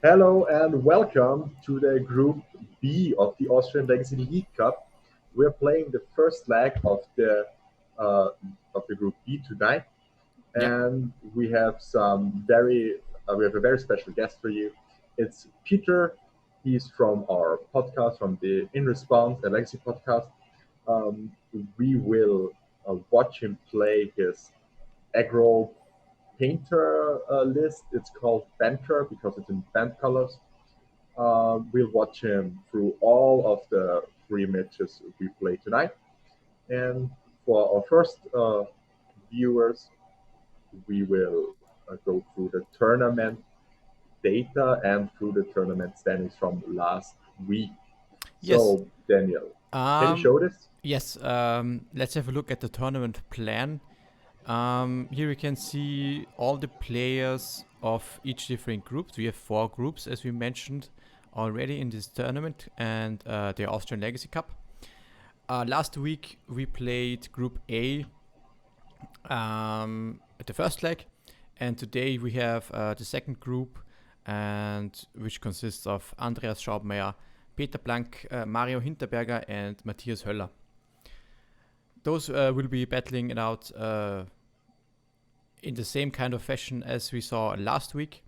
Hello and welcome to the Group B of the Austrian Legacy League Cup. We're playing the first leg uh, of the Group B tonight, Yeah. and we have a very special guest for you. It's Peter. He's from our podcast, from the In Response, a Legacy podcast. Um, we will watch him play his aggro painter list. It's called Banter because it's in band colors. We'll watch him through all of the three matches we play tonight. And for our first viewers, we will go through the tournament data and through the tournament standings from last week. Yes. So, Daniel, can you Um, show this? yes. Let's have a look at the tournament plan. Here we can see all the players of each different groups. We have four groups, as we mentioned already in this tournament, and the Austrian Legacy Cup. Last week we played Group A at the first leg, and today we have the second group, and which consists of Andreas Schaubmeier, Peter Blank, Mario Hinterberger, and Matthias Höller. Those will be battling it out in the same kind of fashion as we saw last week.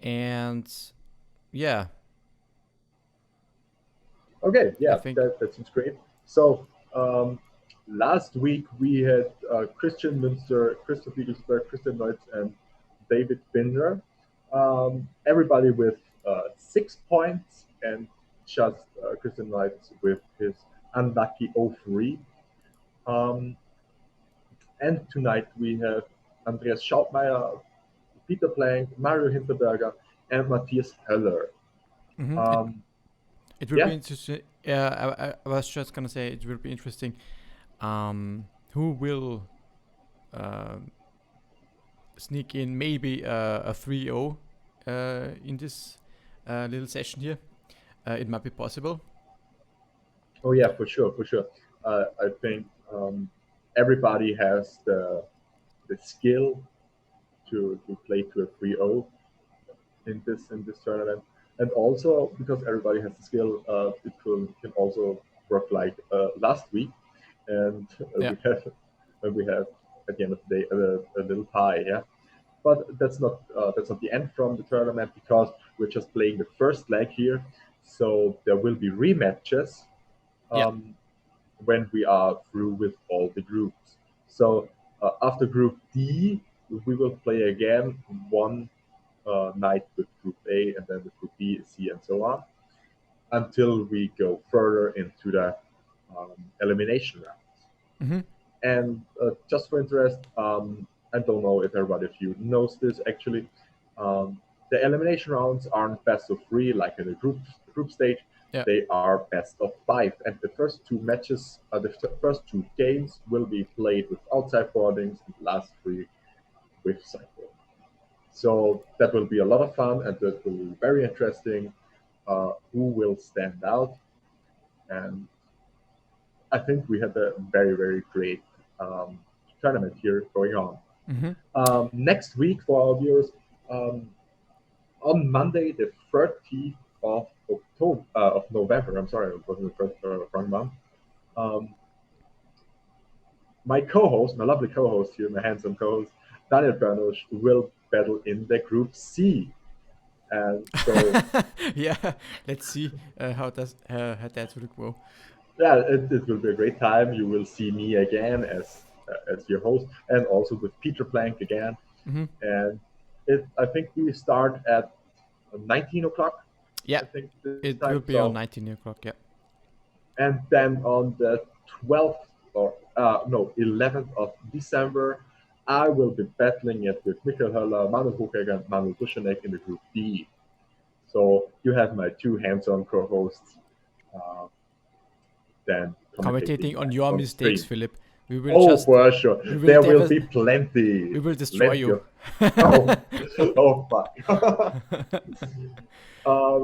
And yeah, Okay, I yeah, think, that seems great. So, last week we had Christian Münster, Christoph Wiegelsberg, Christian Neutz, and David Binder. Everybody with 6 points, and just Christian Neutz with his unlucky 0-3. Um, and tonight we have Andreas Schaubmeier, Peter Plank, Mario Hinterberger, and Matthias Höller. mhm, Um, it will be yeah, interesting. I was just gonna say it will be interesting. Who will uh, sneak in maybe a 3-0 in this little session here? It might be possible. oh yeah, for sure, for sure. I think everybody has the skill to play to a 3-0 in this tournament, and also because everybody has the skill, can also work like last week, and Yeah. we have at the end of the day a little tie, yeah. But that's not the end from the tournament because we're just playing the first leg here, so there will be rematches. Yeah. Um, when we are through with all the groups. So after Group D, we will play again one night with Group A and then with Group B, C, and so on until we go further into the elimination rounds. Hmm. And just for interest, I don't know if everybody of you knows this actually. The elimination rounds aren't best of three like in the group stage. Yeah. They are best of five, and the first two matches, first two games, will be played with outside boardings, and the last three with side boarding. So that will be a lot of fun, and that will be very interesting. Who will stand out? And I think we had a very great um, tournament here going on. Hmm. Next week for our viewers, um, on Monday, the 30th of October of November. I'm sorry, it wasn't the first wrong month. Um, my co-host, my lovely co-host here, my handsome co-host, Daniel Bernusch, will battle in the Group C. And so, Yeah. Let's see how that will go. yeah, it will be a great time. You will see me again as your host, and also with Peter Plank again. Hmm. And I think we start at 19 o'clock. Yeah. I think this It time. will be on So 19 o'clock. Yeah. and then on the 12th or no 11th of December, I will be battling it with Michael Höller, Manuel Hochegger, and Manuel Duschanek in the Group D. So you have my two hands-on co-hosts uh, then commentating Commentating on your on mistakes, stream. Philip. We will Oh, just for sure, we will there will devas- be plenty, we will destroy plenty you. of. Oh, oh fuck.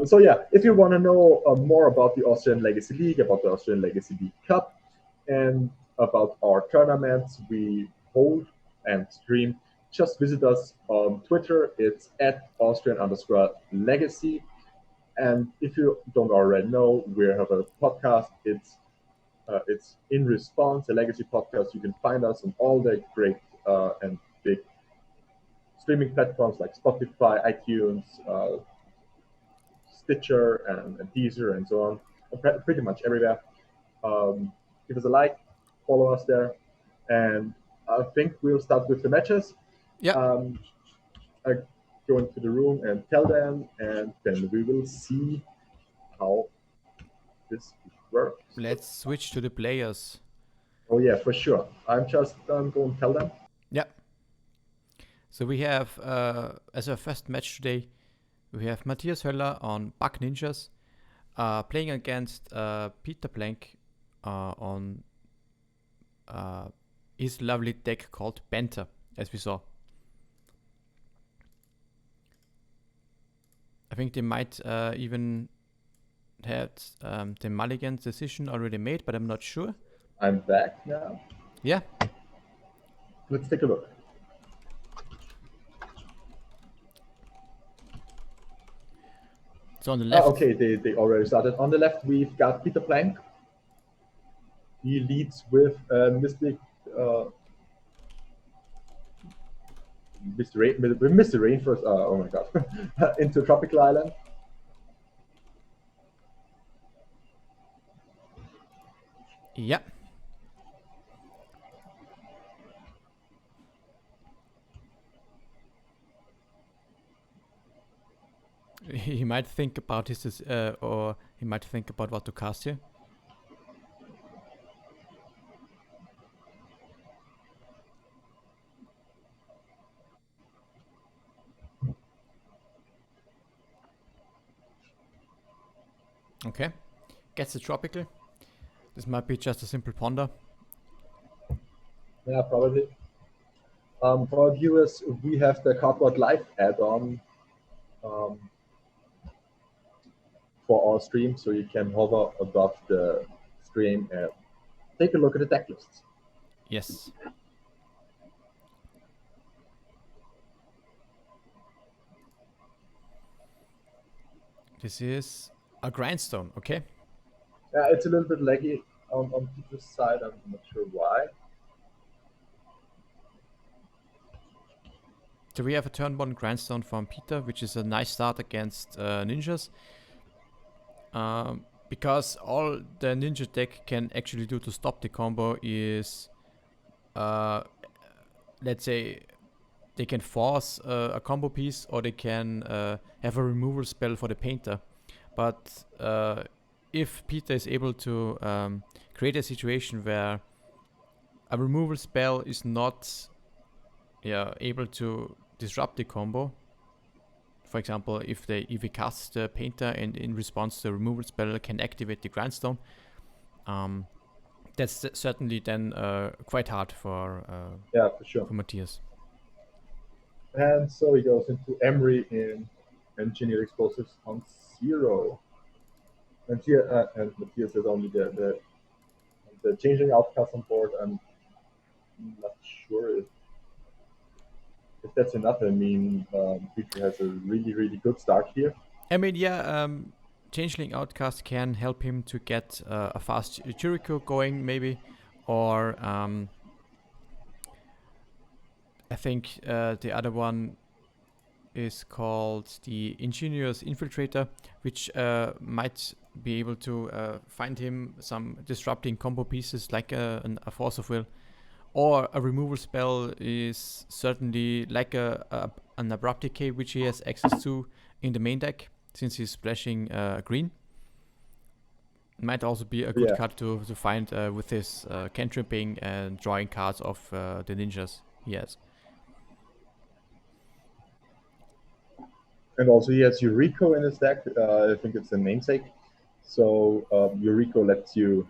So yeah, if you want to know more about the Austrian Legacy League, about the Austrian Legacy League Cup, and about our tournaments we hold and stream, just visit us on Twitter. It's at Austrian underscore legacy. And if you don't already know, we have a podcast. It's In Response, a legacy podcast. You can find us on all the great and big streaming platforms like Spotify, iTunes, Stitcher, and Deezer, and so on. Pretty much everywhere. Give us a like, follow us there, and I think we'll start with the matches. Yeah, Um, I go into the room and tell them, and then we will see how this works. let's switch to the players. Oh yeah, for sure. I'm just going to tell them. Yeah. So we have, as our first match today, we have Matthias Höller on Bug Ninjas, playing against Peter Blank on his lovely deck called Banter, as we saw. I think they might even had the mulligan decision already made, but I'm not sure. I'm back now. Yeah. Let's take a look. So on the left. Okay, they already started. On the left, we've got Peter Plank. He leads with Mystic. Mr. Rain first. Oh my god. Into Tropical Island. Yeah. He might think about his, or he might think about what to cast here. Okay. Gets the tropical. This might be just a simple ponder. Yeah, probably. For our viewers, we have the Cardboard Live add-on for our stream, so you can hover above the stream and take a look at the deck lists. Yes. This is a grindstone, okay? Yeah, it's a little bit laggy on Peter's side. I'm not sure why. So we have a turn 1 grindstone from Peter, which is a nice start against ninjas. Because all the ninja deck can actually do to stop the combo is, let's say, they can force a combo piece, or they can have a removal spell for the painter. But if Peter is able to create a situation where a removal spell is not able to disrupt the combo, for example, if he casts the painter and in response the removal spell can activate the grindstone, that's certainly then quite hard for for sure. for Matthias. And so he goes into Emery in Engineer Explosives on 0. And here, and Matthias has only the changing outcast on board. I'm not sure if that's enough. I mean, Peter has a really good start here. I mean, yeah, Changeling Outcast can help him to get a fast Jericho going, maybe, or I think the other one is called the Ingenious Infiltrator, which might be able to find him some disrupting combo pieces like a Force of Will. Or a removal spell is certainly like an Abrupt Decay, which he has access to in the main deck, since he's splashing green. Might also be a good card to find with his cantripping and drawing cards of the ninjas he has. And also he has Yuriko in his deck. I think it's a namesake. So Yuriko lets you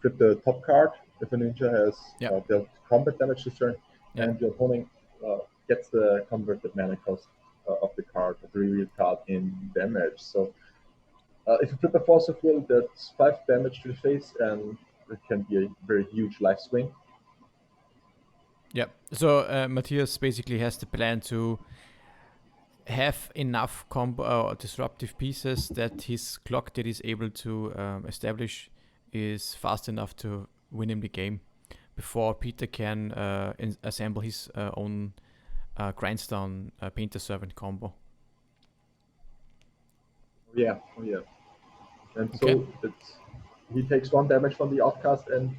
flip the top card if a ninja has dealt combat damage this turn, and your opponent gets the converted mana cost of the card, of the revealed card, in damage. So if you flip a Force of Will, that's 5 damage to the face, and it can be a very huge life swing. Yeah. So Matthias basically has the plan to have enough combo disruptive pieces that his clock that he's able to establish is fast enough to win him the game before Peter can assemble his own grindstone painter servant combo. Oh yeah. And Okay. so he takes 1 damage from the outcast, and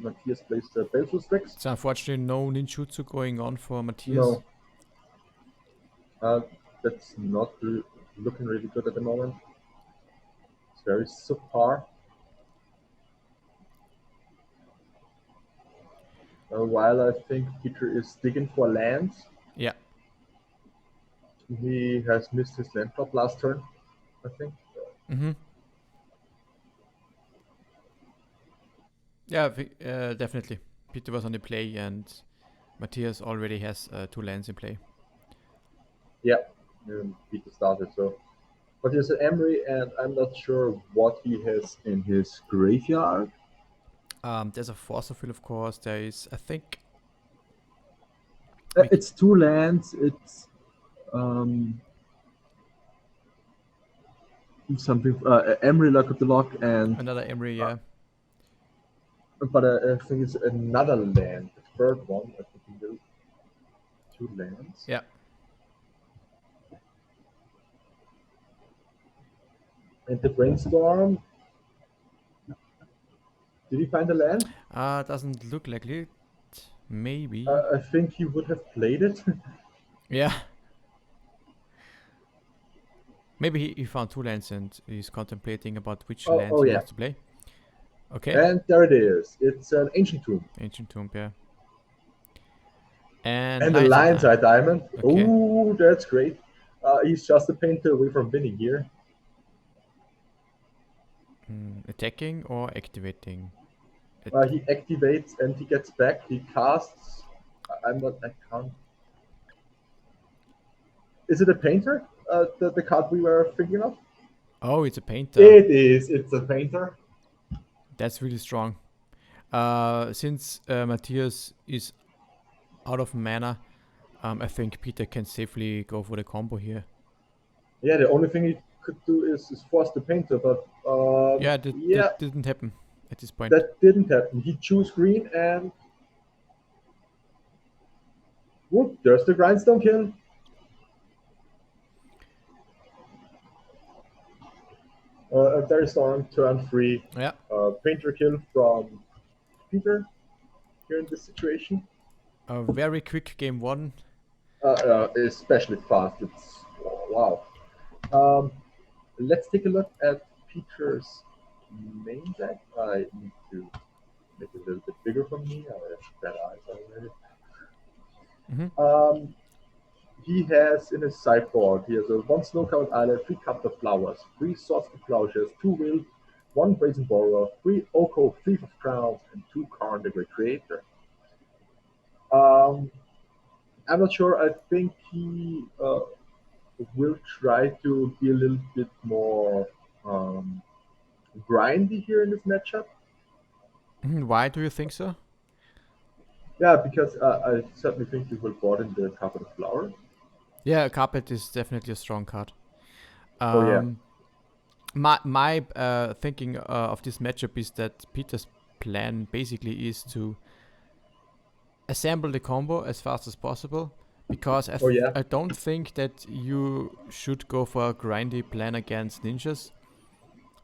Matthias plays the Baleful Strix. So unfortunately, no ninjutsu going on for Matthias. No, uh, that's not looking really good at the moment. It's very subpar. While I think Peter is digging for lands, Yeah. he has missed his land drop last turn, I think. Mm-hmm. Yeah, definitely. Peter was on the play, and Matthias already has 2 lands in play. Yeah, Peter started. So, but he's an Emery, and I'm not sure what he has in his graveyard. There's a Force of Will, of course. There is, I think. It's 2 lands. It's um, something Emery Luck of the Lock, and Another Emery, yeah. but I think it's another land, the third one. I think he will 2 lands. Yeah. And the Brainstorm. Did he find a land? Doesn't look like it. Maybe. I think he would have played it. Yeah. Maybe he found 2 lands and he's contemplating about which land he Yeah. wants to play. Okay. And there it is. It's an Ancient Tomb. Ancient Tomb, yeah. And And the Lion's Lion's Eye Diamond. Okay. Oh, that's great. He's just a painter away from winning here. Attacking or activating? He activates and he gets back. He casts. I can't. Is it a painter? The card we were thinking of? Oh, it's a painter. It is. It's a painter. That's really strong. Since Matthias is out of mana, I think Peter can safely go for the combo here. Yeah, the only thing he could do is force the painter, but that didn't happen at this point. That didn't happen. He chose green, and whoop, there's the grindstone kill. There's on turn 3. Yeah. Painter kill from Peter here in this situation. A very quick game 1. Especially fast. It's wow. Let's take a look at Peter's main deck. I need to make it a little bit bigger for me. I have bad eyes already. Mm-hmm. He has in his sideboard, he has a 1 Snow-Covered Island, 3 Cup of Flowers, 3 Swords to Plowshares, 2 Will, 1 Brazen Borrower, 3 Oko, 3 of Crowns, and 2 Karn the Great Creator. I'm not sure. I think he will try to be a little bit more grindy here in this matchup. Why do you think so? Yeah, because I certainly think he will board in the Carpet of Flowers. Yeah, Carpet is definitely a strong card. Oh yeah. My thinking of this matchup is that Peter's plan basically is to assemble the combo as fast as possible, because I don't think that you should go for a grindy plan against ninjas.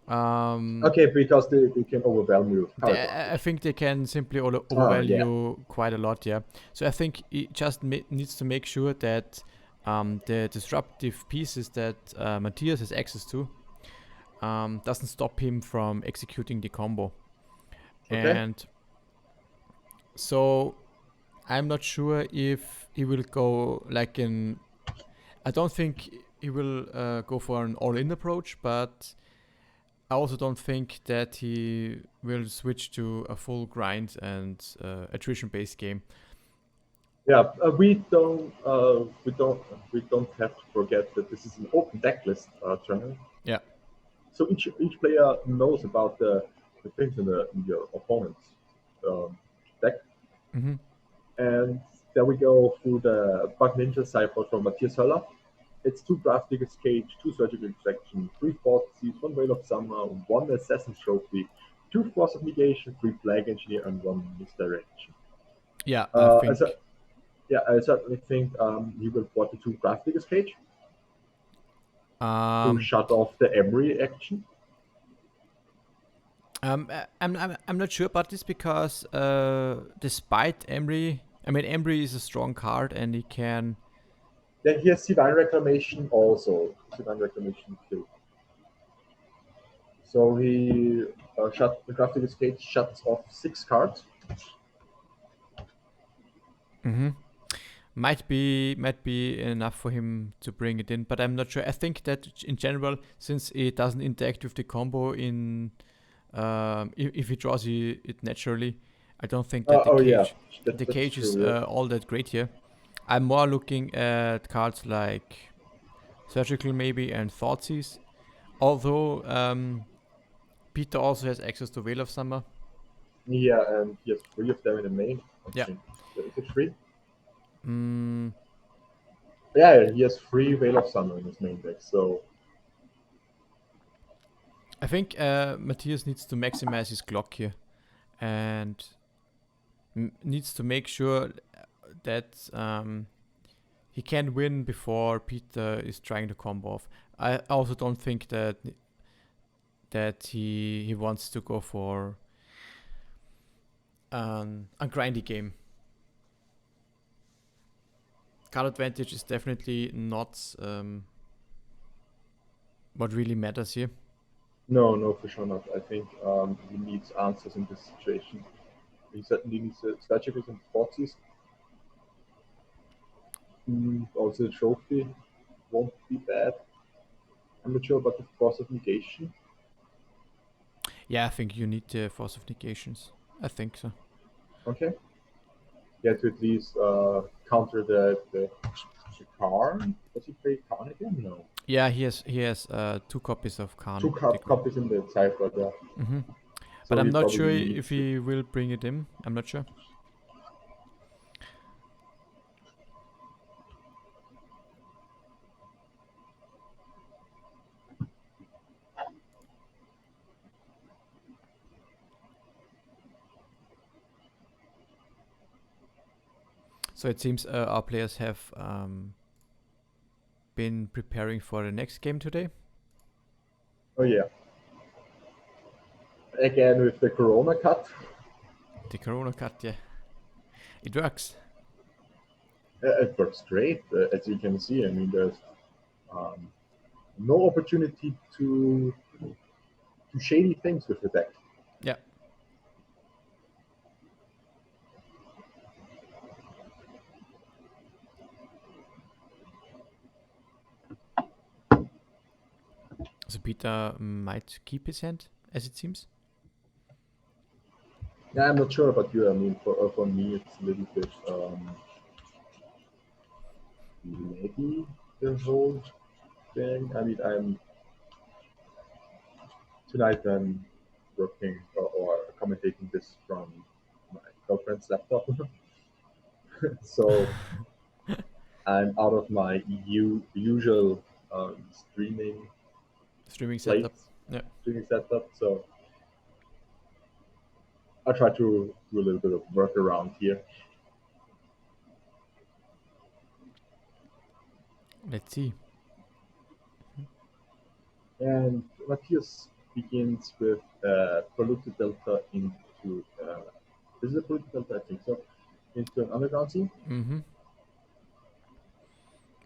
Okay, because they can overwhelm you. I think they can simply overwhelm you quite a lot, yeah. So I think he just needs to make sure that the disruptive pieces that Matthias has access to doesn't stop him from executing the combo. Okay. And so I'm not sure if he will go like in... I don't think he will go for an all-in approach, but I also don't think that he will switch to a full grind and attrition-based game. Yeah, we don't have to forget that this is an open deck list tournament. Yeah. So each player knows about the things in your opponent's deck. Mm-hmm. And there we go through the Bug Ninja cipher from Matthias Höller. It's two Grafdigger's Cage, two Surgical Extraction, three Forces, one Veil of Summer, one Assassin's Trophy, two Force of Negation, three Plague Engineer, and one Misdirection. Yeah, I As a, think. yeah, I certainly think he will 42 Grafdigger's Cage to Um, shut off the Emery action. I'm not sure about this because despite Emery, I mean Emery is a strong card and he can. Then he has Divine Reclamation also. Divine Reclamation too. So he the Grafdigger's Cage shuts off 6 cards. Mm-hmm. Might be enough for him to bring it in, but I'm not sure. I think that in general, since it doesn't interact with the combo in if he draws it naturally, I don't think that Oh yeah, the that's cage is true. Yeah. all that great here. I'm more looking at cards like Surgical maybe and Thoughtseize. Although Peter also has access to Veil of Summer. Yeah, and he has 3 of them in the main. I Yeah. think. Is it 3? Mm, Yeah, he has 3 Veil of Summer in his main deck. So I think Matthias needs to maximize his clock here and needs to make sure that he can win before Peter is trying to combo off. I also don't think that he wants to go for a grindy game. Card advantage is definitely not what really matters here. no, for sure not. I think he needs answers in this situation. He certainly needs strategies and forces. Also, the trophy won't be bad. I'm not sure about the force of negation. Yeah, I think you need the Force of Negations. I think so. Okay. Yeah, to at least counter the Karn. Does he play Karn again? No. Yeah, he has 2 copies of Two Khan. copies in the cipher there. Mm-hmm. But So I'm he not sure probably if needs to. he will bring it in. I'm not sure. So it seems our players have been preparing for the next game today. Oh yeah. Again with the Corona cut. The Corona cut, yeah. It works. It works great, as you can see. I mean, there's um, no opportunity to shady things with the deck. Yeah. So Peter might keep his hand, as it seems. Yeah, I'm not sure about you. I mean, for me, it's a little bit laggy, the whole thing. I mean, I'm working or commentating this from my girlfriend's laptop, so I'm out of my usual streaming Streaming setup. plates, Yeah. streaming setup. So I try to do a little bit of work around here. Let's see. And Matthias begins with polluted delta into is it a polluted delta? I think so. Into an underground scene. Mm-hmm.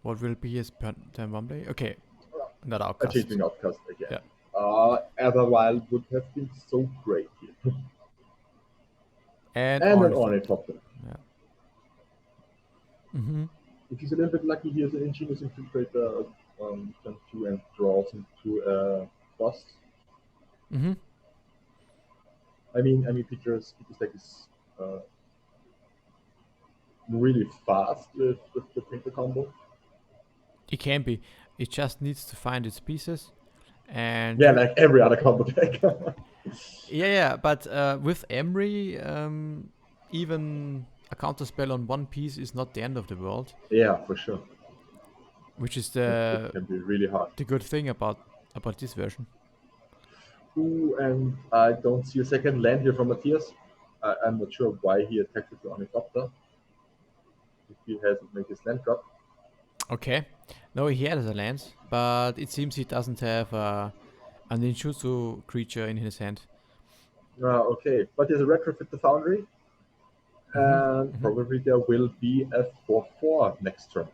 What will be his turn 1 play? Okay, not A outcast. changing outcast again. Yeah. Otherwise would have been so great here. And And an Ornithopter. ornithopter. Yeah. Mm-hmm. If he's a little bit lucky, he has an ingenious infiltrator turn 2 and draws into a bust. Mm-hmm. Peter's deck is really fast with the painter combo. It can be. It just needs to find its pieces. And Yeah, like every other combo deck. yeah, but with Emery, even a counter spell on one piece is not the end of the world, Yeah, for sure. which is It can be really hard. the good thing about this version. Ooh, and I don't see a second land here from Matthias. I'm not sure why he attacked with the Ornithopter. If he hasn't made his land drop. Okay, no, he has a lance, but it seems he doesn't have a ninjutsu creature in his hand. Okay, but there's a retrofit the Foundry, and probably there will be a 4/4 next turn.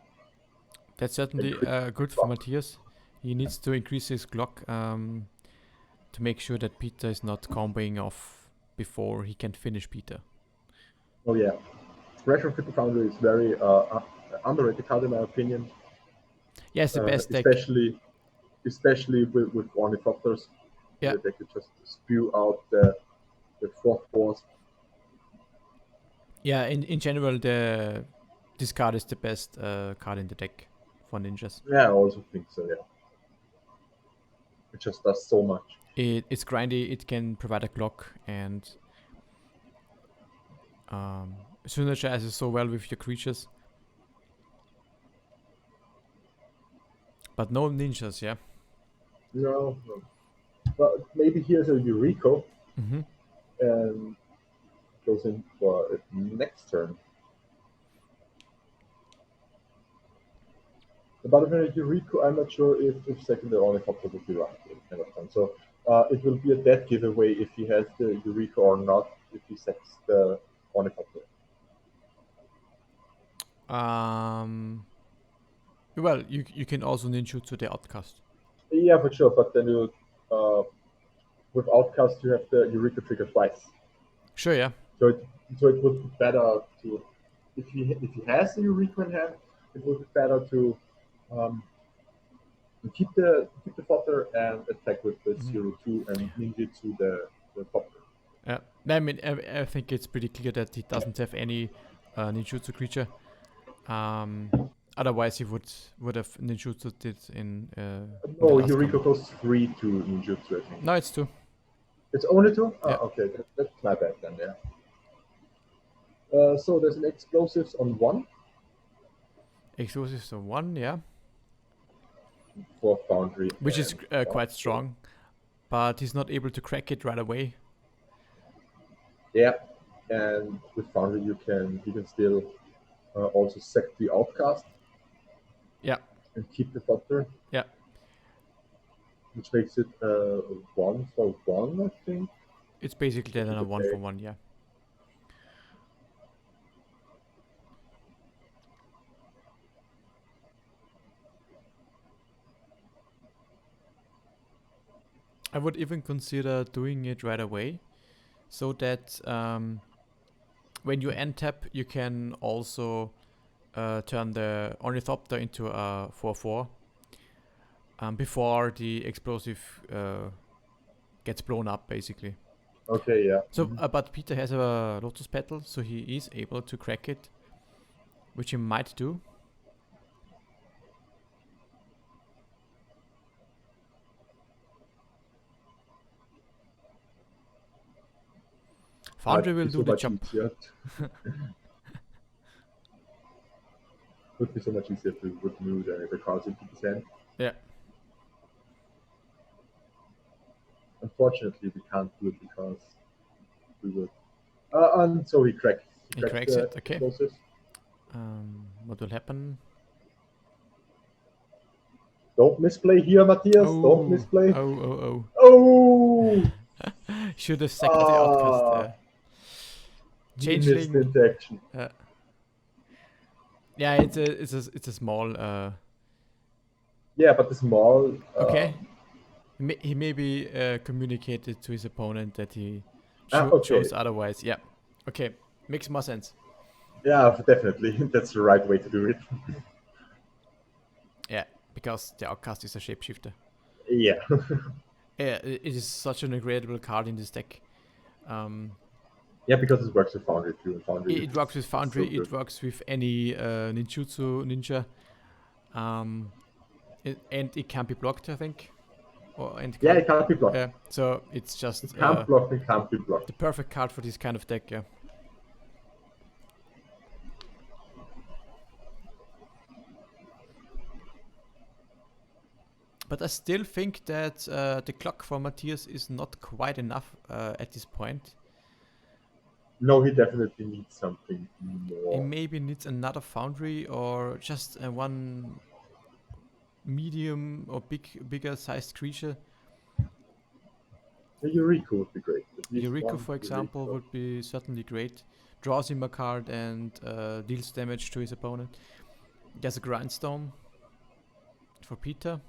That's certainly good for Matthias. He needs to increase his clock to make sure that Peter is not comboing off before he can finish Peter. Oh yeah, retrofit the Foundry is very underrated card in my opinion. Yes, the best deck. Especially with Ornithopters. Yeah. They could just spew out the 4/4s. Yeah, in general, this card is the best card in the deck for ninjas. Yeah, I also think so. Yeah, it just does so much. It's grindy. It can provide a clock and synergizes so well with your creatures. But no ninjas, yeah. No. But maybe here's a Eureka Mm-hmm. and goes in for it next turn. But with Eureka, I'm not sure if second or Ornithopter would be right kind of fun. So it will be a dead giveaway if he has the Eureka or not, if he sets the Ornithopter. Well, you can also ninjutsu the outcast. Yeah, for sure. But then you, with Outcast, you have the Eureka trigger twice. Sure, yeah. So it would be better to, if he has the Eureka in hand, it would be better to keep the fodder and attack with the 0/2 and ninjutsu the popper. I mean, I think it's pretty clear that he doesn't have any ninjutsu creature. Otherwise, he would have ninjutsu it in. No, Eureka goes 3 to ninjutsu, I think. No, it's 2. It's only 2? Yeah. Okay, that's my bad then, yeah. So there's an explosives on 1. Explosives on 1, yeah. For Foundry. Which is quite strong, but he's not able to crack it right away. Yeah, and with Foundry you can still also sack the Outcast. Yeah. And keep the fodder. Yeah. Which makes it 1 for 1, I think. It's basically then a 1 for 1, yeah. I would even consider doing it right away, so that when you end tap, you can also turn the Ornithopter into a 4/4 before the explosive gets blown up, basically. Okay, yeah. So, but Peter has a Lotus Petal, so he is able to crack it, which he might do. Foundry will do the job. Would be so much easier to remove the cards into his hand. Yeah. Unfortunately, we can't do it because we would. And so he cracks. He cracks it. Okay. What will happen? Don't misplay here, Matthias. Don't misplay. Oh! Should have sacked the Outcast there. Changeling. Yeah, it's a small. Yeah, but the small. Okay. He maybe communicated to his opponent that he chose otherwise. Yeah. Okay. Makes more sense. Yeah, definitely. That's the right way to do it. Yeah, because the Outcast is a shapeshifter. Yeah. Yeah, it is such an incredible card in this deck. Yeah, because it works with Foundry too. It works with Foundry. So it works with any ninjutsu ninja. And it can be blocked, I think. It can't be blocked. Yeah, so it's just it can't be blocked. The perfect card for this kind of deck. Yeah. But I still think that the clock for Matthias is not quite enough at this point. No, he definitely needs something He more. maybe needs another foundry or just one medium or bigger sized creature. A Eureka would be great. At least Eureka, one for example, Eureka. would be certainly great. Draws him a card and deals damage to his opponent. There's a grindstone for Peter.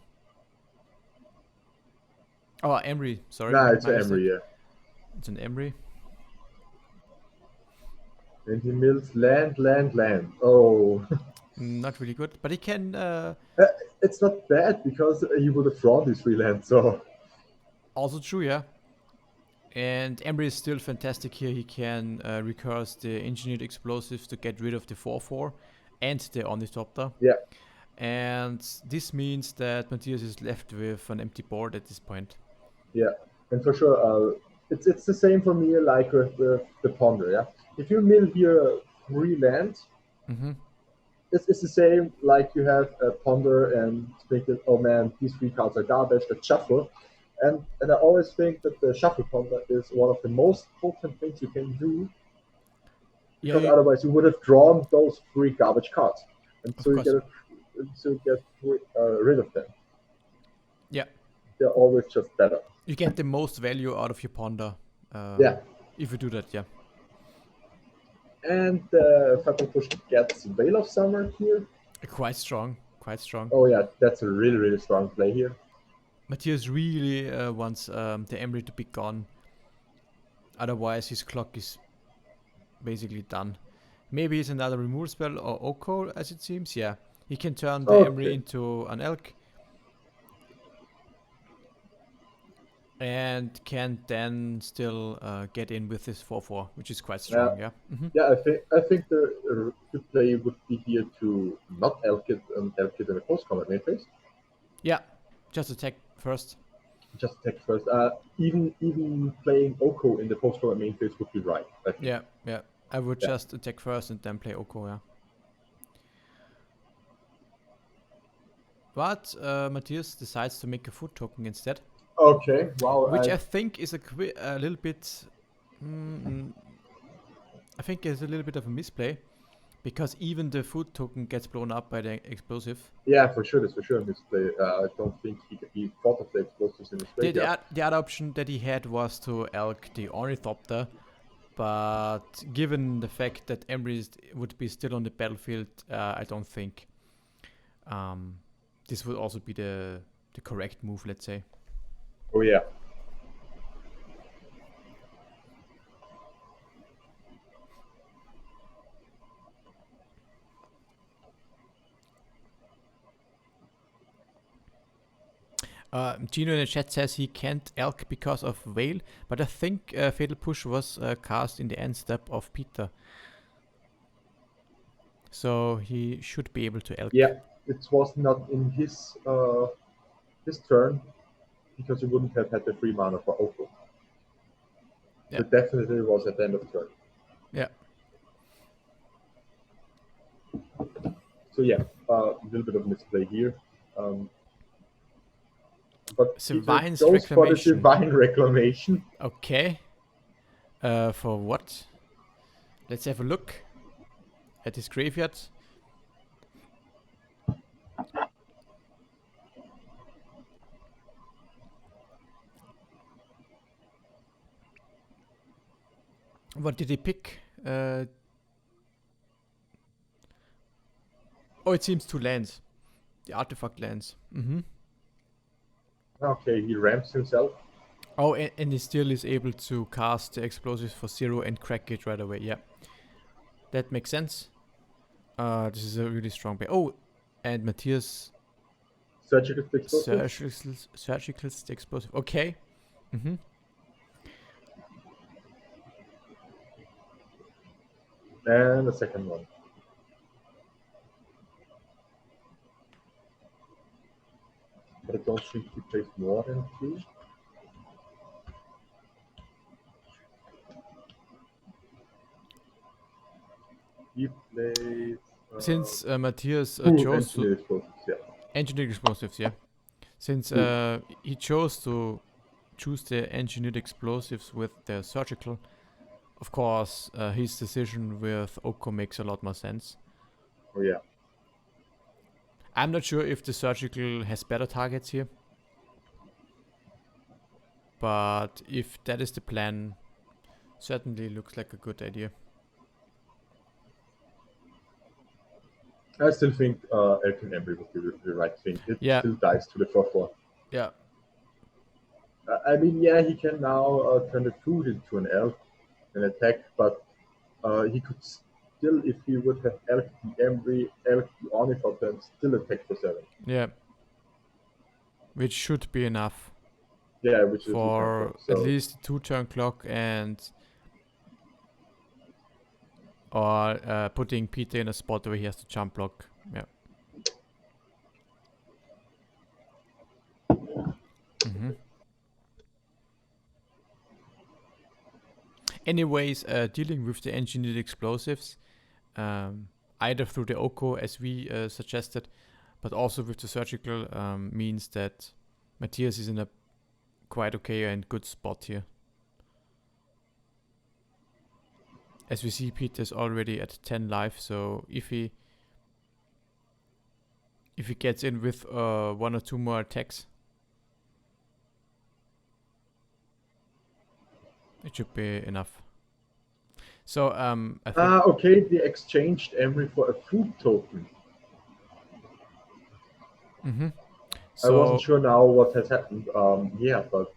Oh, Emery. Sorry, Nah, it's my an Emery, mistake. yeah. It's an Emery. And he mills land, land, land. Oh. Not really good, but he can. It's not bad because he would have drawn these three lands, so. Also true, yeah. And Emery is still fantastic here. He can recurse the engineered explosives to get rid of the 4/4 and the Ornithopter. Yeah. And this means that Matthias is left with an empty board at this point. Yeah, and for sure, it's the same for me like with the Ponder, yeah? If you mill here three lands, Mm-hmm. it's the same like you have a Ponder and think that, oh man, these three cards are garbage, that shuffle. And I always think that the shuffle Ponder is one of the most potent things you can do Yeah, because otherwise you would have drawn those three garbage cards. And of so you course. get rid of them. Yeah. They're always just better. You get the most value out of your Ponder. Yeah. If you do that, yeah. And Fatal Push gets Veil of Summer here. Quite strong. Quite strong. Oh yeah, that's a really, really strong play here. Matthias really wants the Emery to be gone. Otherwise, his clock is basically done. Maybe it's another removal spell or Oko, as it seems. Yeah, he can turn the Emery into an Elk. And can then still get in with this 4/4, which is quite strong. Yeah. Mm-hmm. Yeah, I think the good play would be here to not Elk it and Elk it in a post combat main phase. Yeah, just attack first. Just attack first. Even playing Oko in the post combat main phase would be right. Yeah. I would just attack first and then play Oko. Yeah. But Matthias decides to make a food token instead. Okay, wow. Which I think is a little bit. I think it's a little bit of a misplay, because even the food token gets blown up by the explosive. Yeah, for sure, that's for sure a misplay. I don't think he thought of the explosives in his play. The other option that he had was to Elk the Ornithopter, but given the fact that Emery would be still on the battlefield, I don't think this would also be the correct move, let's say. Oh yeah. Gino in the chat says he can't Elk because of Veil, but I think Fatal Push was cast in the end step of Peter. So he should be able to Elk. Yeah, it was not in his turn, because he wouldn't have had the free mana for Oko. Yeah. But definitely was at the end of turn. Yeah. So yeah, a little bit of misplay here. But Divine's goes for the Divine Reclamation. Okay. For what? Let's have a look at his graveyard. What did he pick? Oh, it seems 2 lands. The artifact lands. Mm-hmm. Okay, he ramps himself. Oh, and he still is able to cast the explosives for 0 and crack it right away. Yeah, that makes sense. This is a really strong play. Oh, and Matthias. Surgical explosive. Surgical explosive. Okay. Mm-hmm. And the second one. But I don't think he plays more than 2. He plays... Since Matthias chose engineered explosives, yeah. Engineered explosives, yeah. Since he chose to choose the engineered explosives with the surgical, of course, his decision with Oko makes a lot more sense. Oh yeah. I'm not sure if the surgical has better targets here, but if that is the plan, certainly looks like a good idea. I still think Elkin Embry would be the right thing. It Yeah, still dies to the 4/4. yeah. I mean, yeah, he can now turn the food into an elk and attack, but he could still, if he would have elk the Embry, elk the Ornithop, then still attack for 7. Yeah, which should be enough Yeah, which is a 2 turn clock. for at So least 2 turn clock and or putting Peter in a spot where he has to jump block. Yeah. Mm-hmm. Anyways, dealing with the engineered explosives, either through the Oko as we suggested, but also with the surgical, means that Matthias is in a quite okay and good spot here. As we see, Peter's already at 10 life, so if he gets in with 1 or 2 more attacks, it should be enough. So I think okay, they exchanged Embry for a food token. mm-hmm. I wasn't So sure now what has happened. Yeah, but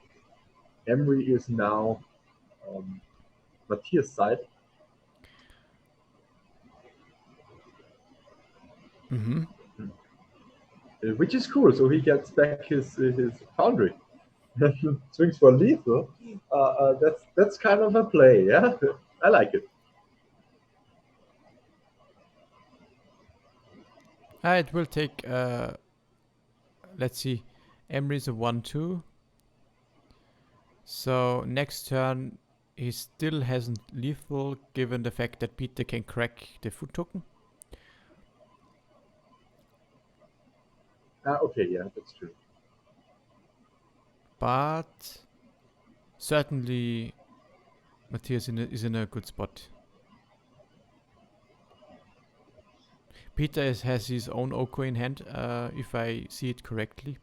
Embry is now Matthias' side, mm-hmm. which is cool. So he gets back his foundry. Swings for lethal. That's kind of a play. Yeah, I like it. It will take let's see, Emery's a 1-2. So next turn he still hasn't lethal given the fact that Peter can crack the food token. Okay, yeah, that's true. But certainly Matthias is in a good spot. Peter has his own Oko in hand, if I see it correctly.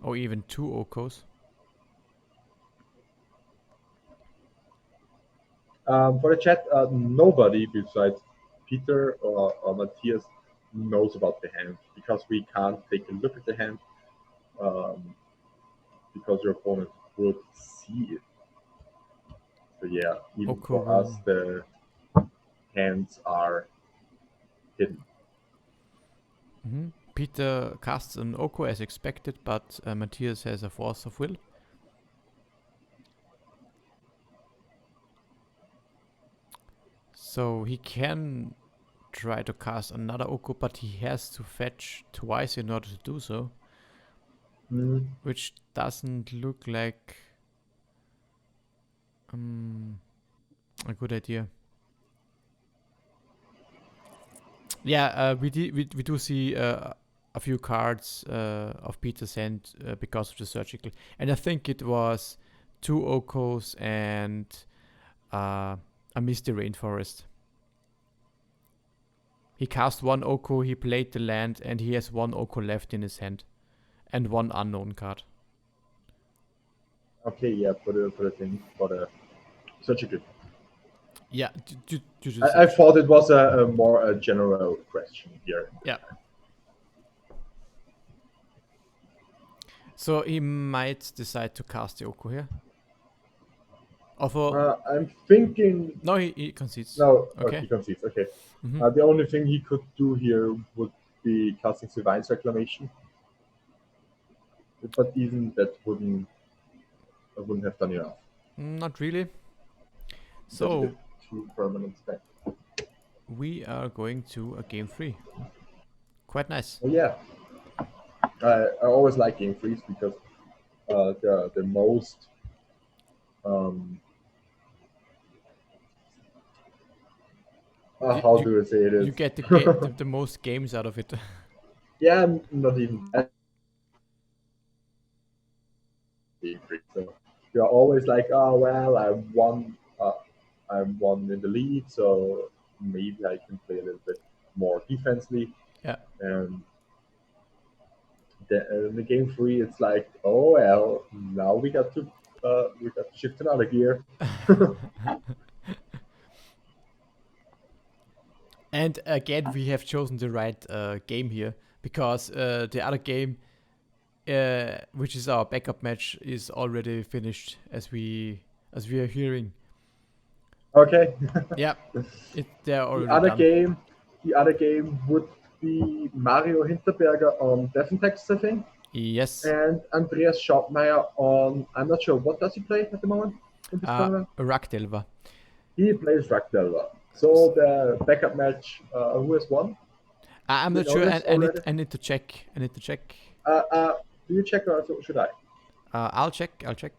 Or even 2 Okos. For the chat, nobody besides Peter or Matthias knows about the hand because we can't take a look at the hand because your opponent would see it. So yeah, even Oko for us, will. the hands are hidden. Mm-hmm. Peter casts an Oko as expected, but Matthias has a force of will. So he can try to cast another Oko, but he has to fetch twice in order to do so. Mm. Which doesn't look like a good idea. Yeah, we do see a few cards of Peter's hand because of the surgical, and I think it was 2 Okos and a Misty Rainforest. He cast 1 Oko, he played the land, and he has 1 Oko left in his hand, and 1 unknown card. Okay, yeah, for the thing, for the surgical. Yeah, I thought it was a more a general question here. Yeah. So he might decide to cast the Oko here. Although, I'm thinking. no, he concedes. No, Okay. he concedes. Okay. Mm-hmm. The only thing he could do here would be casting Sylvain's Reclamation, but even that wouldn't have done enough. Not really. That's a bit So too permanent spec. we are going to a game 3. Quite nice. Oh yeah, I always like game threes because they're the most um, You, How you, do I say it you is? get the most games out of it. Yeah, not even that. Game free. So you're always like, oh well, I'm one in the lead, so maybe I can play a little bit more defensively. Yeah. And in the game three, it's like, oh well, now we got to shift another gear. And again, we have chosen the right game here because the other game, which is our backup match, is already finished as we are hearing. Okay. Yeah, they're the already other done. game, the other game would be Mario Hinterberger on Death and Texas, I think, Yes, and Andreas Schaubmeier on. I'm not sure what does he play at the moment in this tournament. Rakdelva. He plays Ragnarok. So the backup match, who has won? I'm Do you not know sure. this I already? need to check. I need to check. Uh, uh, do you check or should I? I'll check. I'll check.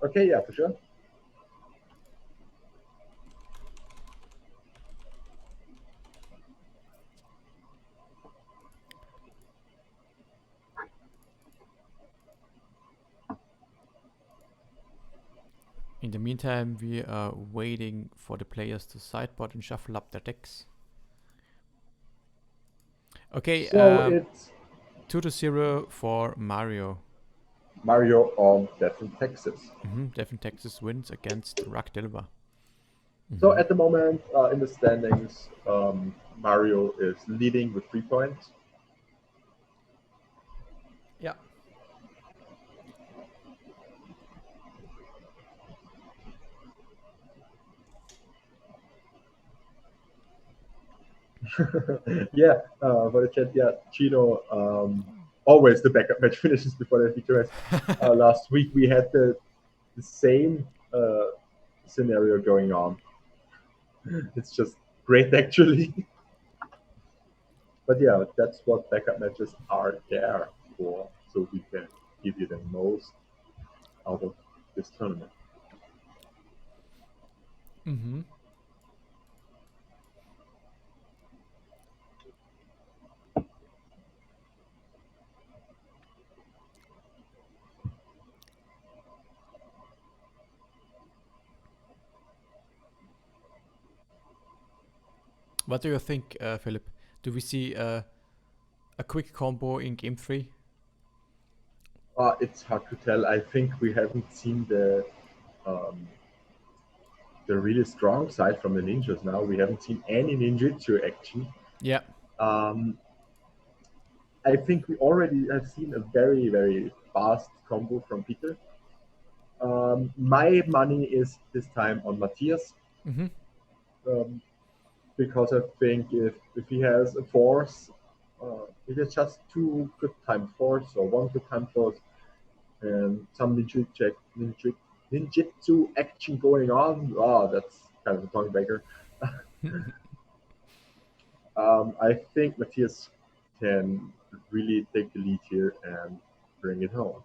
Okay, yeah, for sure. In the meantime, we are waiting for the players to sideboard and shuffle up their decks. Okay, So it's 2-0 for Mario. Mario on Death in Texas. Devin Texas wins against Rakdelva. So at the moment in the standings, Mario is leading with 3 points. Yeah. Yeah, for the chat, yeah, Chino, always the backup match finishes before the feature match. Last week we had the same scenario going on. It's just great, actually. But yeah, that's what backup matches are there for, so we can give you the most out of this tournament. Mm-hmm. What do you think, Philip? Do we see a quick combo in game 3? It's hard to tell. I think we haven't seen um, the really strong side from the ninjas now. We haven't seen any ninjutsu action. Yeah. Um, I think we already have seen a very, very fast combo from Peter. My money is this time on Matthias, Mm-hmm. um, because I think if he has a force, if he has just two good time force or one good time force and some ninjutsu action going on, that's kind of a tongue breaker. I think Matthias can really take the lead here and bring it home.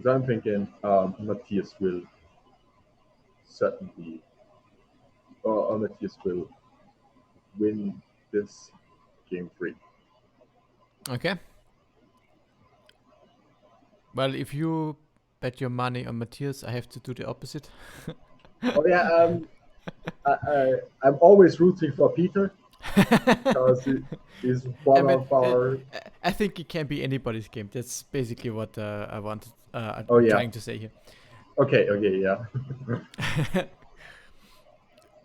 So I'm thinking Matthias will certainly, Matthias will win this game three. Okay. Well, if you bet your money on Matthias, I have to do the opposite. Oh yeah, I'm always rooting for Peter because he's I one mean, of our. I think it can be anybody's game. That's basically what I wanted. Oh I'm yeah. trying to say here. Okay, yeah.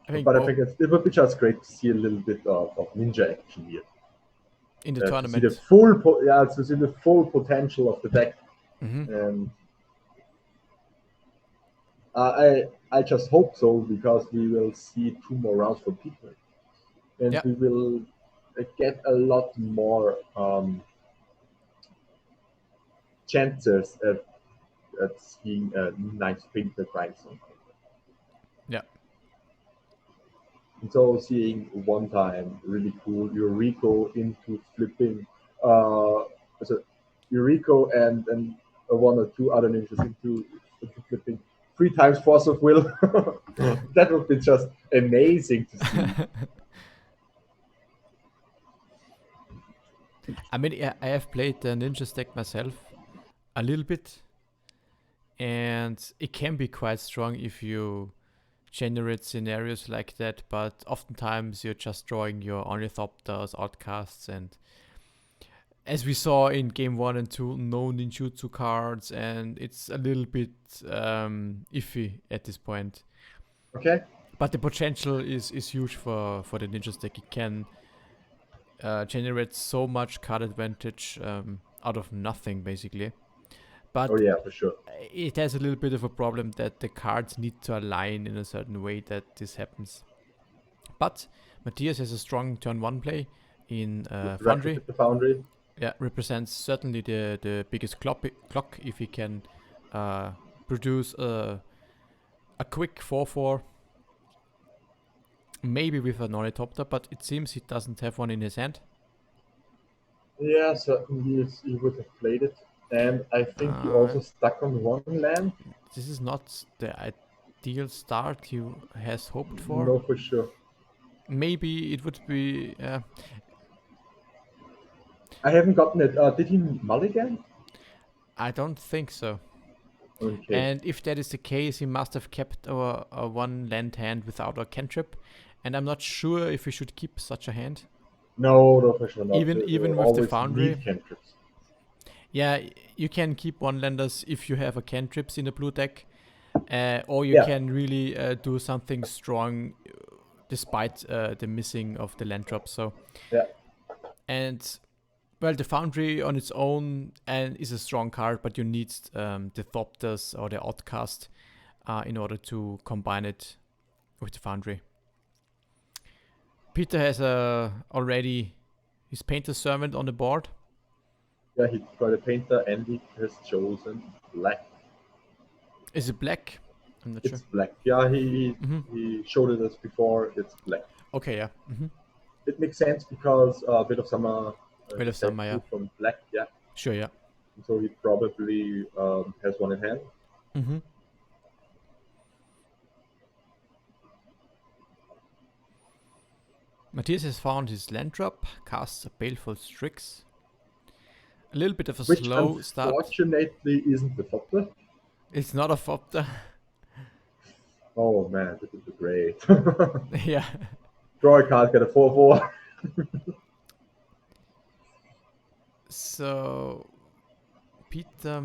I think But I think it would be just great to see a little bit of ninja action here. in the To see the tournament. full, to see the full potential of the deck, Mm-hmm. and I just hope so because we will see 2 more rounds from Peter, and Yeah. we will get a lot more chances at seeing a nice Peter grindstone. Yeah. And so seeing one time really cool Eureka into flipping, so Eureka and one or two other ninjas into flipping three times force of will. That would be just amazing to see. I mean, I have played the ninja stack myself a little bit, and it can be quite strong if you generate scenarios like that, but oftentimes you're just drawing your ornithopters, outcasts, and as we saw in game 1 and 2, no ninjutsu cards, and it's a little bit iffy at this point. Okay. But the potential is huge for the ninja stack. It can generate so much card advantage out of nothing, basically. But Oh yeah, for sure. it has a little bit of a problem that the cards need to align in a certain way that this happens. But Matthias has a strong turn 1 play in Foundry. The Foundry. Yeah, represents certainly the biggest clock if he can produce a quick 4/4, maybe with an ornithopter, but it seems he doesn't have one in his hand. Yeah, certainly he would have played it. And I think he also stuck on one land. This is not the ideal start he has hoped for. No, for sure. Maybe it would be... I haven't gotten it. Did he mulligan? I don't think so. Okay. And if that is the case, he must have kept a one land hand without a cantrip. And I'm not sure if we should keep such a hand. No, for sure not. Even with the Foundry. Cantrips. Yeah, you can keep one landers if you have a cantrips in the blue deck. Or you can really do something strong despite the missing of the land drop. So, yeah. And well, the Foundry on its own and is a strong card, but you need the Thopters or the Outcast in order to combine it with the Foundry. Peter has already his Painter Servant on the board. Yeah, he got a Painter and he has chosen black. Is it black? I'm not sure. It's black. Yeah, he showed it us before. It's black. Okay, yeah. It makes sense because Bit of Summer. Yeah. From black, yeah. Sure, yeah. So he probably has one in hand. Matthias has found his land drop, casts a Baleful Strix. A little bit of a slow start. Unfortunately, isn't the Thopter. It's not a Thopter. Oh man, this is great. Yeah. Draw a card, get a 4/4. So Peter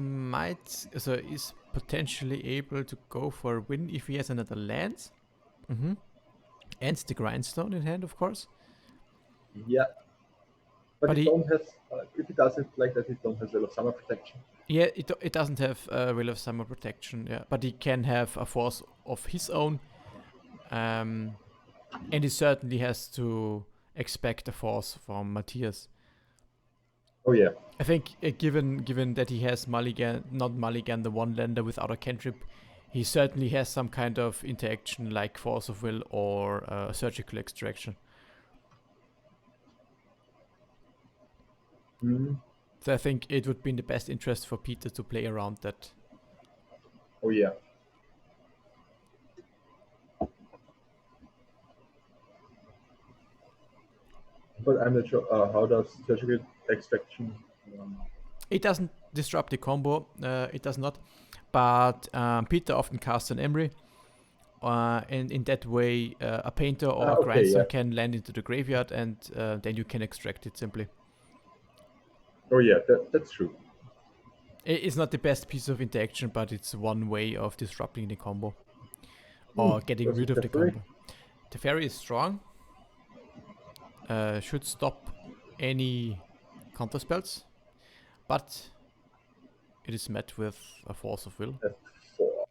is potentially able to go for a win if he has another land. And the Grindstone in hand, of course. Yeah. But he don't have, if he does it like that, he don't have Will of Summer protection. Yeah, it doesn't have Will of Summer protection, yeah. But he can have a force of his own. And he certainly has to expect a force from Matthias. Oh yeah. I think given that he has not Mulligan, the one lander without a cantrip, he certainly has some kind of interaction like Force of Will or Surgical Extraction. So I think it would be in the best interest for Peter to play around that. Oh yeah. But I'm not sure how does Surgical Extraction... It doesn't disrupt the combo, it does not. But Peter often casts an Emery, and in that way a Painter or a Grindstone can land into the graveyard, and then you can extract it simply. Oh yeah, that's true. It's not the best piece of interaction, but it's one way of disrupting the combo. Or getting rid of the combo. Teferi is strong. Should stop any counter spells. But it is met with a Force of Will. F4.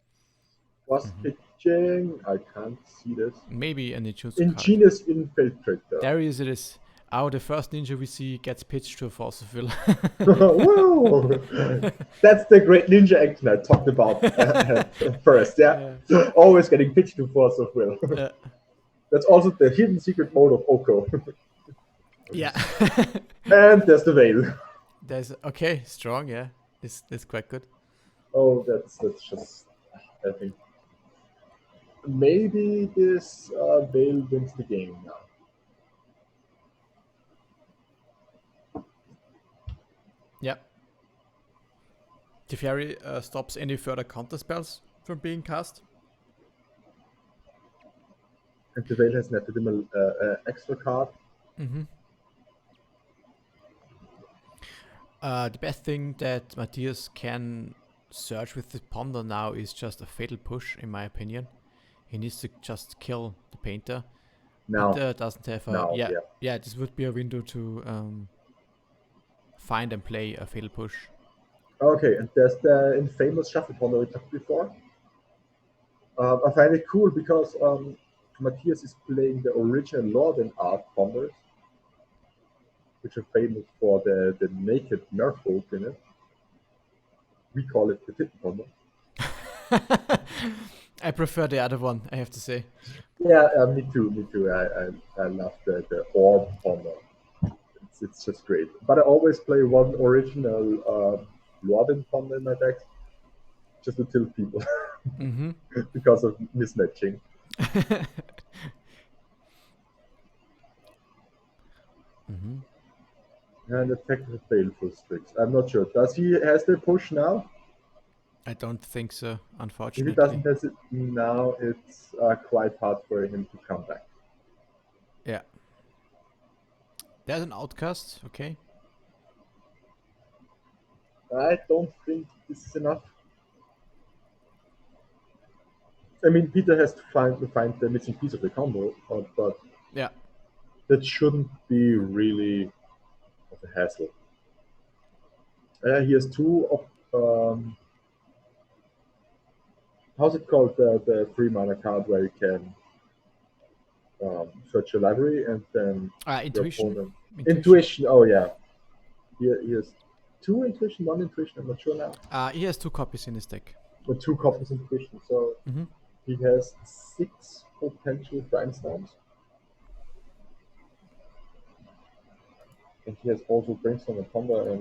Was pitching? I can't see this. Maybe a Ninjutsu Ingenious Infiltrator. There it is. The first ninja we see gets pitched to a Force of Will. Woo! That's the great ninja action I talked about first, yeah? Always getting pitched to Force of Will. That's also the hidden secret mode of Oko. Yeah. And there's the Veil. Okay, strong, yeah. That's quite good. Oh, that's just, I think, Maybe this Vale wins the game now. Yeah. Teferi stops any further counter spells from being cast. And the Vale has netted him an extra card. Mm-hmm. The best thing that Matthias can search with the Ponder now is just a fatal push, in my opinion. He needs to just kill the painter. Now, Peter doesn't have a now, yeah yeah. yeah. This would be a window to find and play a fatal push. Okay, and there's the infamous shuffle ponder we talked before. I find it cool because Matthias is playing the original Lord and Art ponders, which are famous for the naked merfolk in it. We call it the titten ponder. I prefer the other one, I have to say. Yeah, me too, me too. I love the orb ponder. It's just great. But I always play one original Lord and ponder in my decks just to tilt people Mm-hmm. because of mismatching. Mm-hmm. And attack with baleful strix. I'm not sure. Does he has the push now? I don't think so, If he unfortunately. doesn't has it now, it's quite hard for him to come back. Yeah. There's an outcast, okay. I don't think this is enough. I mean, Peter has to find the missing piece of the combo, but Yeah. that shouldn't be really of a hassle. He has two of how's it called the free mana card where you can search your library and then your Intuition. opponent Intuition. intuition. Oh yeah, he has two intuition, one intuition. I'm not sure now, He has 2 copies in his deck. or two copies intuition. So Mm-hmm. he has six potential brainstorms, and he has also brainstorm and ponder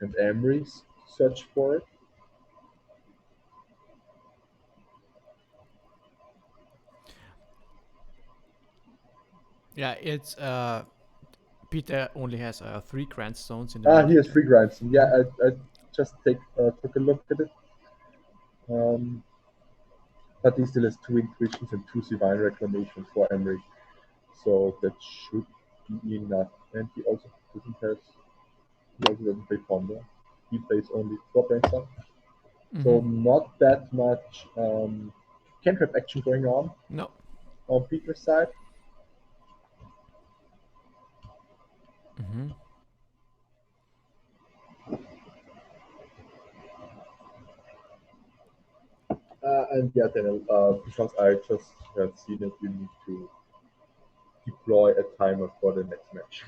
and Emery's search for it. Yeah, it's Peter only has 3 grandstones in the main He has deck. free grindstone. Yeah, Mm-hmm. I just took a look at it. Um, but he still has two intuitions and two divine reclamations for Emery, so that should be enough. And he also doesn't play ponder. He plays only four brainstorm. Mm-hmm. So not that much cantrip action going No. on Peter's side. Mm-hmm. And yeah, then because I just have seen it, you need to deploy a timer for the next match.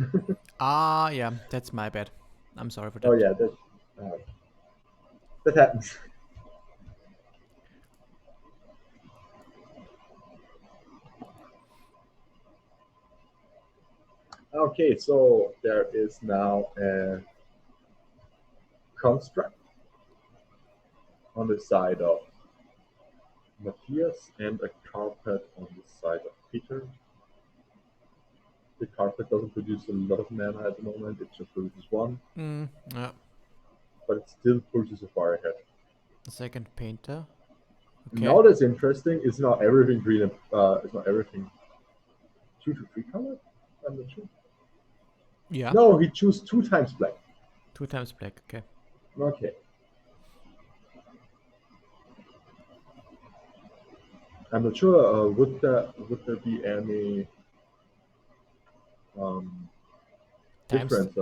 Yeah, that's my bad. I'm sorry for Oh that. yeah, that happens. Okay, so there is now a construct on the side of Matthias and a carpet on the side of Peter. The carpet doesn't produce a lot of mana at the moment, it just produces one, Yeah. but it still pushes you far ahead. The second painter. Okay. Now that's interesting. It's not everything green. It's not everything 2 to 3 color. I'm not sure. Yeah. No, he chose two times black. 2 times black. Okay. Okay, I'm not sure. Would there be any um, Times. difference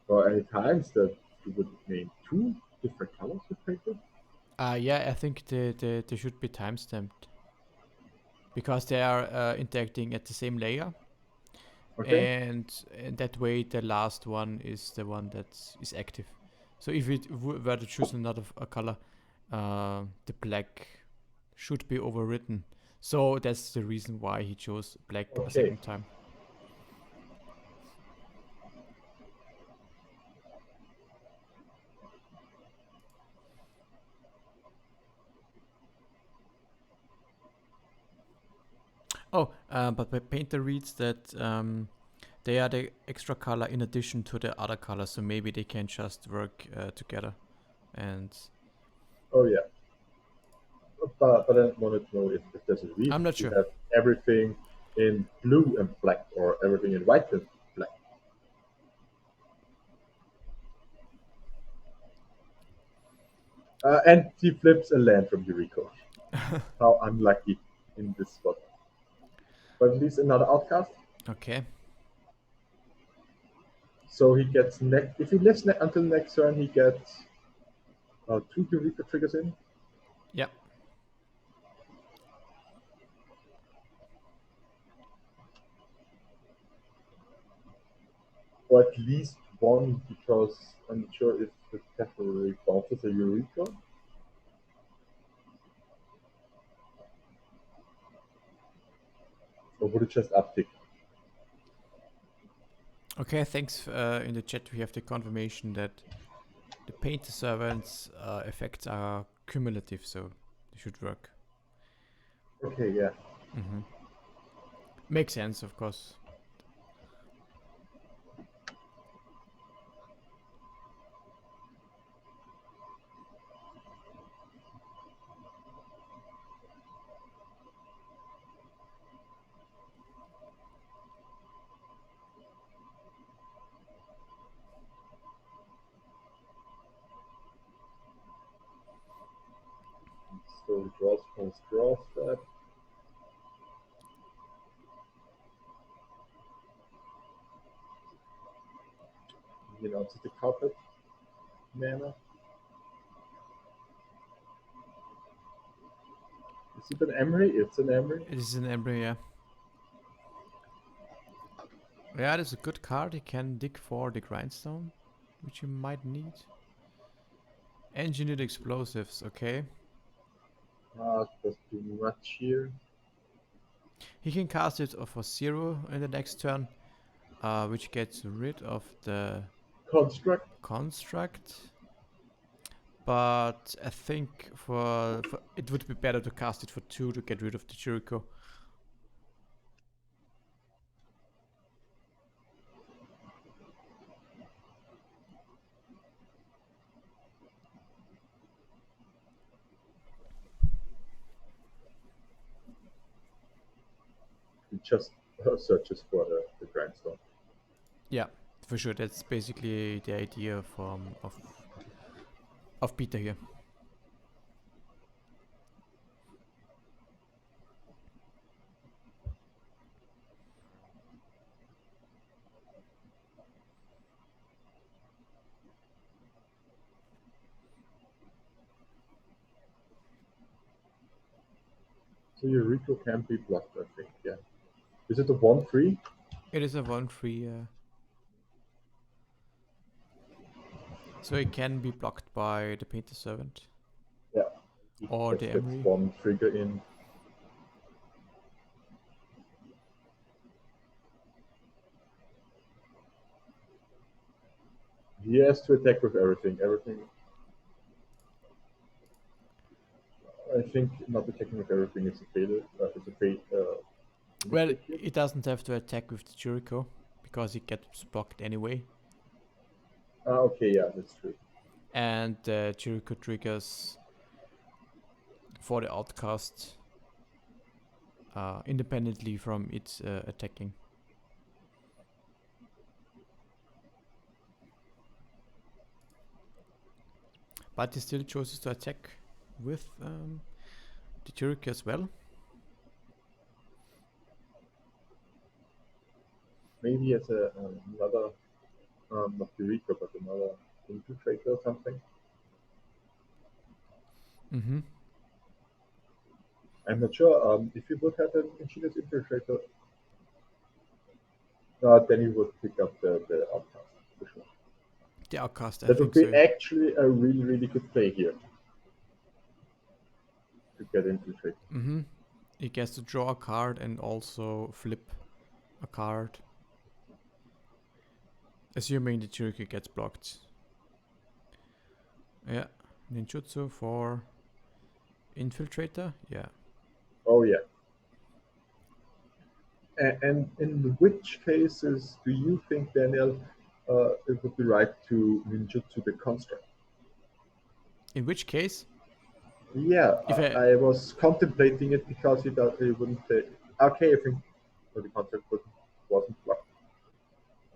or any times that you would name two different colors of paper? Yeah, I think they should be time stamped because they are interacting at the same layer, Okay, and that way the last one is the one that is active. So if it were to choose another a color, the black should be overwritten. So that's the reason why he chose black a okay. second time. Oh, but my painter reads that they are the extra color in addition to the other colors, so maybe they can just work together. And Oh yeah, but I wanted to know if there's a I'm reason not to sure. have everything in blue and black or everything in white and black. And he flips a land from Yuriko. How unlucky in this spot. But at least another outcast. Okay. So he gets next. If he lives until next turn, he gets two Eureka triggers in, Yeah. or at least one, because I'm not sure if the cavalry bounces a Eureka, or would it just uptick? Okay. Thanks. In the chat, we have the confirmation that the painter servants effects are cumulative, so they should work. Okay, yeah. Mm-hmm. Makes sense, of course. So he draws that. He announces the carpet mana. Is it an Emery? It's an Emery. It is an embryo, yeah. Yeah, that's a good card. You can dig for the grindstone, which you might need. Engineered explosives, okay. That's too much here. He can cast it for 0 in the next turn, which gets rid of the Construct. construct. But I think for it would be better to cast it for 2 to get rid of the Jericho. He just searches for the grindstone. Yeah, for sure. That's basically the idea of Peter here. So Eureka can be blocked, I think. Yeah. Is it a 1/3? It is a 1/3, so it can be blocked by the Painter Servant Yeah. He or the just gets Emery. one trigger in. He has to attack with everything. Everything. I think not attacking with everything is a failure. Is a fail. Well, Mistake here. it doesn't have to attack with the Jericho because it gets blocked anyway. Okay, yeah, that's true. And the Jericho triggers for the outcast independently from its attacking. But he still chooses to attack with the Jericho as well. Maybe as a another, not Eureka, but another infiltrator or something. Mm-hmm. I'm not sure. If you would have an ingenious infiltrator, then you would pick up the outcast for sure. The outcast, I That would think be so. actually a really, really good play here to get infiltrated. Mm-hmm. He gets to draw a card and also flip a card. Assuming the Jericho gets blocked. Yeah. Ninjutsu for Infiltrator? Yeah. Oh yeah. And in which cases do you think, Daniel, it would be right to ninjutsu the construct? In which case, Yeah, if I I was contemplating it because it wouldn't take. Okay, I think the construct wasn't blocked.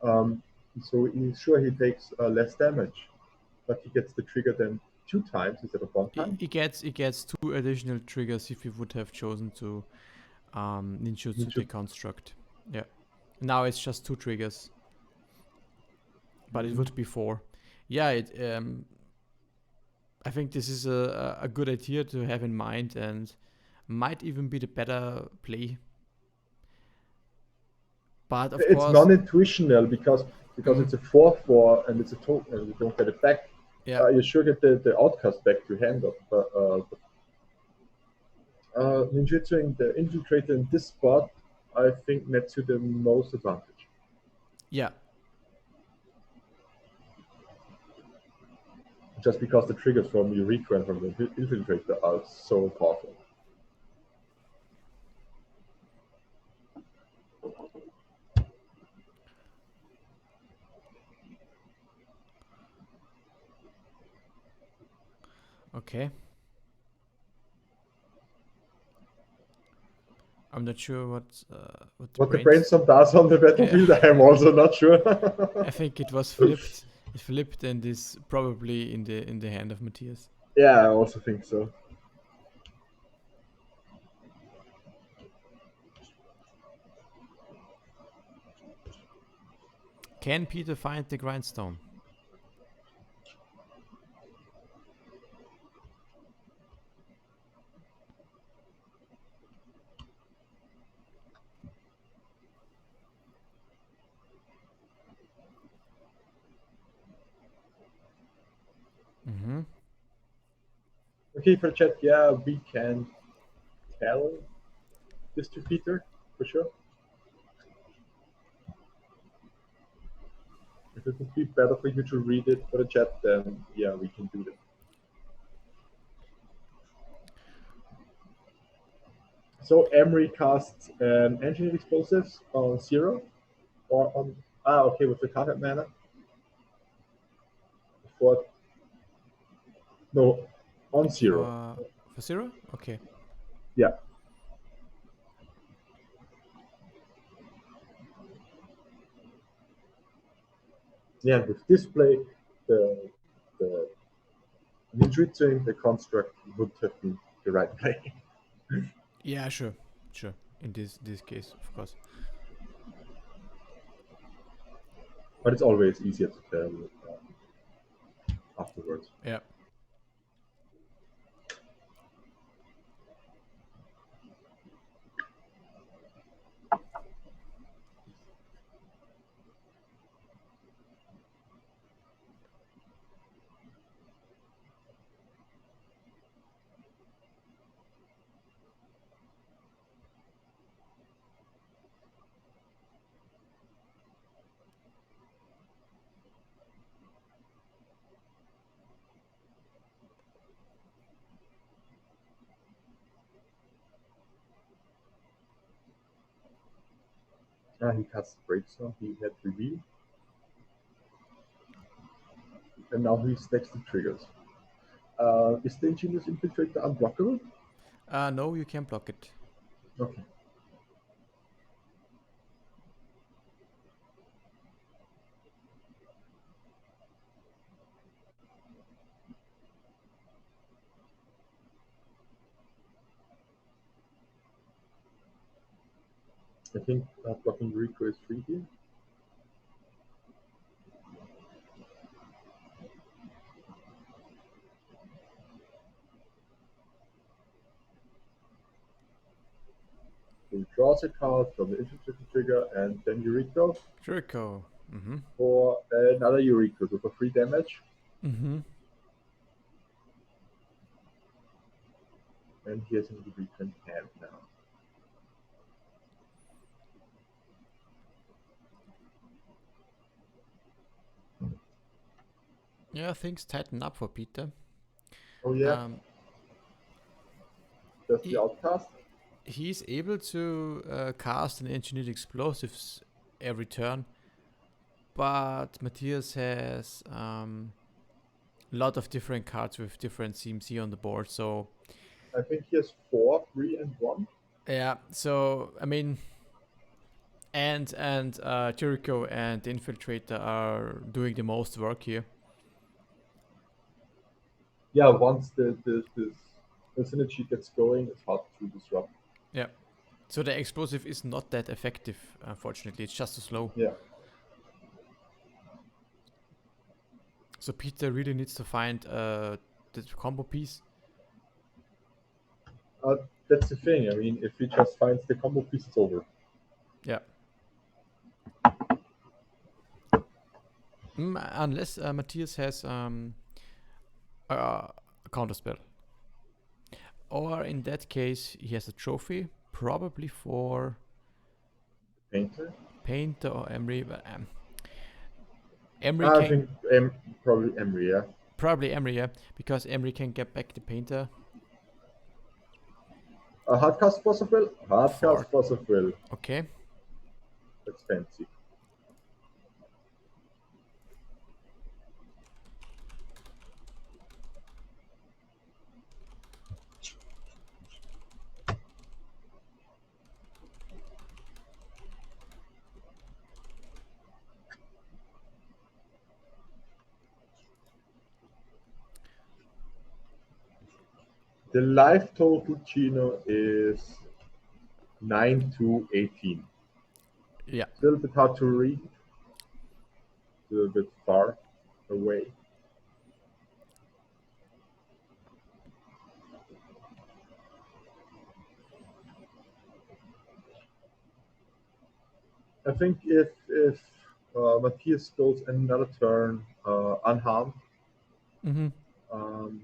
Um, so sure he takes less damage, but he gets the trigger then two times instead of one time. it gets two additional triggers if you would have chosen to ninjutsu Ninja. the construct. Yeah. Now it's just two triggers, but it Mhm. would be four. Yeah, it I think this is a good idea to have in mind and might even be the better play. But of It's course, non-intuitional because mm, it's a 4/4 and it's a token and you don't get it back. yeah, You sure get the outcast back to hand of ninjutsuing the infiltrator in this spot. I think nets you the most advantage yeah, just because the triggers from Eureka and from the infiltrator are so powerful. okay. I'm not sure what the What the brains. brainstorm does on the Yeah, battlefield, I am also not sure. I think it was flipped. It flipped and is probably in the hand of Matthias. Yeah, I also think so. Can Peter find the grindstone? Mm-hmm. Okay, for chat, yeah, we can tell this to Peter for sure. If it would be better for you to read it for the chat, then yeah, we can do that. So Emery casts engineered explosives on zero or on okay with the target mana for no on zero. For zero? Okay. Yeah, yeah. With display, the ninjutsu the construct would have been the right play. Yeah, sure, sure. In this case, of course. But it's always easier to tell afterwards. Yeah. He casts Breakstone, he had reveal, and now he stacks the triggers. Is the Ingenious Infiltrator unblockable? No, you can block it. Okay. I think blocking Rico is free here. He draws a card from the Infiltrator trigger and then Eureka Jericho. Mm-hmm. for another Eureka for free damage. Mm-hmm. And he has an Eureka in hand now. Yeah, things tighten up for Peter. Oh yeah, Um, that's the he outcast. he's able to cast and engineer explosives every turn, but Matthias has a lot of different cards with different CMC on the board. So I think he has 4, 3, and 1. yeah, so I mean, and Jericho and the Infiltrator are doing the most work here. Yeah, once the synergy gets going, it's hard to disrupt. Yeah. So the explosive is not that effective, unfortunately. It's just too slow. Yeah. So Peter really needs to find the combo piece. Uh, that's the thing. I mean, if he just finds the combo piece, it's over. Yeah. Unless Matthias has a counter spell. Or in that case, he has a trophy, probably for Painter. Painter or Emery. But Emery I can think probably Emery. Yeah. probably Emery, yeah, because Emery can get back the Painter. A hardcast possible. For Hardcast possible. okay. That's fancy. The life total, Chino, is 9 to 18. Yeah. It's a little bit hard to read. A little bit far away. I think if Matthias goes another turn unharmed, Mm-hmm. um,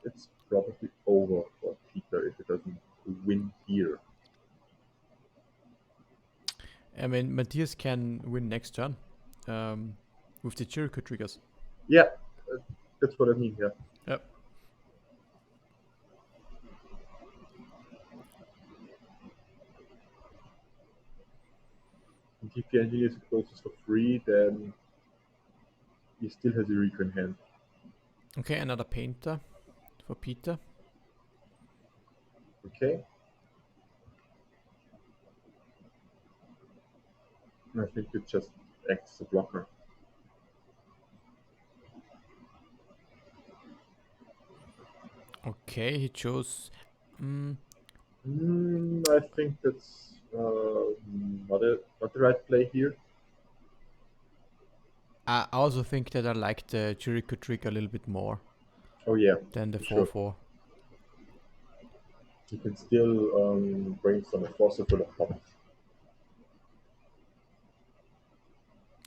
it's probably over for Peter if he doesn't win here. I mean, Matthias can win next turn with the Jericho triggers. Yeah, that's what I mean. Yeah. Yep. And if he engineers closes for free, then he still has a Rico in hand. Okay, another Painter for Peter. Okay. And I think it just acts as a blocker. Okay, he chose. I think that's not the right play here. I also think that I like the Jericho trigger a little bit more Oh yeah, than the for 4 sure. 4. You can still bring some forces on top.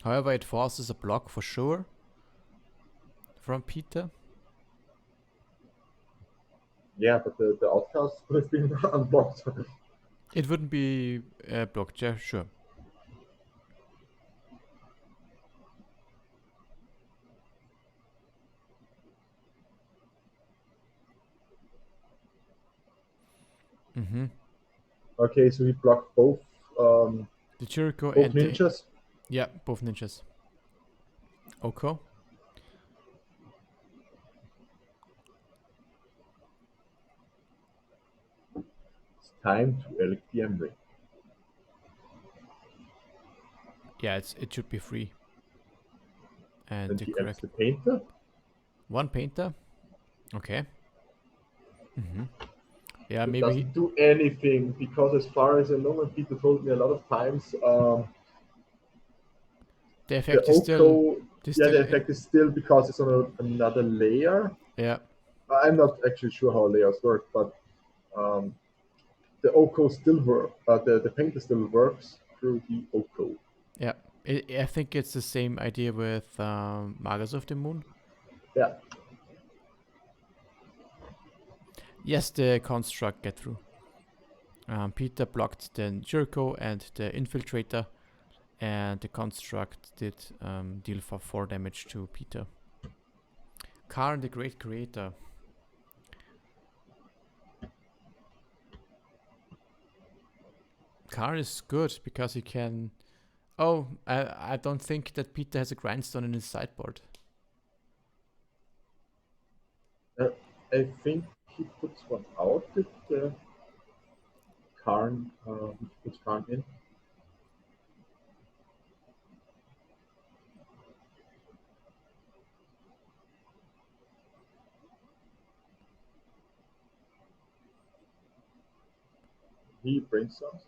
However, it forces a block for sure from Peter. Yeah, but the outcast would have been unblocked. It wouldn't be blocked, yeah, sure. Mm-hmm. Okay, so he blocked The Jericho both and ninjas. yeah, both ninjas. Okay. It's time to elect the Emery. Yeah, it should be free. And And the he elects correct the painter. one Painter. Okay. Mm-hmm. Yeah, It maybe doesn't do anything because, as far as I know, and people told me a lot of times, the the effect is still. Oko, yeah, the effect is still because it's on another layer. Yeah. I'm not actually sure how layers work, but the Oko still work. The painter still works through the Oko. Yeah. I think it's the same idea with Magus of the Moon. Yeah. Yes, the construct get through. Peter blocked the Jericho and the Infiltrator, and the construct did deal for 4 damage to Peter. Karn, the Great Creator. Karn is good because he can. Oh, I don't think that Peter has a grindstone in his sideboard. Uh, I think he puts one out if Karn he puts Karn in. He brings some.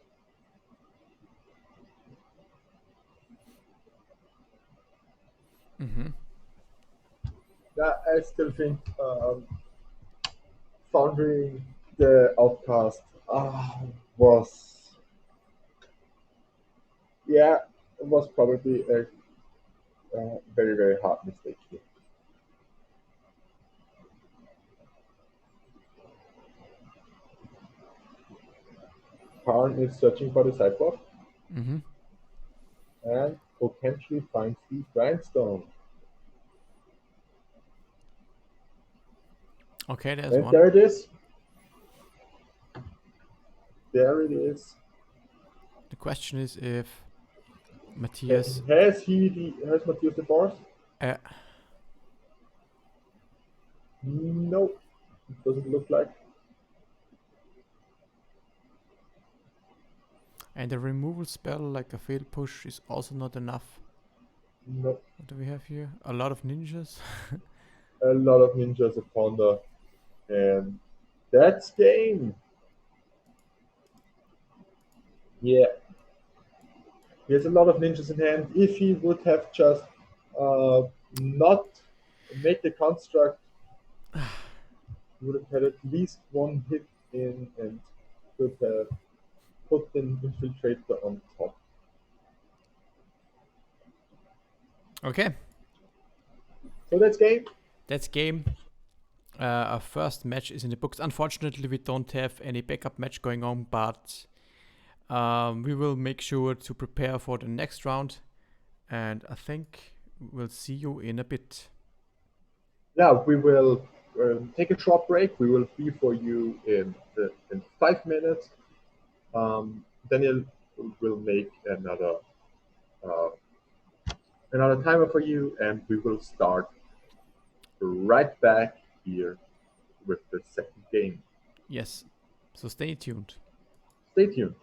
Mm-hmm. Yeah, I still think foundering the Outcast was, yeah, it was probably a very, very hard mistake here. Karn is searching for the sideboard Mm-hmm. and potentially finds the grindstone. Okay, there's And one. there it is. There it is. The question is if Matthias. Has Matthias the bars? Uh, No, it doesn't look like. and a removal spell like a fail push is also not enough. No, What do we have here? A lot of ninjas. a lot of ninjas of Ponder, and that's game. Yeah, he has a lot of ninjas in hand. If he would have just not made the construct, he would have had at least one hit in and could have put an infiltrator on top. Okay, So that's game. that's game. Our first match is in the books. Unfortunately, we don't have any backup match going on, but we will make sure to prepare for the next round. And I think we'll see you in a bit. Yeah, we will take a short break. We will be for you in 5 minutes. Daniel will make uh, another timer for you, and we will start right back here with the second game. Yes, so stay tuned. Stay tuned.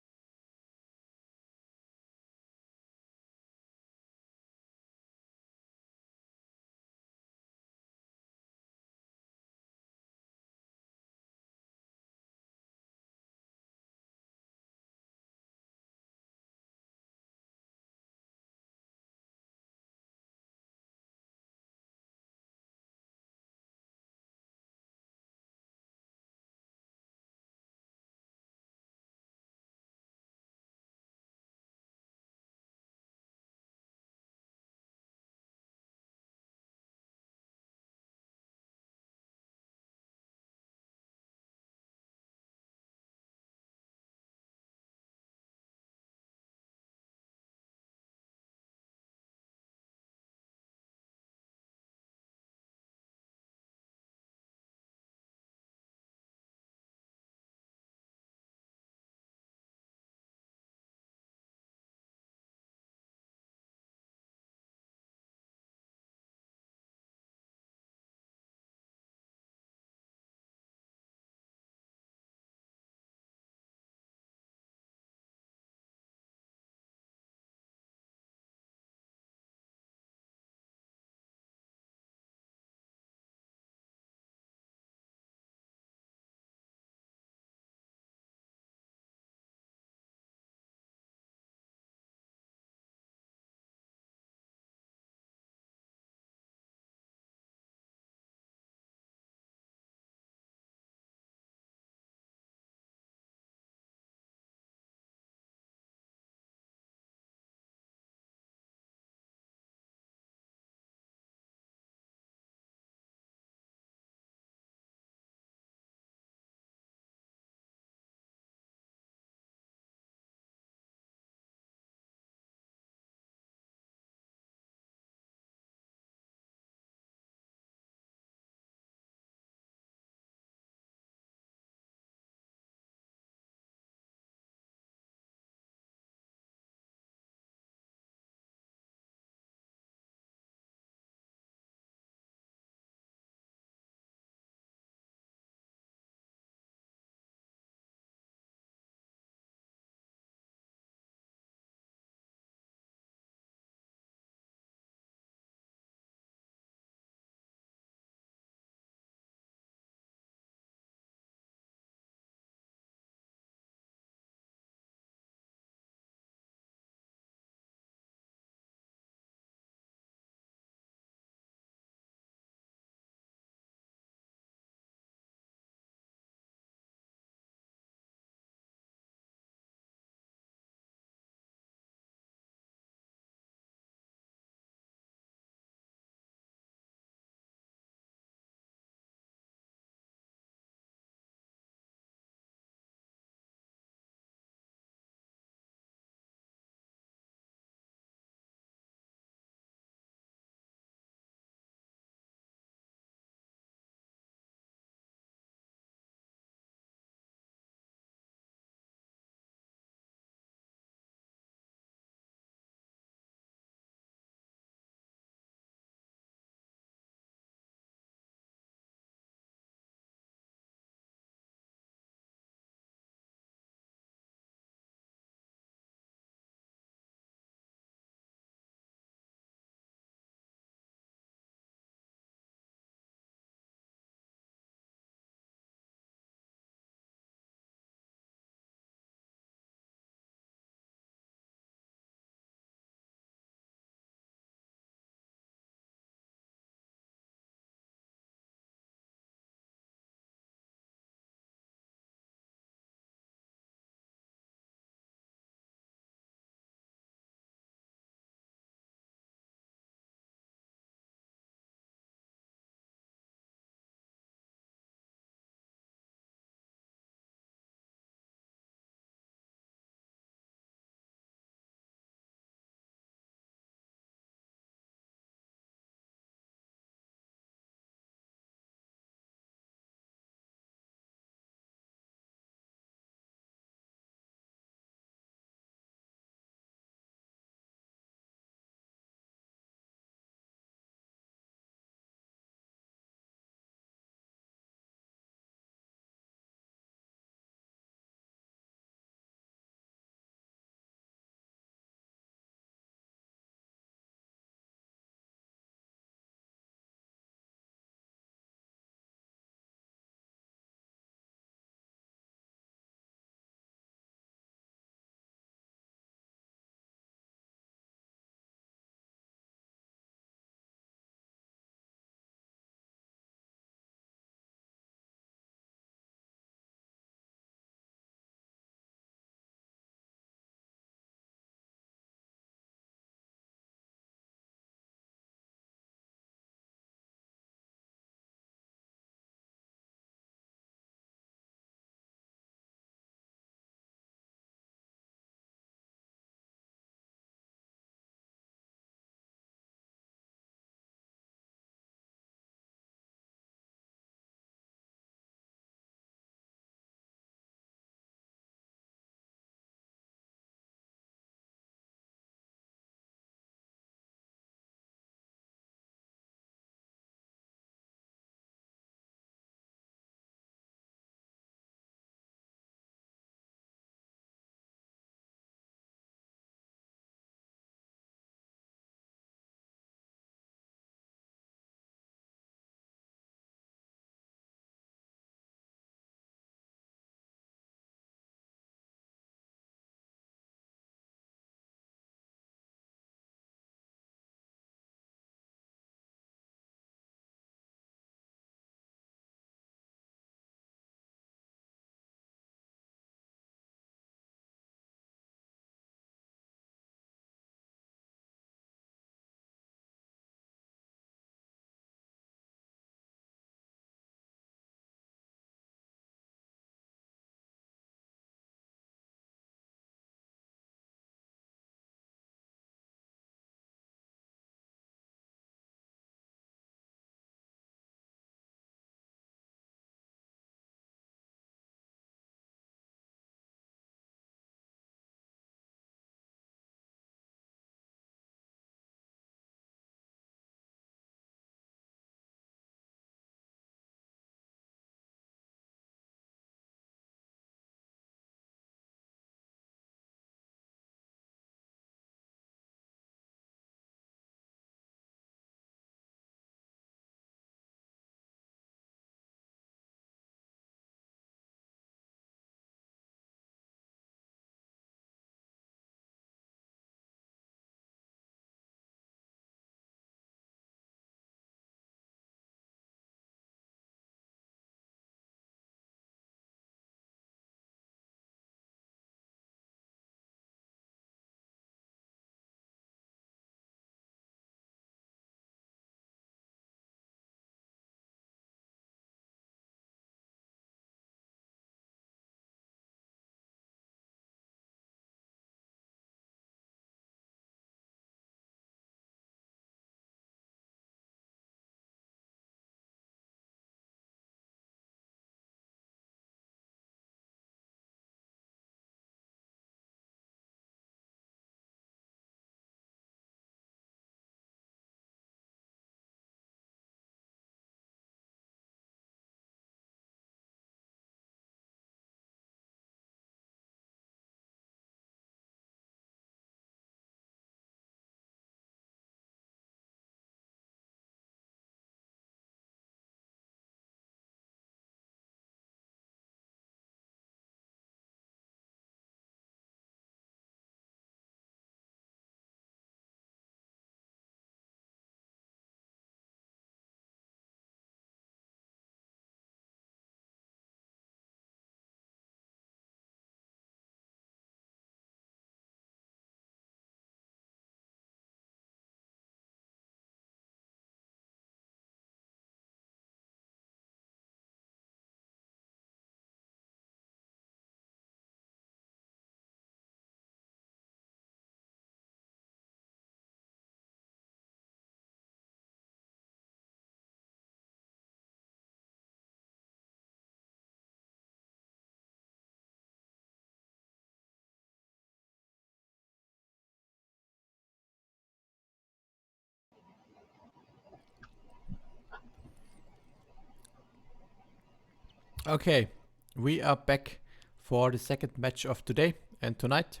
Okay, we are back for the second match of today and tonight.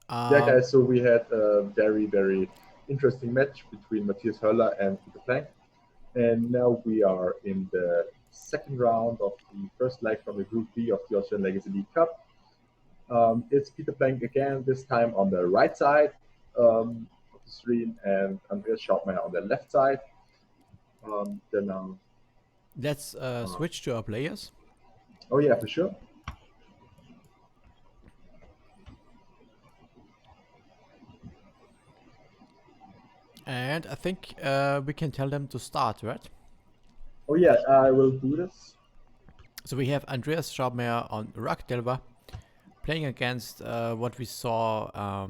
Yeah, Um, guys. So we had a very, very interesting match between Matthias Höller and Peter Plank, and now we are in the second round of the first leg from the Group B of the Austrian Legacy League Cup. It's Peter Plank again, this time on the right side of the screen, and Andreas Schaubmeier on the left side. Then let's uh, switch to our players. oh yeah, for sure. And I think we can tell them to start, right? Oh yeah, I will do this. So we have Andreas Schabmeier on Rock Delva playing against what we saw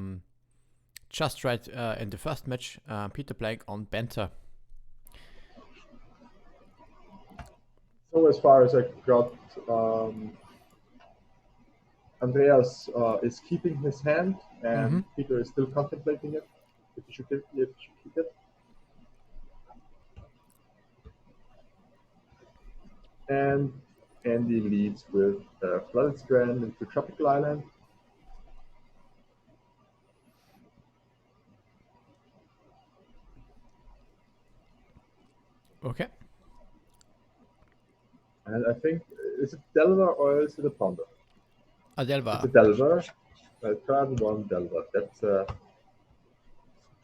just right in the first match, Peter Blank on Banter. So as far as I got, um, Andreas is keeping his hand, Mm-hmm. and Peter is still contemplating it. If he should keep it. And Andy leads with Flooded Strand into Tropical Island. Okay. And I think, is it Delver or is it a Ponder? It's a Delva. Delver. Turn one Delver. That's a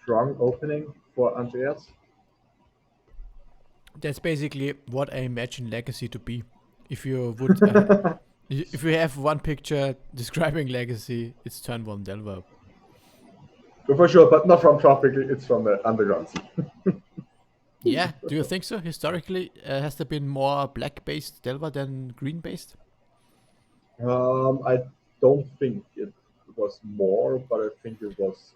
strong opening for Andreas. That's basically what I imagine Legacy to be. If you would, if you have one picture describing Legacy, it's turn one Delva. For sure, but not from Tropical, it's from the Underground Sea. Yeah, do you think so? Historically, has there been more black-based Delva than green-based? I don't think it was more, but I think it was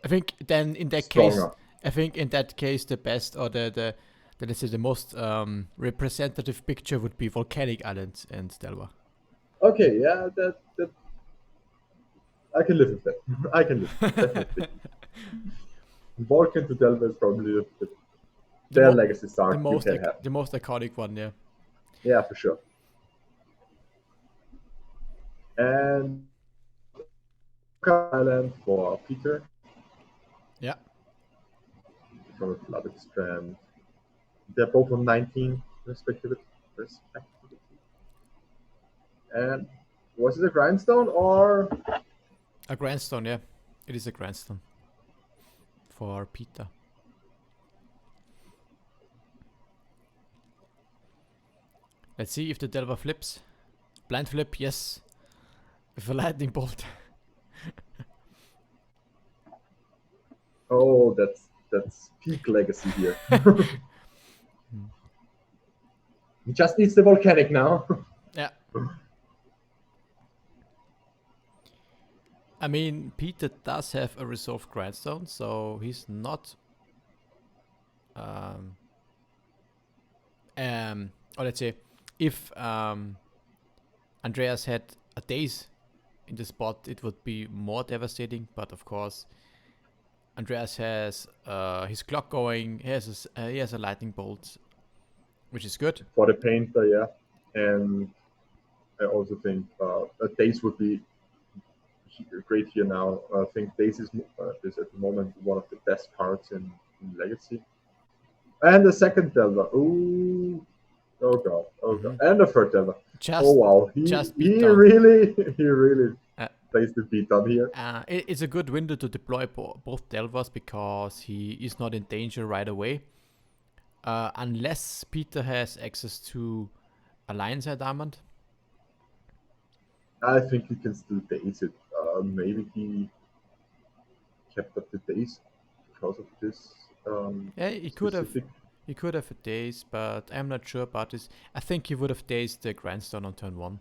I think then in that case, stronger. the best or the let's say the most representative picture would be Volcanic Island and Delva. Okay, yeah, that I can live with that. I can live with that, definitely. Vulcan to Delta is probably the their mo- legacy start you can have. the most iconic one, yeah. Yeah, for sure. And Island for Peter Yeah. from a Flooded Strand. They're both on 19 respectively. And was it a grindstone or A grandstone, yeah. It is a grandstone for Peter. Let's see if the Delva flips. Blind flip, yes. With a lightning bolt. oh that's peak legacy here. He just needs the volcanic now. Yeah. I mean, Peter does have a resolved grindstone, so he's not. Um, or let's say, if Andreas had a daze in the spot, it would be more devastating. But of course, Andreas has his clock going. He has a lightning bolt, which is good. for the painter, yeah. And I also think Days would be great here now. I think Days is at the moment one of the best cards in Legacy. And the second Delver. Ooh. Oh god. Oh god. Mm-hmm. And the third Delver. Oh Just wow. just beat He down. really he really Uh, plays the beat down here. it's a good window to deploy both Delvas because he is not in danger right away. Unless Peter has access to a Lionside Diamond. I think he can still daze it. Maybe he kept up the days because of this Yeah, specific. he could have a daze, but I'm not sure about this. I think he would have dazed the Grindstone on turn one.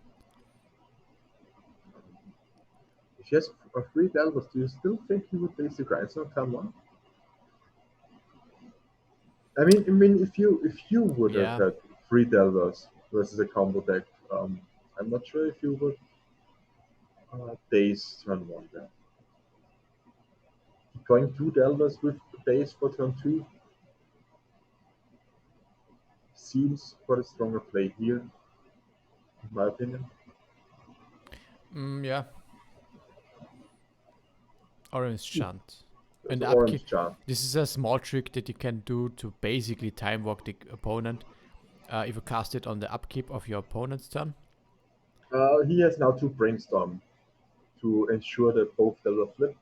If he has a free Delvers, do you still think he would daze the grindstone turn one? I mean, if you would have Yeah. had three Delvers versus a combo deck, I'm not sure if you would daze turn one there. Going two Delvers with daze for turn two seems quite a stronger play here. in my opinion. Yeah, orange Ooh, chant. there's And an the orange upkeep. chant. This is a small trick that you can do to basically time walk the opponent. If you cast it on the upkeep of your opponent's turn. He has now two brainstorm to ensure that both levels flip.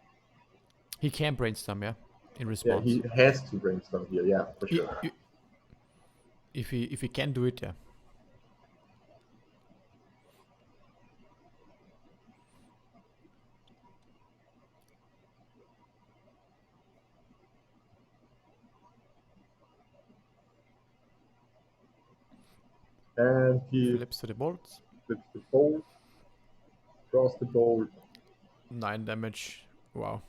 He can brainstorm, yeah, in Yeah, response. he has to brainstorm here. Yeah, for I- sure. i- if he can do it, yeah. And he Flips to the bolts. flips the bolt, draws the bolt, 9 damage. Wow.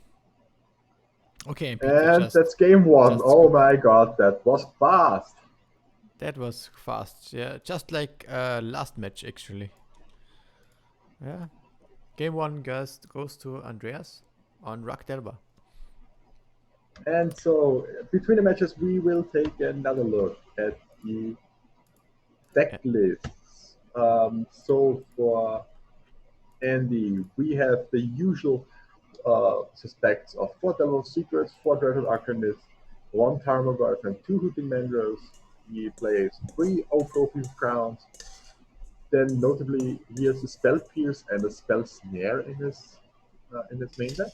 Okay, and Peter and just that's game one. just Oh scooped. my god, that was fast. That was fast. Yeah, just like last match actually. Yeah. Game one goes to Andreas on Rock Delva. And so, between the matches, we will take another look at the deck Yeah. lists. So for Andy, we have the usual suspects of 4 Devil Secrets, 4 Dreaded Arcanists, 1 Tarmogoyf, and 2 Hooting Mandrills. He plays 3 Trophy Crowns. Then, notably, he has a Spell Pierce and a Spell Snare in his main deck,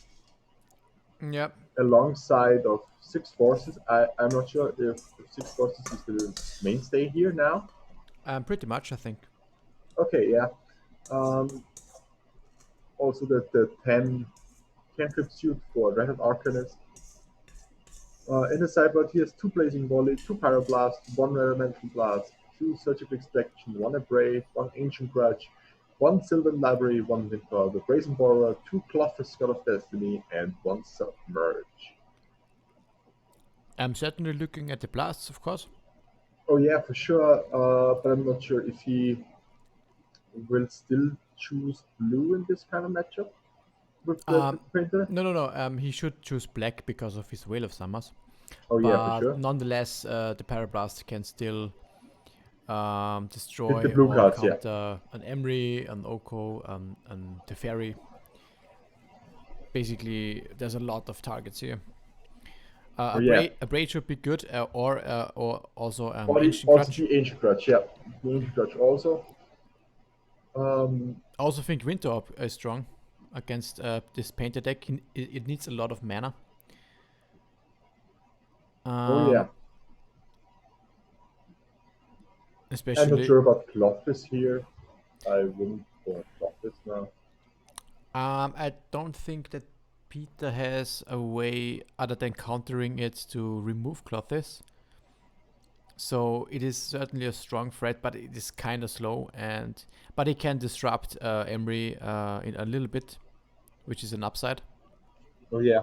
Yeah. alongside of 6 Forces. I'm not sure if 6 Forces is the mainstay here now. Pretty much, I think. Okay, yeah. Um, Also, the 10 cantrip suit for Red Hat Arcanist. In the sideboard, he has 2 Blazing Volley, 2 Pyroblast, 1 Elemental Blast, 2 Surgical Extraction, 1 Abrade, 1 Ancient Grudge, 1 Sylvan Library, 1 the Brazen Borrower, 2 Cloth God of Destiny, and 1 Submerge. I'm certainly looking at the blasts, of course. Oh yeah, for sure. But I'm not sure if he will still choose blue in this kind of matchup with the Um, painter. no. He should choose black because of his Whale of Summers. Oh yeah, for But sure. nonetheless, the Parablast can still With the destroy blue or cards, yeah. counter an Emry, an Oko, and Teferi. Basically, there's a lot of targets here. Oh yeah. A braid should be good, or also Or ancient also crutch. the Ancient Grudge, yeah. The Ancient Grudge also. I also think Winter Orb is strong against this painter deck. It needs a lot of mana. Oh yeah. Um, I'm not especially, sure about Clothis here. I wouldn't go Clothis now. I don't think that Peter has a way other than countering it to remove Clothis. So it is certainly a strong threat, but it is kind of slow. But it can disrupt Emery in a little bit, which is an upside. Oh yeah.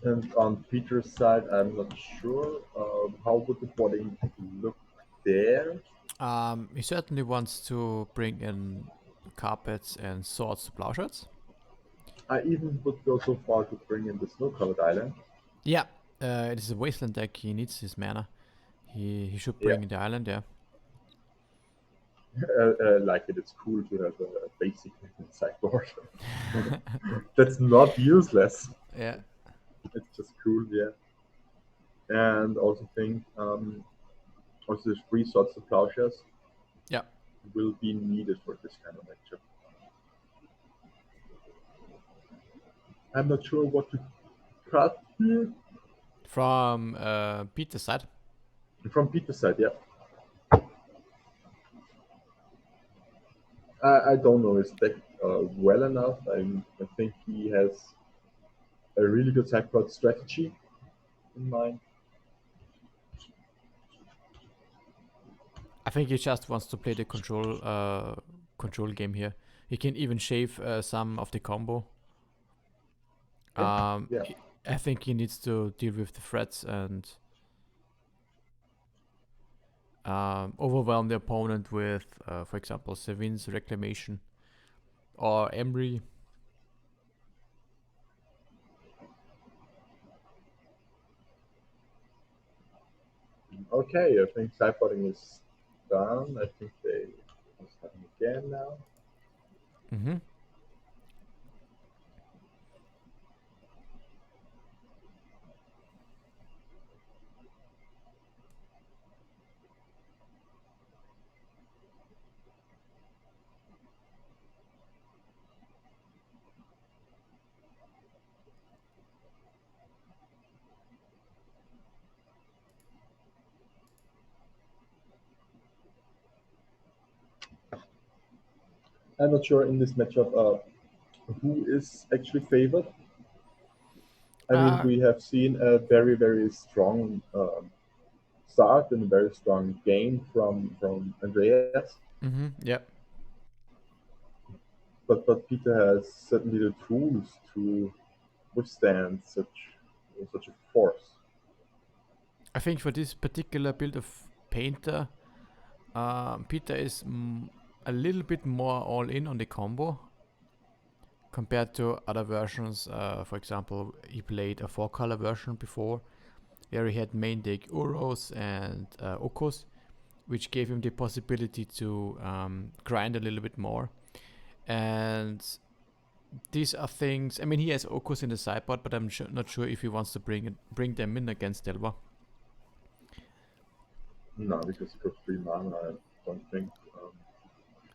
And on Peter's side, I'm not sure. How would the boarding look there? He certainly wants to bring in carpets and swords to plowshares. I even would go so far to bring in the Snow-Covered Island. Yeah, it is a wasteland deck. He needs his mana. He should Yeah. bring in the island. Yeah. Like it's cool to have a basic sideboard. That's not useless. Yeah. It's just cool, yeah. And also think also the 3 swords of plowshares Yeah. will be needed for this kind of matchup. I'm not sure what to cut here. From Peter's side. From Peter's side, yeah. I don't know his deck well enough. I think he has a really good sideboard strategy in mind. I think he just wants to play the control game here. He can even shave some of the combo. Yeah, Um, yeah. I think he needs to deal with the threats and overwhelm the opponent with, for example, Sevin's reclamation or Emery. Okay, I think sideboarding is done. I think they are starting again now. Mm-hmm. I'm not sure in this matchup who is actually favored. I mean, Uh, we have seen a very, very strong start and a very strong game from Andreas, mm-hmm. Yeah. but Peter has certainly the tools to withstand such a force. I think for this particular build of Painter, Peter is a little bit more all in on the combo compared to other versions. For example, he played a 4-color version before, where he had main deck Uros and Okos, which gave him the possibility to grind a little bit more. And these are things. I mean, he has Okos in the sideboard, but I'm not sure if he wants to bring them in against Delva. No, because he got 3 mana. I don't think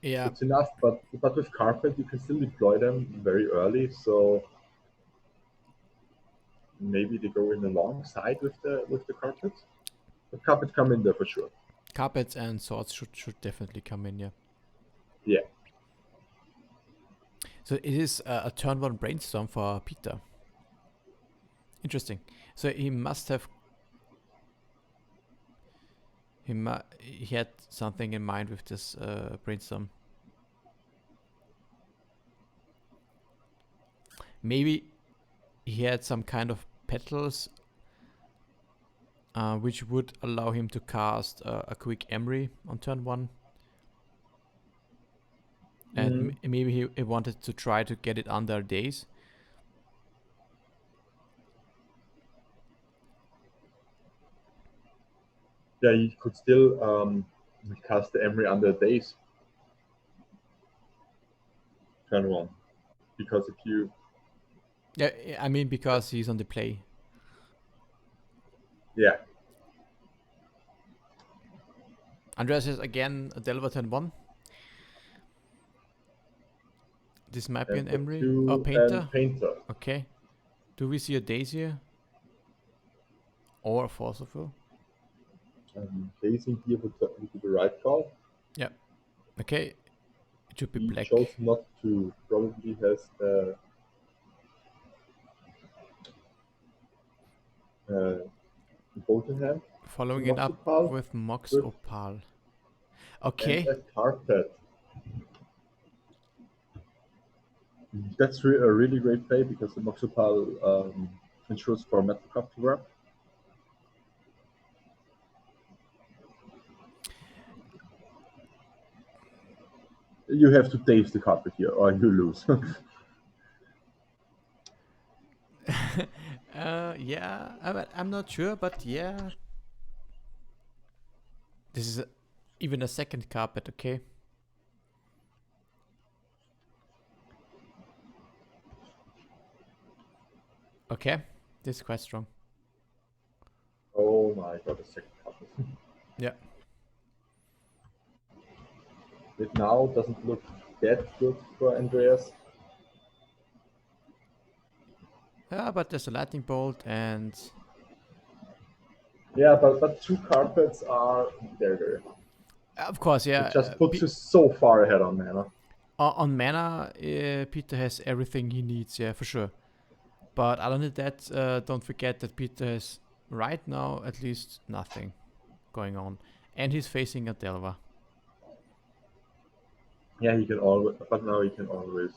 Yeah, it's enough. But with carpet, you can still deploy them very early. So maybe they go in alongside with the carpet. The carpet come in there for sure. carpets and swords should definitely come in. Yeah. Yeah. So it is a turn one brainstorm for Peter. Interesting. So he must have he had something in mind with this brainstorm. Maybe he had some kind of petals which would allow him to cast a quick Emery on turn one. And Mhm. maybe he wanted to try to get it under days. Yeah, you could still cast the Emery under days turn one because if you Yeah, I mean because he's on the play. yeah Andreas is again a Delver turn one. This might be and an for Emery or two and Painter. painter Okay. Do we see a Days here or a Forcible? Gazing here would be the right call. Yeah. Okay. It should be He black. chose not to. Probably has uh, golden hand to Following it up Moxopal with Mox with Opal. and Okay. a carpet. That's a really great play because the Moxopal ensures for Metalcraft to work. You have to taste the carpet here or you lose. Yeah, I'm not sure, but yeah. This is even a second carpet, okay? Okay. This is quite strong. Oh my god, a second carpet. Yeah. It now doesn't look that good for Andreas. Yeah, but there's a lightning bolt and Yeah, but two carpets are very. of course, It yeah. just puts you so far ahead on mana. On mana, Peter has everything he needs, yeah, for sure. But other than that, don't forget that Peter has right now at least nothing going on, and he's facing a Delva. Yeah, he can always, but now he can always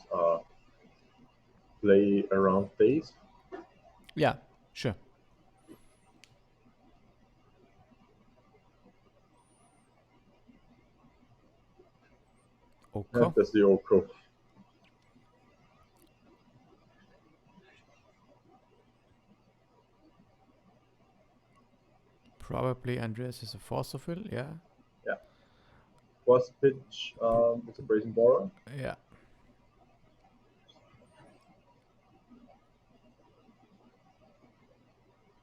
play around base. Yeah, sure. And Oko. that's the Oko. Probably Andreas is a Fossil, yeah. Yeah. First pitch, it's a brazen border. Yeah.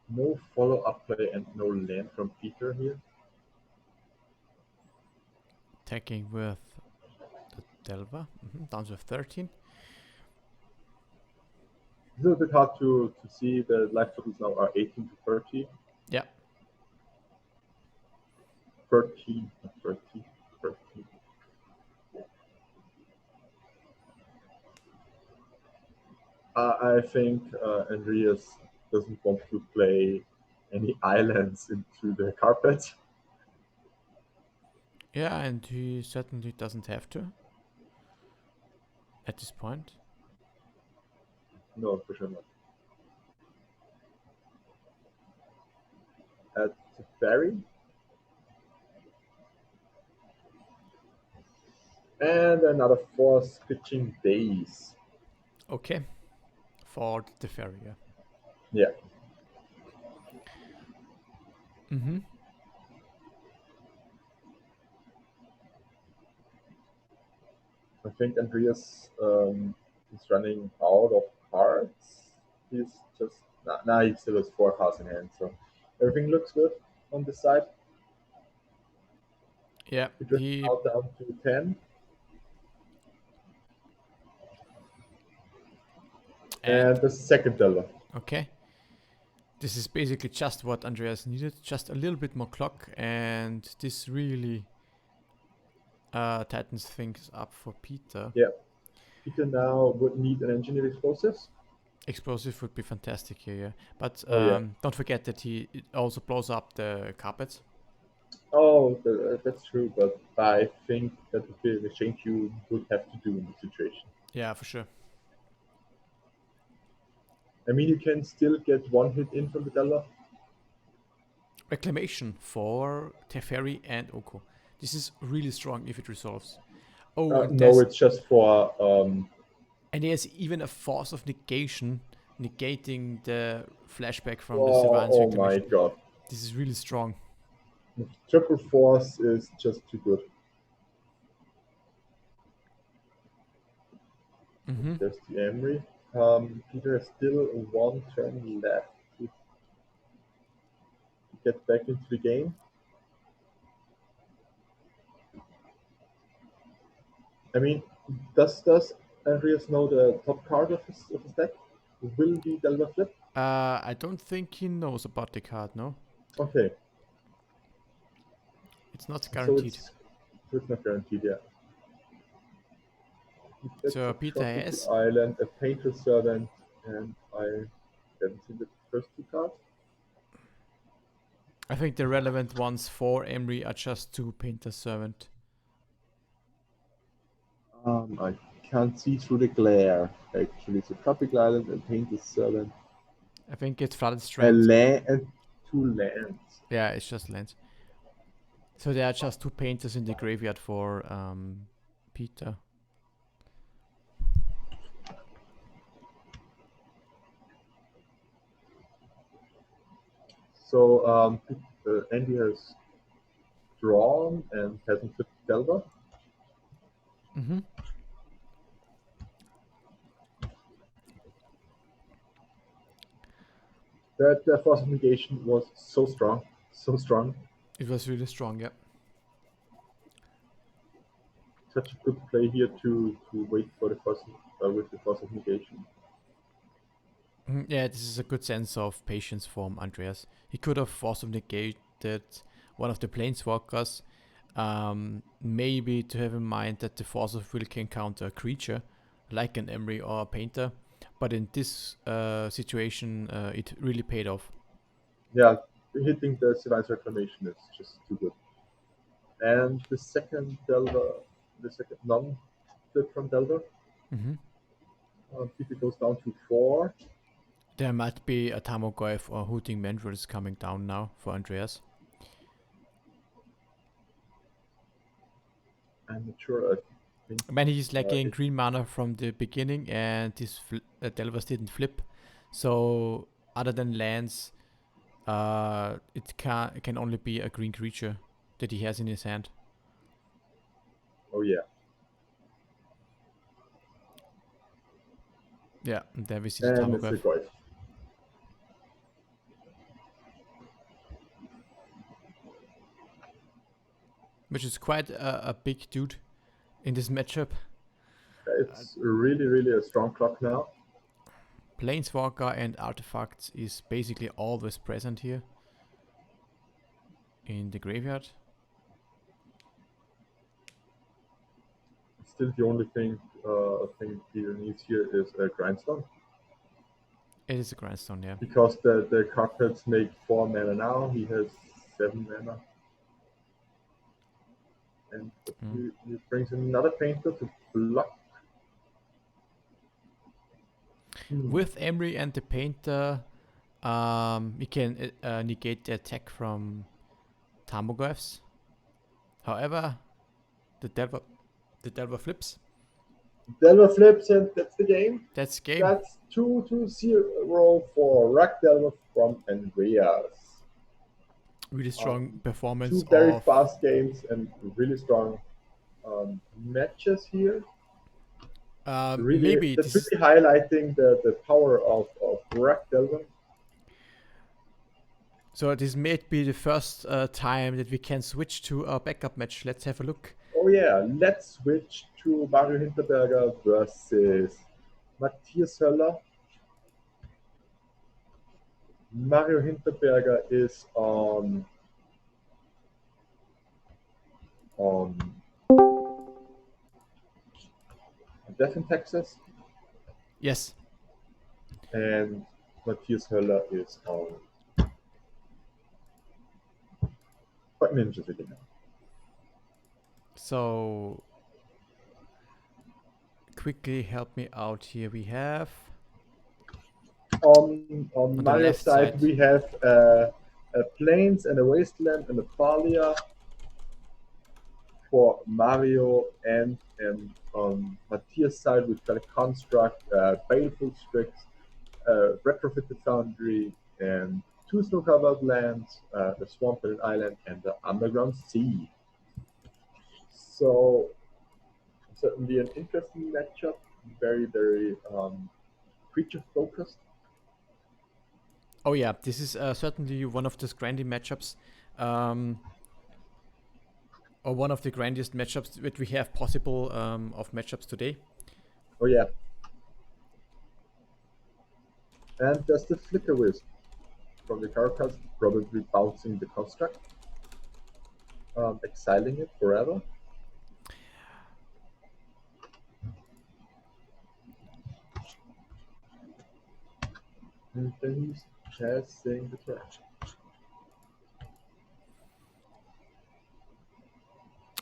No follow up play and no land from Peter here. Attacking with the Delva. Down to 13. It's a little bit hard to see. The life totals now are 18 to 30. Yeah. 13, not 30, 13. I think Andreas doesn't want to play any islands into the carpet. Yeah, and he certainly doesn't have to at this point. No, for sure not. At Barry, and another force pitching days. Okay. For the ferry, yeah. Yeah, Mm-hmm. I think Andreas is running out of cards. He's just nah, he still has four cards in hand, so everything looks good on this side. Yeah, He just he now down to 10, and and the second dollar. okay. This is basically just what Andreas needed, just a little bit more clock, and this really tightens things up for Peter. Yeah, Peter now would need an engineer explosives. Explosive would be fantastic here, yeah. But Oh yeah. don't forget that he it also blows up the carpets. Oh, that's true, but I think that would be an exchange you would have to do in this situation. Yeah, for sure. I mean, you can still get one hit in from the dollar. Reclamation for Teferi and Oko. This is really strong if it resolves. Oh, and No, there's it's just for and there's even a force of negation negating the flashback from the oh, Sylvan's oh my reclamation. god. This is really strong. Triple Force is just too good. Mm-hmm. There's the Emery. Peter has still one turn left to get back into the game. I mean, does Andreas know the top card of his deck? Will be Delva flip? I don't think he knows about the card, no? Okay, It's not so guaranteed. it's not guaranteed yet. That's So a Peter has. Tropical Island, a Painter Servant, and I haven't seen the first two cards. I think the relevant ones for Emery are just two Painter Servant. I can't see through the glare. Actually, it's a Tropical Island and Painter Servant, I think it's Flooded a Strand. land and two lands. Yeah, it's just lands. So there are just two painters in the graveyard for Peter. So Andy has drawn and hasn't flipped Delva. Mm-hmm. That Force of Negation was so strong, so strong. It was really strong, yeah. Such a good play here to wait for the force with the Force of Negation. Yeah, this is a good sense of patience from Andreas. He could have force of negated one of the planeswalkers. Maybe to have in mind that the force of will can counter a creature like an Emery or a painter. But in this situation, it really paid off. Yeah, hitting the Civilized Reclamation is just too good. And the second Delver, the second non-flip from Delver, Mm-hmm. PP goes down to 4. There might be a Tamogoyf or Hooting Mandrills coming down now for Andreas. I'm not sure. I think I mean, he's lacking it, green mana from the beginning, and his Delvers didn't flip. So, other than lands, it can only be a green creature that he has in his hand. oh yeah, Yeah, and there we see the and it's the Tamogoyf, Goif. which is quite a big dude in this matchup. It's really, really a strong clock now. Planeswalker and artifacts is basically always present here in the graveyard. Still, the only thing he needs here is a grindstone It is a grindstone, yeah. because the carpets make 4 mana now. He has 7 mana, and he brings another painter to block. With Emery and the painter, we can negate the attack from Tamogoyfs. However, the Delver flips. Delver flips, and that's the game. That's game. That's 2-0 for Rack Delver from Andreas. Really strong performance Two very of fast games and really strong matches here. Really, maybe that's this is really highlighting the power of Rack Delver. so. This may be the first time that we can switch to a backup match. Let's have a look. Oh yeah, let's switch to Mario Hinterberger versus Matthias Höller. Mario Hinterberger is on Death in Texas, Yes. and Matthias Höller is on Fight Ninja City. So quickly help me out here. We have On on the Mario's left side, side. we have a Plains and a Wasteland and a Thalia for Mario, and on Matthias' side, we've got a Construct, Baleful Strix, Retrofitted Foundry, and two snow-covered lands, a swamp and an island, and the Underground Sea. So certainly an interesting matchup, very, very creature focused. Oh yeah, this is certainly one of the grandy matchups, or one of the grandest matchups that we have possible of matchups today. Oh yeah, and there's the Flicker Wisp from the card cards, probably bouncing the construct, exiling it forever. And then he's chasing the trash.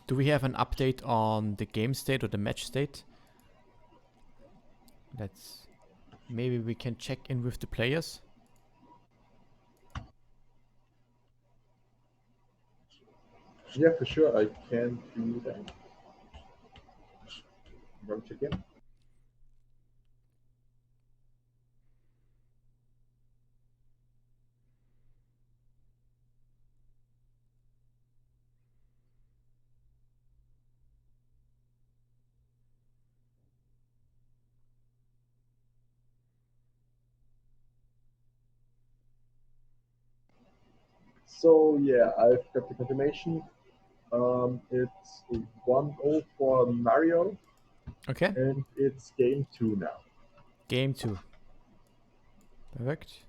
Do we have an update on the game state or the match state? Let's maybe we can check in with the players. Yeah, for sure, I can do that. Want to check in? So yeah, I've got the confirmation. It's 1-0 for Mario, Okay. and it's game 2 now. Game 2. Perfect.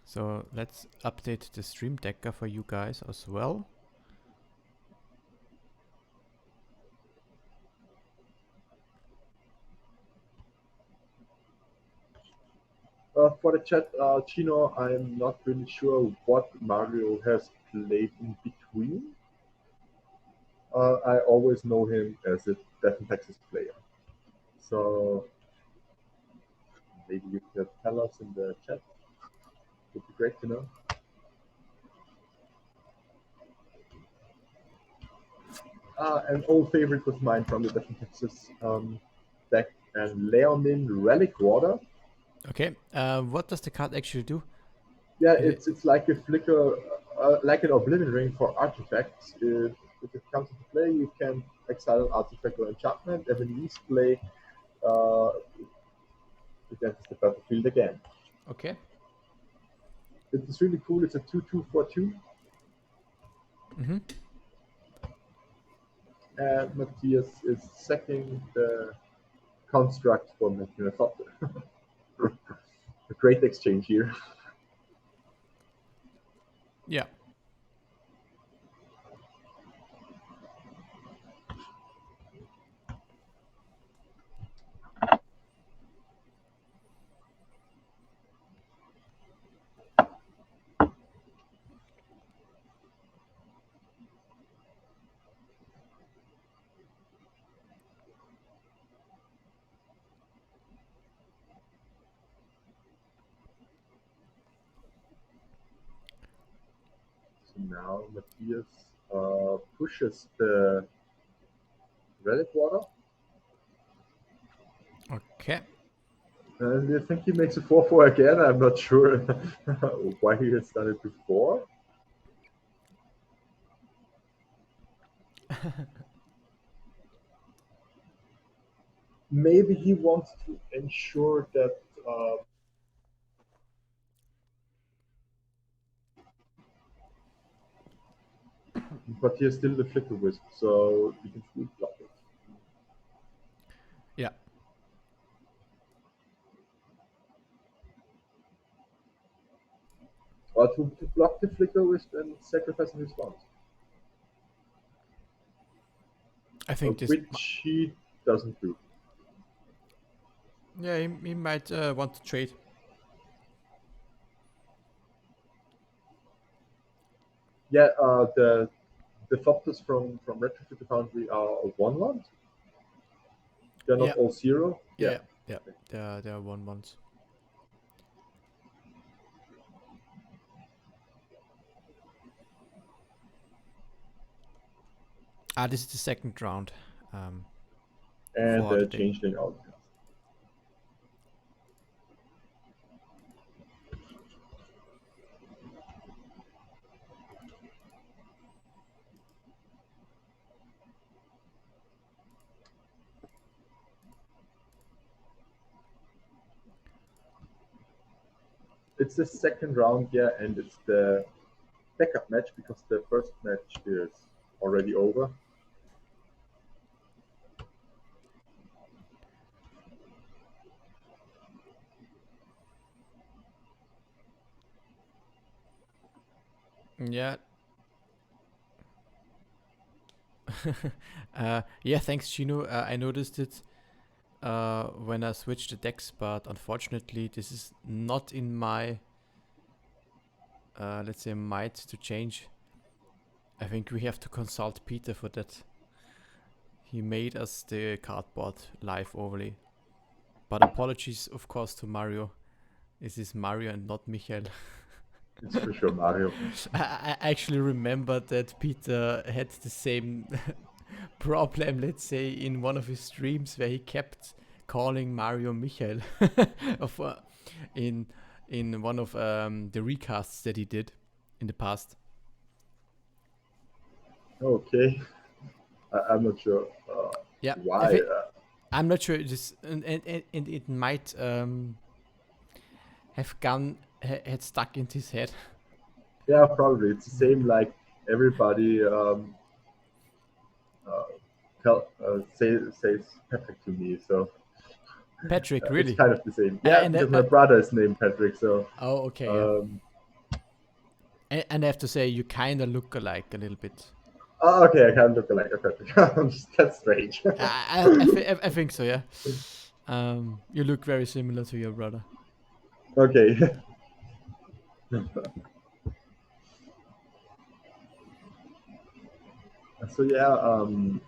So let's update the stream decker for you guys as well. For the chat, Chino, I'm not really sure what Mario has played in between. I always know him as a Death and Texas player. So maybe you could tell us in the chat. Would be great to know. An old favorite of mine from the Western Texas deck, and Leonin Relic Water. Okay. What does the card actually do? Yeah, It, it's like a flicker, like an Oblivion Ring for artifacts. If it comes into play, you can exile an artifact or enchantment, and when you play, uh, it enters the battlefield again. okay. It's really cool. It's a 2/2 for 2, Mm-hmm. and Matthias is sacking the construct for Minnesota. A great exchange here. Yeah. So now Matthias pushes the relic water, Okay. and I think he makes a 4/4 again. I'm not sure why he has done it before. Maybe he wants to ensure that, but he has still the flicker wisp, so he can still block it. Yeah. Or to block the flicker wisp and sacrifice in response, I think this. which he doesn't do. Yeah, he might want to trade. Yeah, the Thopters from Retrofit Foundry are a 1/1. They're not Yeah. all zero. Yeah. Yeah. Yeah. Yeah. There are 1/1s. This is the second round. And For the the day. changeling outcast. It's the second round, yeah, and it's the backup match because the first match is already over. Yeah. Yeah. Thanks, Chino. I noticed it when I switched the decks, but unfortunately, this is not in my let's say might to change. I think we have to consult Peter for that. He made us the cardboard live overlay. But apologies, of course, to Mario. This is Mario and not Michael. It's for sure Mario. I actually remember that Peter had the same problem, let's say, in one of his streams where he kept calling Mario Michael of, in one of the recasts that he did in the past. Okay, I'm not sure Yeah, why. I'm not sure. This and it might have gone had stuck into his head. Yeah, probably it's the same. Like everybody uh, says Patrick to me, so Patrick, it's really? kind of the same. Yeah, And because my brother is named Patrick, so oh, okay, yeah. um, And I have to say, you kind of look alike a little bit. oh, okay, I can't look like a Patrick. That's strange. I think so, yeah. You look very similar to your brother. Okay. So yeah,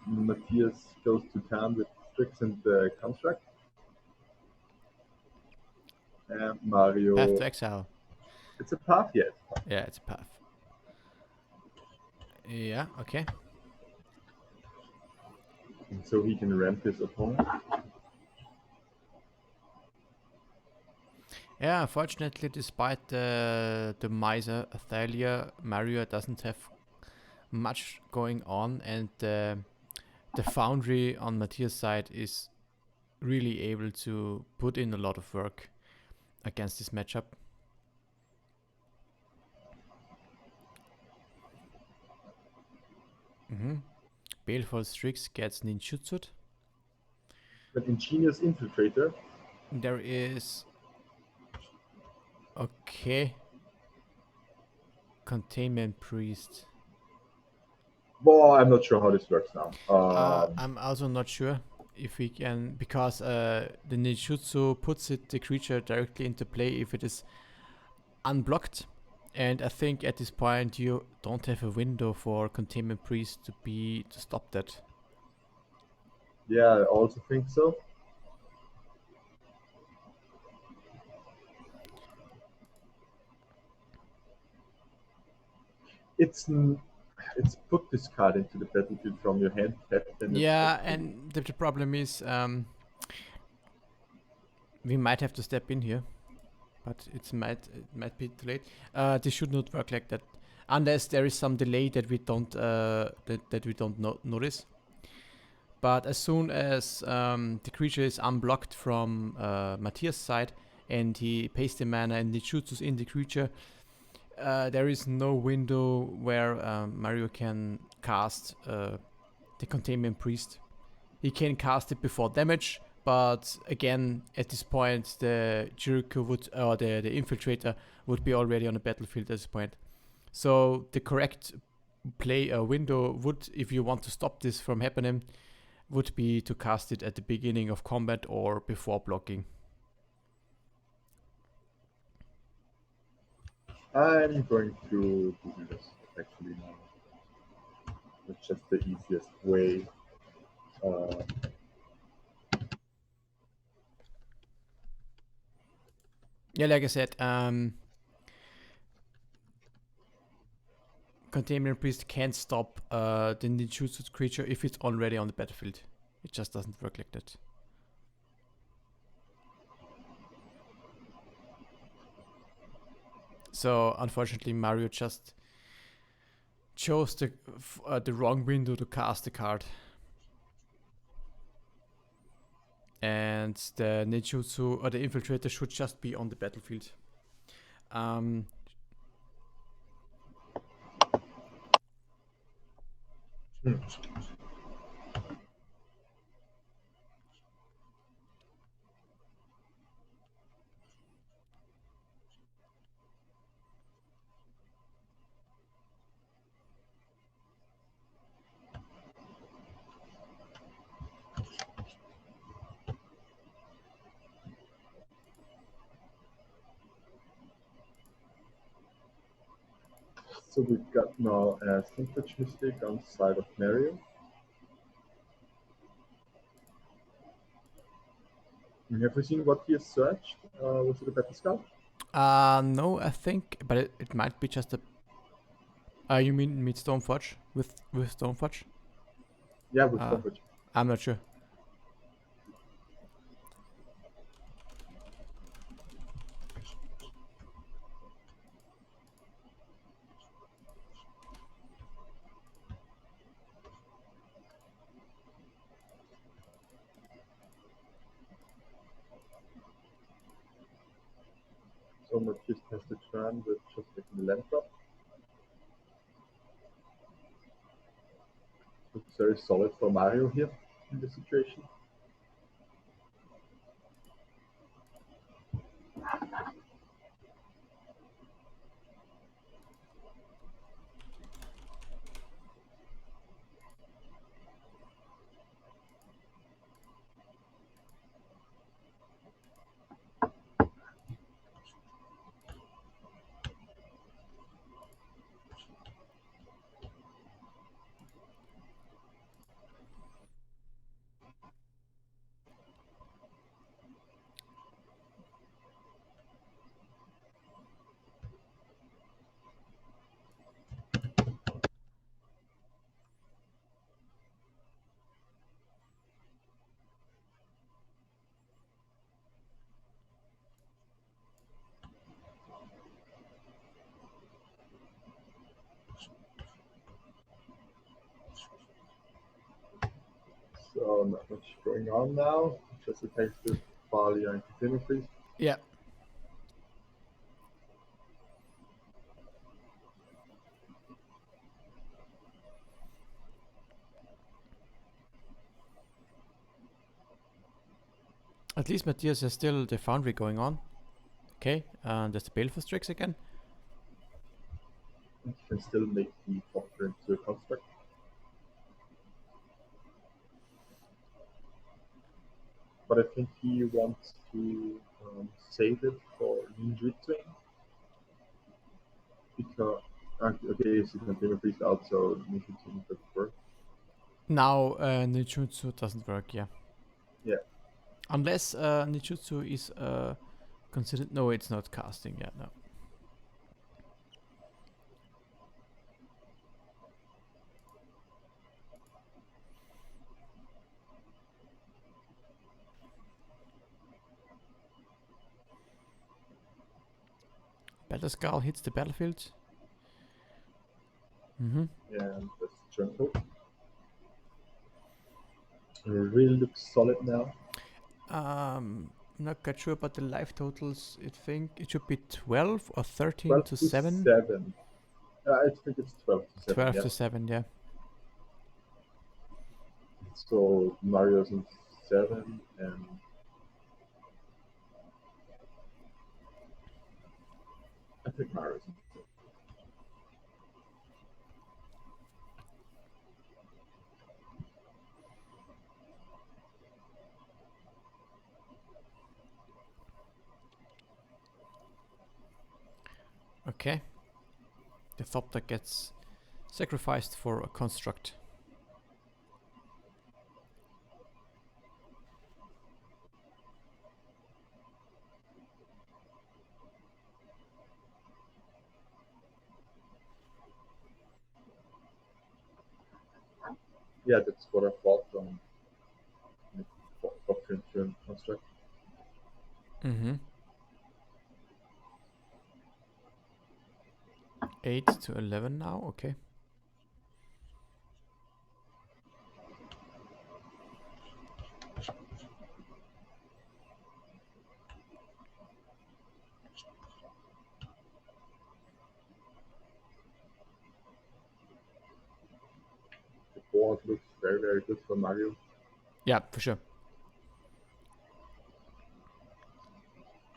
Matthias goes to town with Strix and the construct. And Path Mario, to exile. it's a path yet. Yeah, it's a path. Yeah, okay. And so he can ramp his opponent. Yeah, unfortunately, despite the Miser Thalia, Mario doesn't have much going on, and the Foundry on Matthias' side is really able to put in a lot of work against this matchup. Mm-hmm. Baleful Strix gets ninjutsu'd. An ingenious infiltrator. There is okay containment priest. Well, I'm not sure how this works now. I'm also not sure if we can, because the ninjutsu puts the creature directly into play if it is unblocked. And I think at this point you don't have a window for containment priest to stop that. Yeah, I also think so. It's put this card into the battlefield from your hand tapped, and it's Yeah, actually and the problem is we might have to step in here, but it might be too late. This should not work like that unless there is some delay that we don't that we don't notice. But as soon as the creature is unblocked from Matthias' side and he pays the mana and it shoots in the creature, there is no window where Mario can cast the Containment Priest. He can cast it before damage, but again, at this point, the Jericho would, or the Infiltrator would be already on the battlefield at this point. So the correct play window would, if you want to stop this from happening, would be to cast it at the beginning of combat or before blocking. I'm going to do this actually now. It's just the easiest way. Uh, Yeah, like I said, Containment Priest can't stop the ninjutsu creature if it's already on the battlefield. It just doesn't work like that. So unfortunately, Mario just chose the wrong window to cast the card, and the ninjutsu or the infiltrator should just be on the battlefield. Um, hmm. So we've got now a Sunfetch Mystic on the side of Mario. Have we seen what he has searched? Was it a Battle Scout? no, I think, but it might be just a. You mean with Stoneforge? With Stoneforge? Yeah, with Uh, Sunfetch. I'm not sure. So Matthews has to turn with just taking the land drop. Looks very solid for Mario here in this situation. So not much going on now. Just attacks with Valia and Continue Priest. Yeah. At least Matthias has still the foundry going on. Okay, and there's the Baleful Strix again. You can still make the Doctor into a construct. But I think he wants to save it for ninjutsu because okay, so Continue Priest out, so ninjutsu doesn't work. Now Ninjutsu doesn't work, yeah. Yeah. Unless Ninjutsu is considered. No, it's not casting, yeah, no. Battle Skull hits the battlefield. Mm-hmm. And that's Jungle. It really looks solid now. Not quite sure about the life totals. I think it should be 12 or 13 12 to to 7. 7. I think it's 12 to 7. 12 Yeah. to 7, yeah. So Mario's in 7 and I think Mario's in 7. Okay. The Thopter gets sacrificed for a construct. Yeah, that's what I thought on Doctrine Film Construct. Mm-hmm. 8 to 11 now, okay. The board looks very, very good for Mario. Yeah, for sure.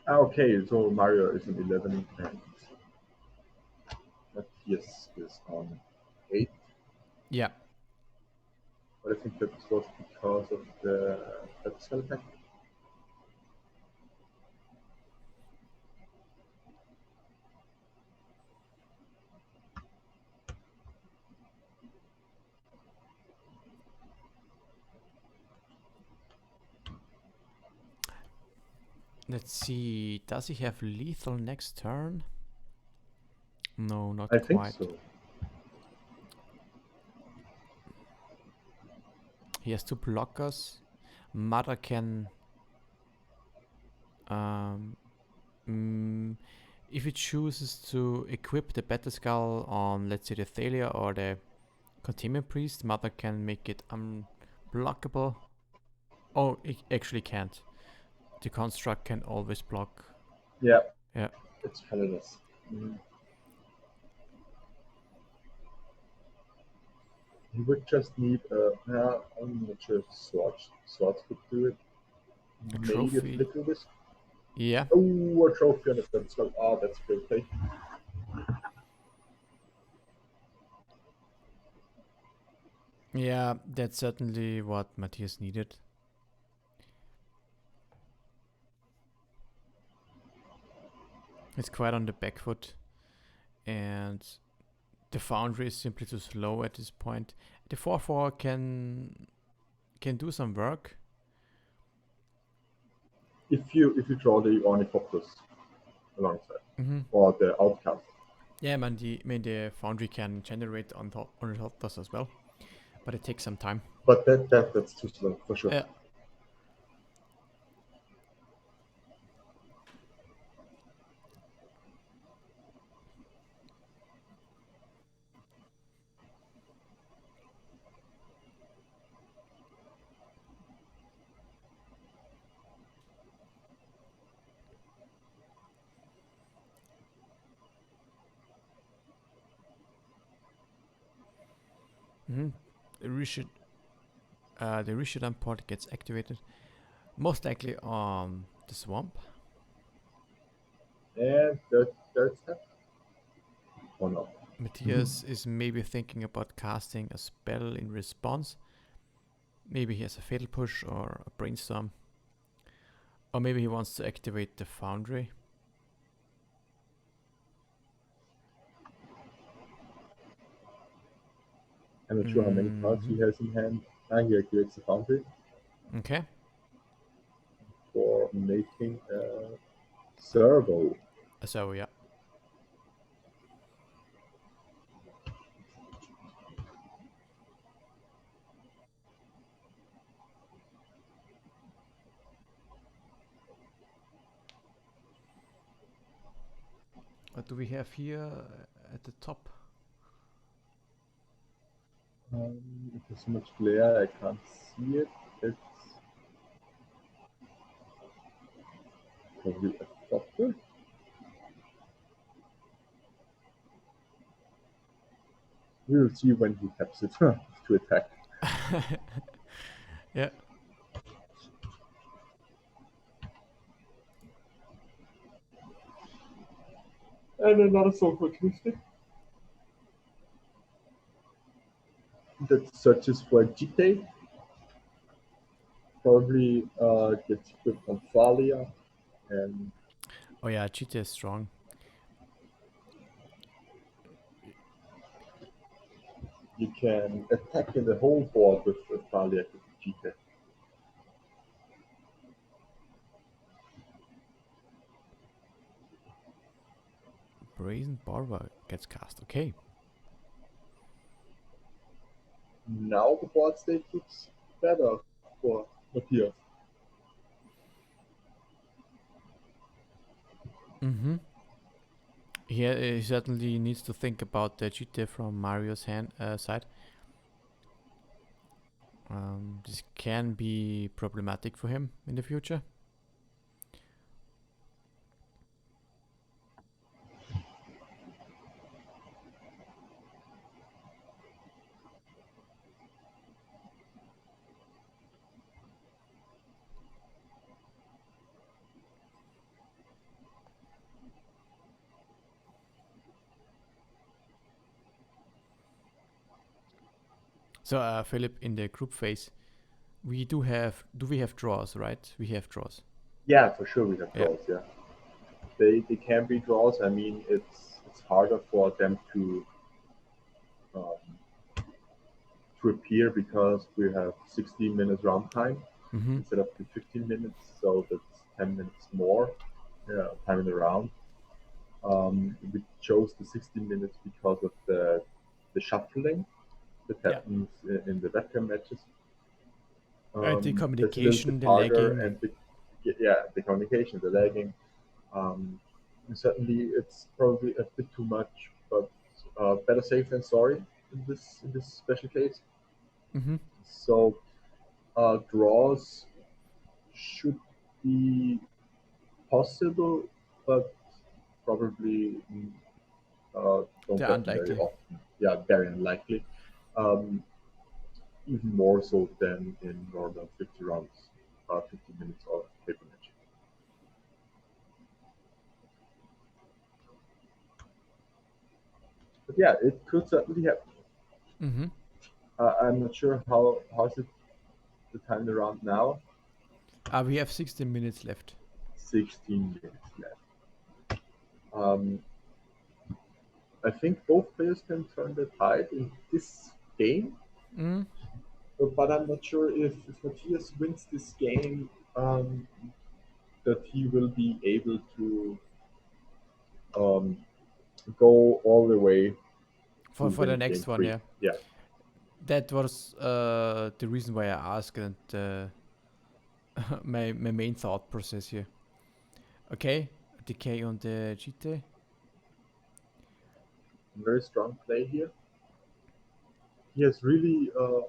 Okay, so Mario is in 11 and Matthias is on 8. Yeah. But I think that was because of the cell effect. Let's see. Does he have lethal next turn? No, not I think quite. so. He has two blockers. Mother can. If it chooses to equip the Battle Skull on, let's say, the Thalia or the Containment Priest, Mother can make it unblockable. Oh, it actually can't. The construct can always block. Yeah. Yeah. It's colorless. Mm. You would just need I'm not sure if swords could do it. A Maybe a trophy. flicker whisk. Yeah. Oh, a trophy on the front skull. Oh, that's great play. Yeah, that's certainly what Matthias needed. It's quite on the back foot. And the foundry is simply too slow at this point. The 4-4 can do some work. If you draw the Ornithopters alongside Mm-hmm. or the Outcast. Yeah, man, the foundry can generate on Ornithopters as well, but it takes some time. But that's too slow for sure. Yeah. Mm-hmm. The Rishid, the Rishidan port gets activated, most likely on the swamp. And third step or not? Matthias is maybe thinking about casting a spell in response. Maybe he has a fatal push or a brainstorm. Or maybe he wants to activate the foundry. I'm not sure how many cards Mm-hmm. he has in hand. And he activates the foundry Okay. for making a servo. So yeah. What do we have here at the top? There's so much glare, I can't see it. It's probably a doctor. We will see when he taps it to attack. Yeah. And another soul acoustic that searches for a GT. Probably gets equipped on Thalia, and Oh yeah, Cheetah is strong. you can attack in the whole board with the Thalia GT. Brazen Barber gets cast. Okay. Now the board state looks better for Matthias. Mm-hmm. He certainly needs to think about the Cheetah from Mario's side. This can be problematic for him in the future. So, Philip, in the group phase, we do we have draws, right? We have draws. Yeah, for sure we have Yeah. draws. Yeah, they can be draws. I mean, it's harder for them um, to appear because we have 16 minutes round time Mm-hmm. instead of the 15 minutes, so that's 10 minutes more time in the round. We chose the 16 minutes because of the shuffling that Yeah. happens in the webcam matches. And the That's a little bit communication, the harder, lagging. and yeah, the communication, the lagging. Certainly, it's probably a bit too much, but better safe than sorry in this special case. Mm-hmm. So draws should be possible, but probably don't They're happen very unlikely. often. Yeah, very unlikely. Um, Even more so than in normal 50 rounds, 50 minutes of paper match. But yeah, it could certainly happen. Mm-hmm. I'm not sure how's it the time around now. We have 16 minutes left. 16 minutes left. Um, I think both players can turn the tide in this game, Mm. but I'm not sure if Matthias wins this game, that he will be able to um, go all the way to For the winning game next one, three. yeah. Yeah, That was the reason why I asked and my main thought process here. Okay, decay on the GT. very strong play here. He has really uh,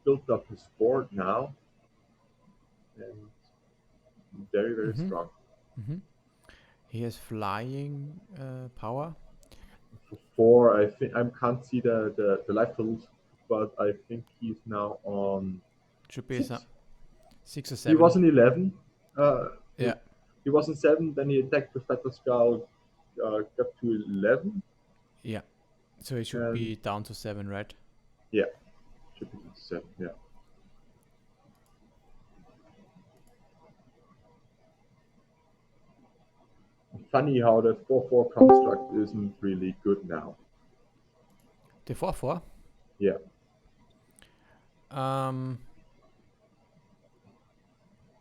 built up his board now, and very very Mm-hmm. strong. Mm-hmm. He has flying power. For four, I think I can't see the live totals, but I think he's now on Should be six. 6 or He was 7. in 11. Uh, Yeah, he was in 7. Then he attacked the Battle Skull, got to 11, yeah. So it should and be down to 7, right? yeah, should be 7. Yeah. Funny how the 4-4 construct isn't really good now. The 4-4. Yeah. Um,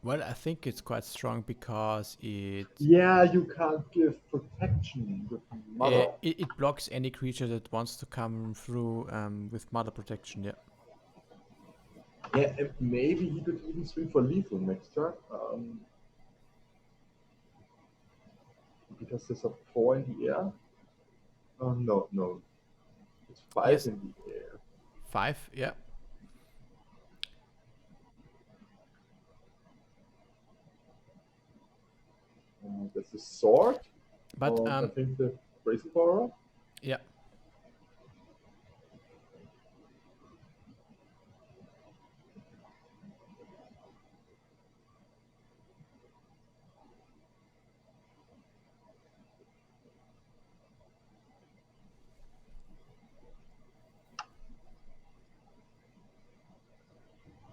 well, I think it's quite strong because Yeah, you can't give protection with Mother. it blocks any creature that wants to come through with mother protection. Yeah. Yeah, and maybe he could even swing for lethal next turn. Because there's a 4 in the air. Oh, no, no. It's 5 Yes, in the air. 5. Yeah. There's a sword. But I think the bracelet borrower. yeah.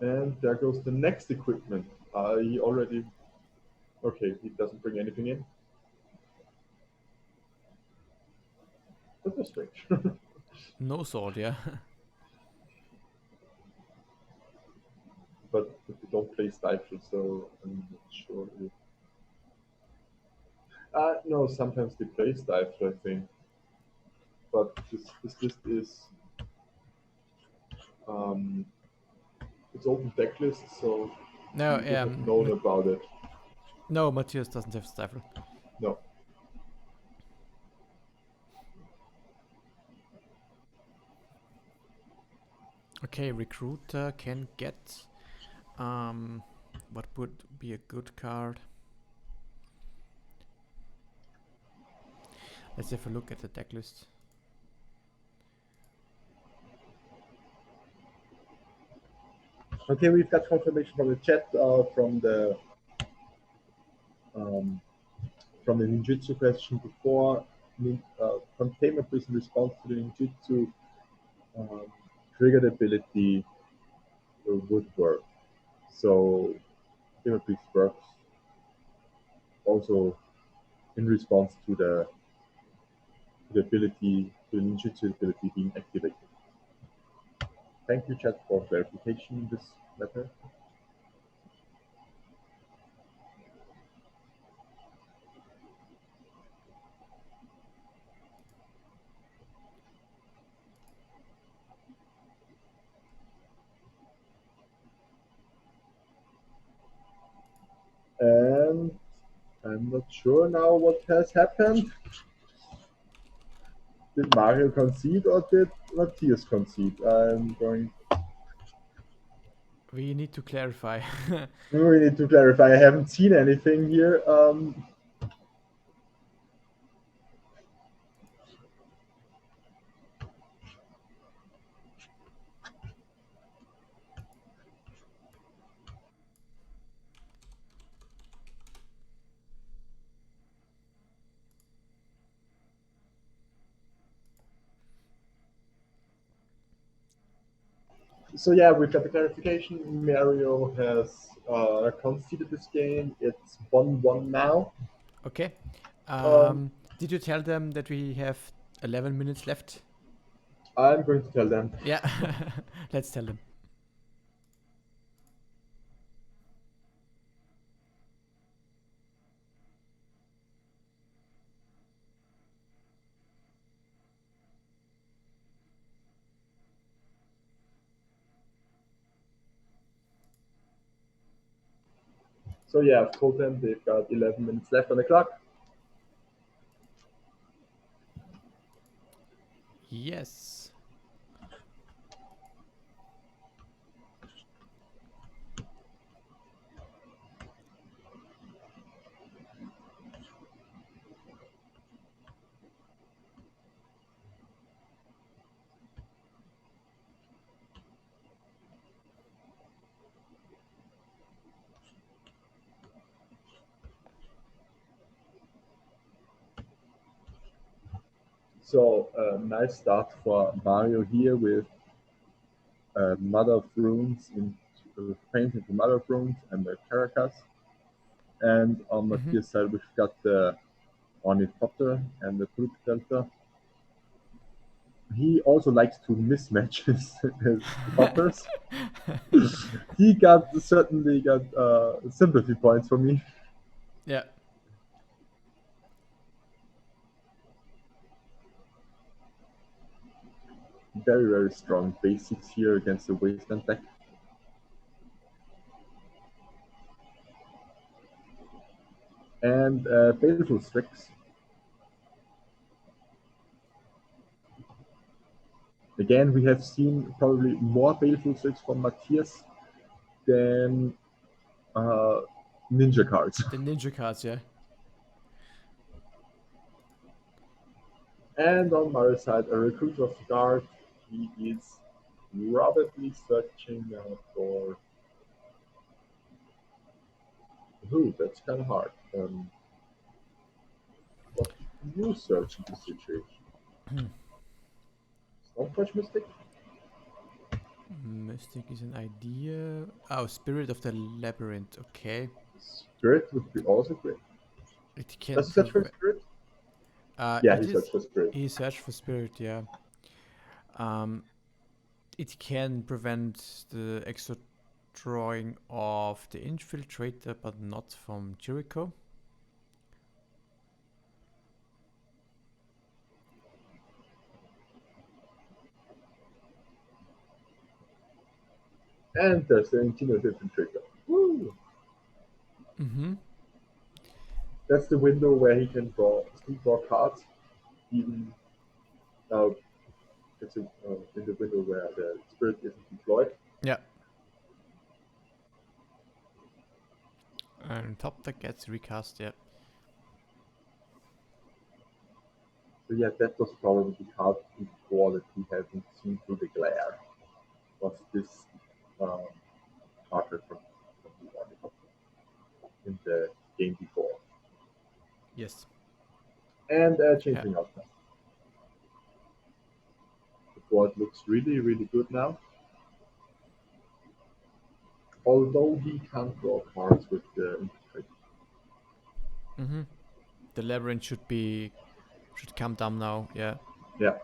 And there goes the next equipment. He already. Okay, he doesn't bring anything in. That was strange. No sword. Yeah. But they don't play Stifle, so I'm not sure. No, sometimes they play Stifle, I think. But this list is um, it's open deck list, so No. we would have known about it. No. Matthias doesn't have stifle. No. Okay. Recruiter can get. What would be a good card? Let's have a look at the deck list. Okay, we've got confirmation from the chat um, from the ninjutsu question before. Containment is in response to the ninjutsu um, triggered ability would work. So containment priest works also in response to the ability, to the ninjutsu ability being activated. Thank you, chat, for clarification in this matter. And I'm not sure now what has happened. Did Mario concede or did Matthias concede? I'm going. We need to clarify. We need to clarify. I haven't seen anything here. So yeah, we've got the clarification. Mario has conceded this game. It's 1-1 now. Okay. Um, Did you tell them that we have 11 minutes left? I'm going to tell them. Yeah. Let's tell them. So yeah, I've told them they've got 11 minutes left on the clock. Yes. So nice start for Mario here with Mother of Runes in painting the Mother of Runes and the Caracas. And on Mm-hmm. Matthias' side, we've got the Ornithopter and the Fruit Delta. He also likes to mismatch his hoppers. He got certainly got sympathy points for me. Yeah. Very, very strong basics here against the Wasteland deck. And Baleful Strix. Again, we have seen probably more Baleful Strix from Matthias than uh, Ninja cards. The ninja cards, yeah. And on Mario's side, a Recruiter of the Guard. He is probably searching for. Ooh, that's kind of hard. What do you search in this situation? Stoneforge Mystic? Mystic is an idea. Oh, Spirit of the Labyrinth. Okay. Spirit would be also great. It can Does he search for prevent. Spirit? Yeah, It he is. searched for Spirit. He searched for Spirit. Yeah. Um, it can prevent the extra drawing of the Infiltrator, but not from Jericho. And there's the Ingenious Infiltrator. Woo! Mm-hmm. That's the window where he can still draw cards, even uh, it's in the window where the Spirit isn't deployed. Yeah. And top that gets recast. Yeah. So yeah, that was probably the card before that we haven't seen through the glare. Was this um, card from the Ornithopter in the game before? Yes. And Yeah. Changeling Outcast. The board looks really, really good now. Although he can't draw cards with the Infiltrator. Mm-hmm. The labyrinth should come down now. Yeah. Yeah.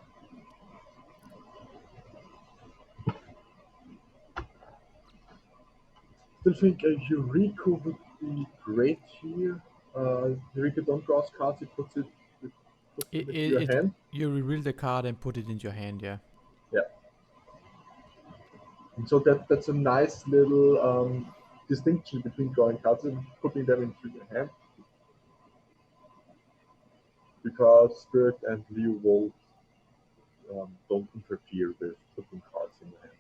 Still think Eureka would be great here. Eureka don't draw cards, he puts It, them into it, your it hand. you reveal the card and put it into your hand. Yeah. Yeah. And so that's a nice little distinction between drawing cards and putting them into your hand because Spirit and Leo Wolf don't interfere with putting cards in your hand.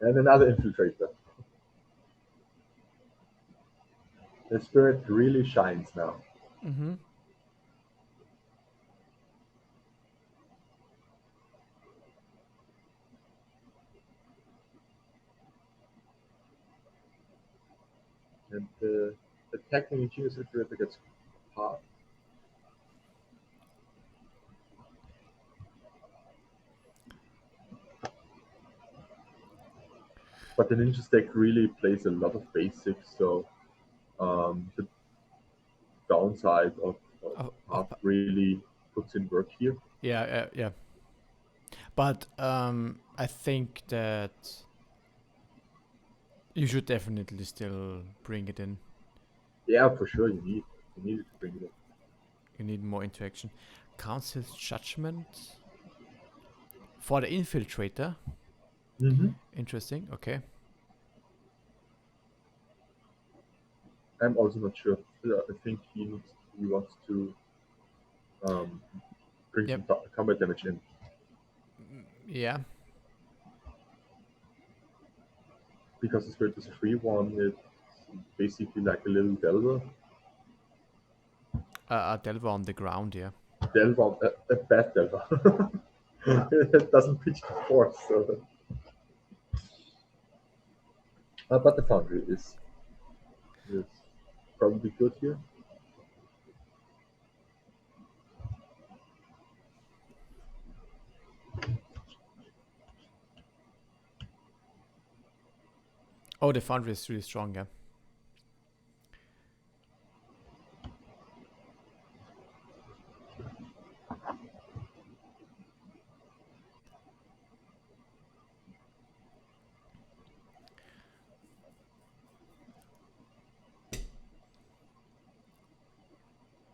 And another Infiltrator. The Spirit really shines now. Mm-hmm. And the attacking Ingenious Infiltrator gets hard. But the Ninja deck really plays a lot of basics, so the downside of Of, Path really puts in work here. yeah. Yeah. But I think that you should definitely still bring it in. Yeah, for sure you need it to bring it in. You need more interaction. Council's judgment for the infiltrator. Mm-hmm. Interesting. Okay. I'm also not sure. I think he wants to um, bring Yep. some combat damage in Yeah. because the spirit is a free one. It's basically like a little delver. A delver on the ground. Yeah. Delver, a bad delver. It doesn't pitch the force. So. But the foundry is probably good here. Oh, the foundry is really strong, yeah.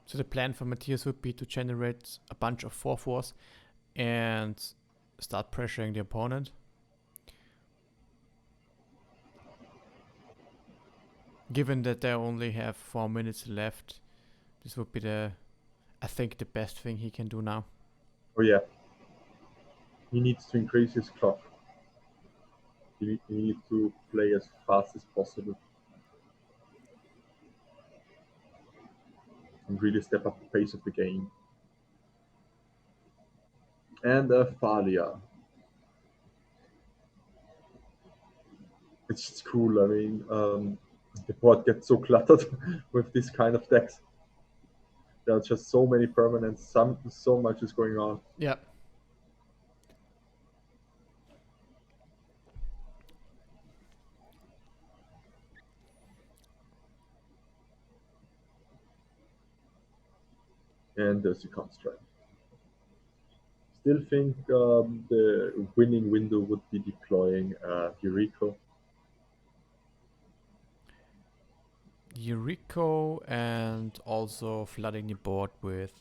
So the plan for Matthias would be to generate a bunch of 4/4s and start pressuring the opponent. Given that they only have 4 minutes left, this would be I think, the best thing he can do now. Oh yeah, he needs to increase his clock. He needs to play as fast as possible and really step up the pace of the game. And Falia. It's just cool. I mean, the board gets so cluttered with this kind of decks. There are just so many permanents. So much is going on. Yeah. And there's the construct. Still think the winning window would be deploying Yuriko. Yuriko and also flooding the board with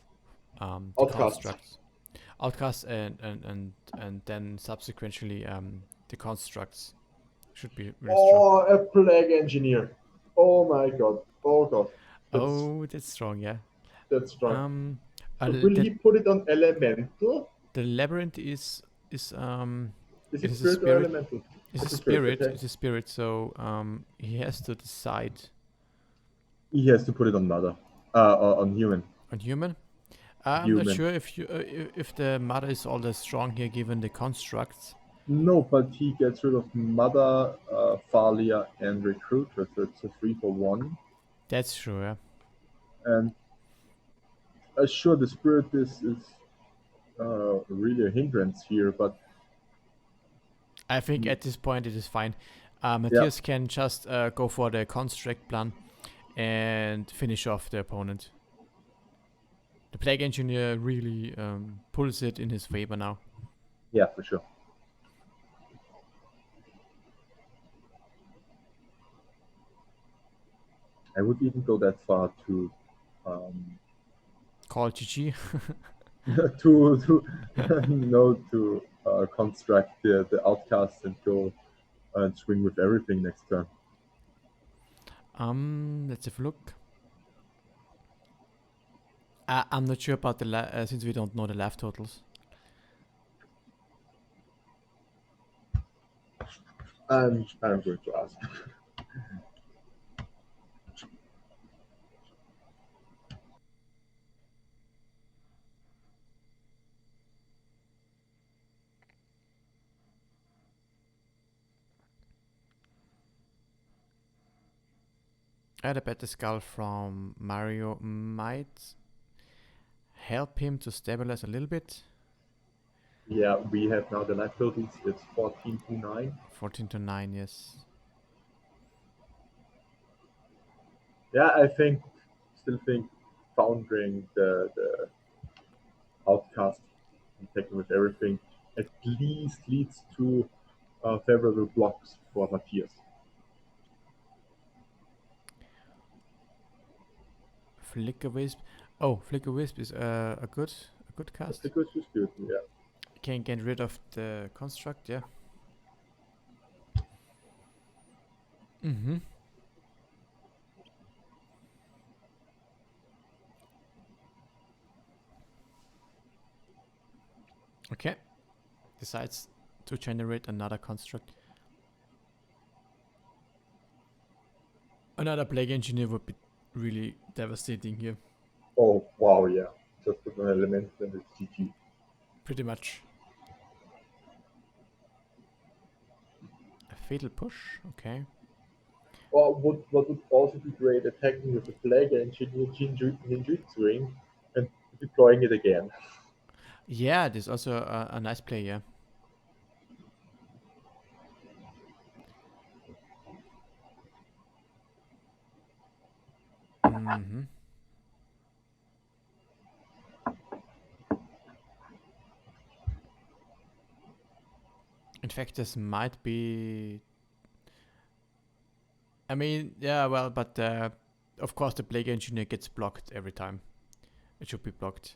the Outcasts. constructs. Outcasts and then subsequently the constructs should be really strong. Oh, a plague engineer. Oh my god. Oh god. That's Oh, that's strong, yeah. that's strong. Um, Will he put it on elemental? the labyrinth is Is it it is a spirit or spirit. elemental? It's a It's a spirit. spirit. Okay. It's a spirit. So he has to decide He has to put it on mother. On human. on human. I'm not Human. sure if the mother is all that strong here, given the constructs. No, but he gets rid of mother, Thalia, and recruiter. So it's a 3 for 1. That's true. Yeah. And sure, the spirit is really a hindrance here, but I think at this point it is fine. yeah, Matthias can just go for the construct plan and finish off the opponent. The plague engineer really pulls it in his favor now. yeah, for sure. I would even go that far to Call GG. to to construct the outcast and go and swing with everything next turn. Let's have a look. I'm not sure about the since we don't know the life totals. I'm going to ask. I had a better skull from Mario might help him to stabilize a little bit. Yeah, we have now the life totals. It's 14 to 9. 14 to 9, yes. Yeah, still think foundering the outcast and taking with everything at least leads to favorable blocks for Matthias. Flicker Wisp. Oh, Flicker Wisp is a good I cast. think it's just good, yeah. Can get rid of the construct, yeah. Mm-hmm. Okay. Decides to generate another construct. Another plague engineer would be really devastating here. Oh wow, yeah. Just put an element and it's GG. Pretty much. A fatal push, okay. Or what would also be great, attacking with a plague engine ninjutsu ring and deploying it again. Yeah, there's also a nice play, yeah. Mm-hmm. In fact, this might be. I mean, yeah, well, but of course the plague engineer gets blocked every time. It should be blocked.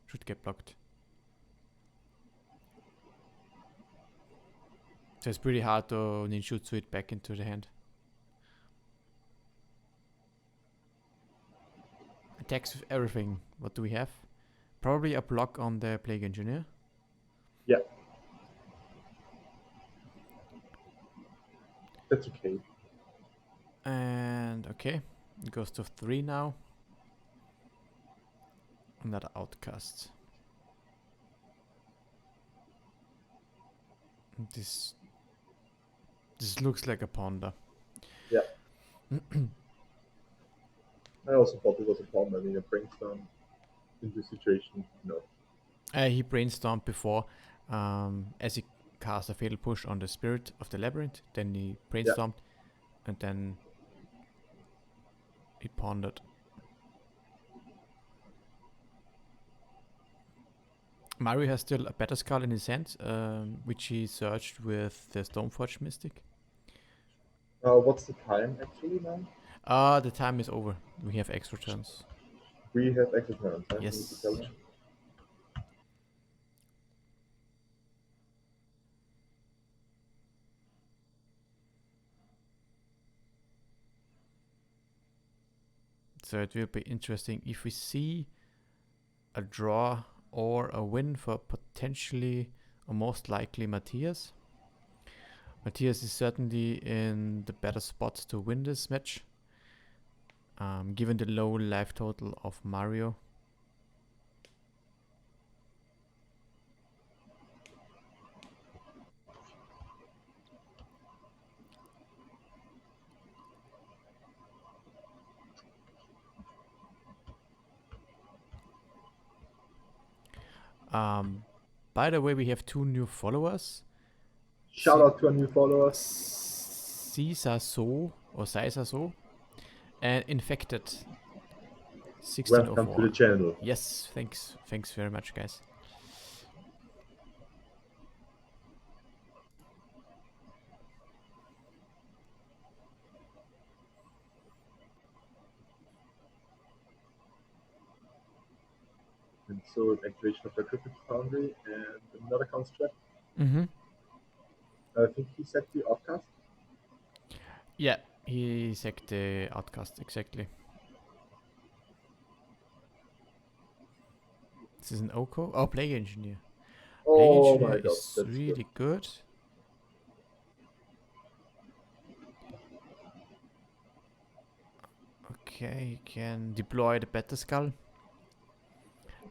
Should get blocked. So it's pretty hard to ninjutsu it back into the hand. Attacks with everything. What do we have? Probably a block on the plague engineer. Yeah, that's okay. And okay, it goes to 3 now. Another outcast. This looks like a ponder. Yeah, I also thought it was a bomb. I mean, it brings down in this situation. No. He brainstormed before, as he cast a fatal push on the spirit of the labyrinth. Then he Yeah. brainstormed, and then he pondered. Mario has still a better skull in his hand, which he searched with the Stoneforge Mystic. What's the time actually now? The time is over. We have extra turns. We have extra turns. I need to tell Yes. you. So it will be interesting if we see a draw or a win for potentially or most likely Matthias. Matthias is certainly in the better spot to win this match, given the low life total of Mario. By the way, we have 2 new followers. Shout out to our new followers. Cisa So or Saisa So and Infected Welcome to 1604. the channel. Yes, thanks very much, guys. And so it's activation of the Cryptic Foundry and another construct. Mm-hmm. I think he set the outcast. Yeah, he sacked the outcast exactly. This is an Oko. Oh, Plague Engineer. Plague Oh Engineer my god, is that's good. really good. Okay, he can deploy the Better Skull.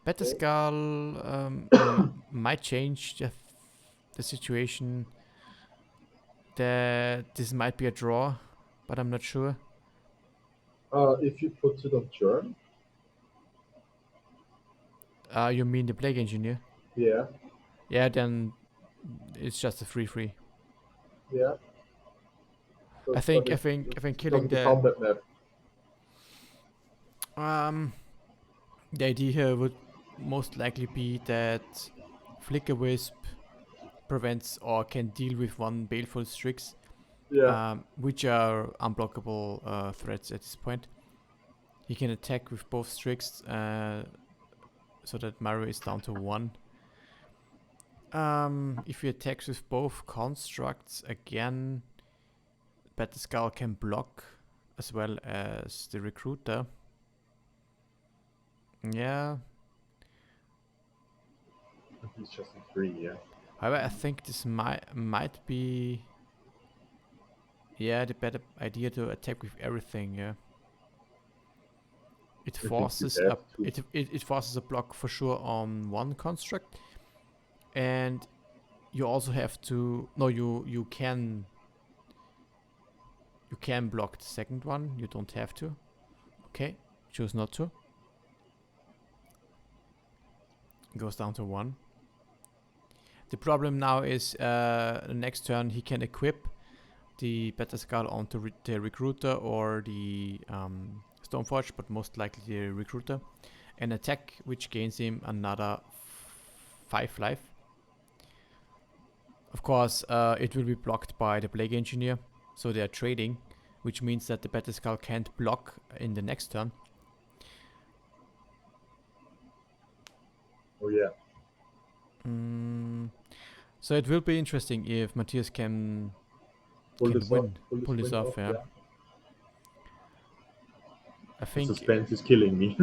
Better Okay. Skull might change the situation. That this might be a draw, but I'm not sure. If you put it on churn, You mean the Plague Engineer? yeah, Yeah, then it's just a free. yeah. I But think I think I think it killing doesn't become that map. um the idea here would most likely be that Flicker Wisp prevents or can deal with one Baleful Strix, Yeah. which are unblockable threats at this point. He can attack with both Strix, so that Mario is down to 1. If he attacks with both constructs again, Battleskull can block as well as the Recruiter. Yeah. He's just a 3, yeah. However, I think this might be the better idea to attack with everything. Yeah. It I think you forces have to. it forces a block for sure on one construct, and you also have to you can You can block the second one. You don't have to. Okay, choose not to. Goes down to 1. The problem now is the next turn he can equip the Better Skull onto the Recruiter or the Stoneforge, but most likely the Recruiter. An attack which gains him another 5 life. Of course, it will be blocked by the Plague Engineer, so they are trading, which means that the Better Skull can't block in the next turn. Oh yeah. So it will be interesting if Matthias can Pull this win, off. pull this off. Yeah. I The think suspense is killing me.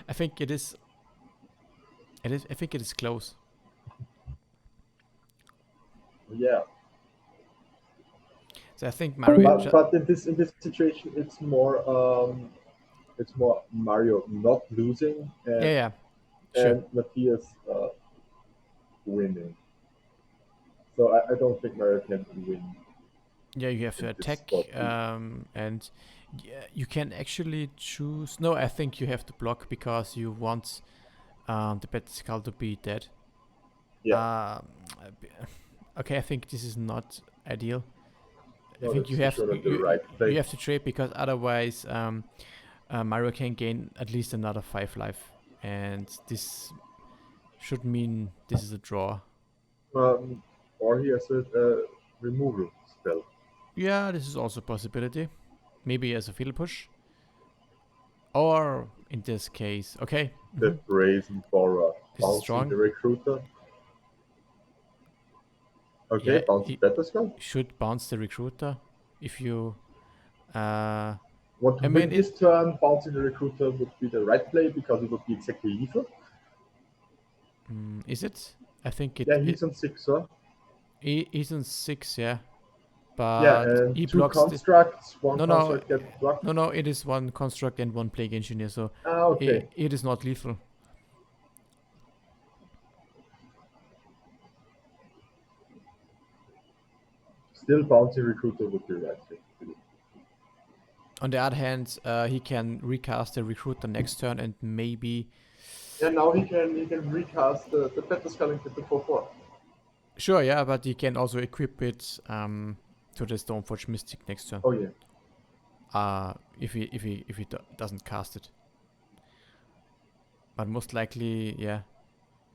I think it is. I think it is close. Yeah. So I think Mario. But in this situation, it's more Mario not losing Yeah, sure. and Matthias winning. So I don't think Mario can win Yeah, you have to in this attack, spot. and yeah, you can actually choose. No, I think you have to block because you want the Better Skull to be dead. Yeah. Okay, I think this is not ideal. I No, think that's for sure not the right you play. have to trade because otherwise Mario can gain at least another 5 life, and this should mean this is a draw. Um, or he has a removal spell. Yeah, this is also a possibility. Maybe as a field push. Or in this case, okay. The Brazen Borer This is bouncing strong. the Recruiter. Okay, Yeah, bounces he Better Skull. should bounce the Recruiter if you. Uh, What I mean, with this turn, bouncing the Recruiter would be the right play because it would be exactly lethal. is it? I think Yeah, he's on 6, huh? he's on 6, yeah. Yeah, But and he two blocks the. constructs. One No, no, construct gets blocked. no. It is one construct and one plague engineer, so Ah, okay. it is not lethal. Still, bouncing Recruiter would be right play. On the other hand, he can recast the recruiter next turn and maybe. Yeah, now he can recast the Better Skull into the 4/4. Sure, yeah, but he can also equip it to the Stoneforge Mystic next turn. Oh yeah. If he doesn't cast it. But most likely, yeah.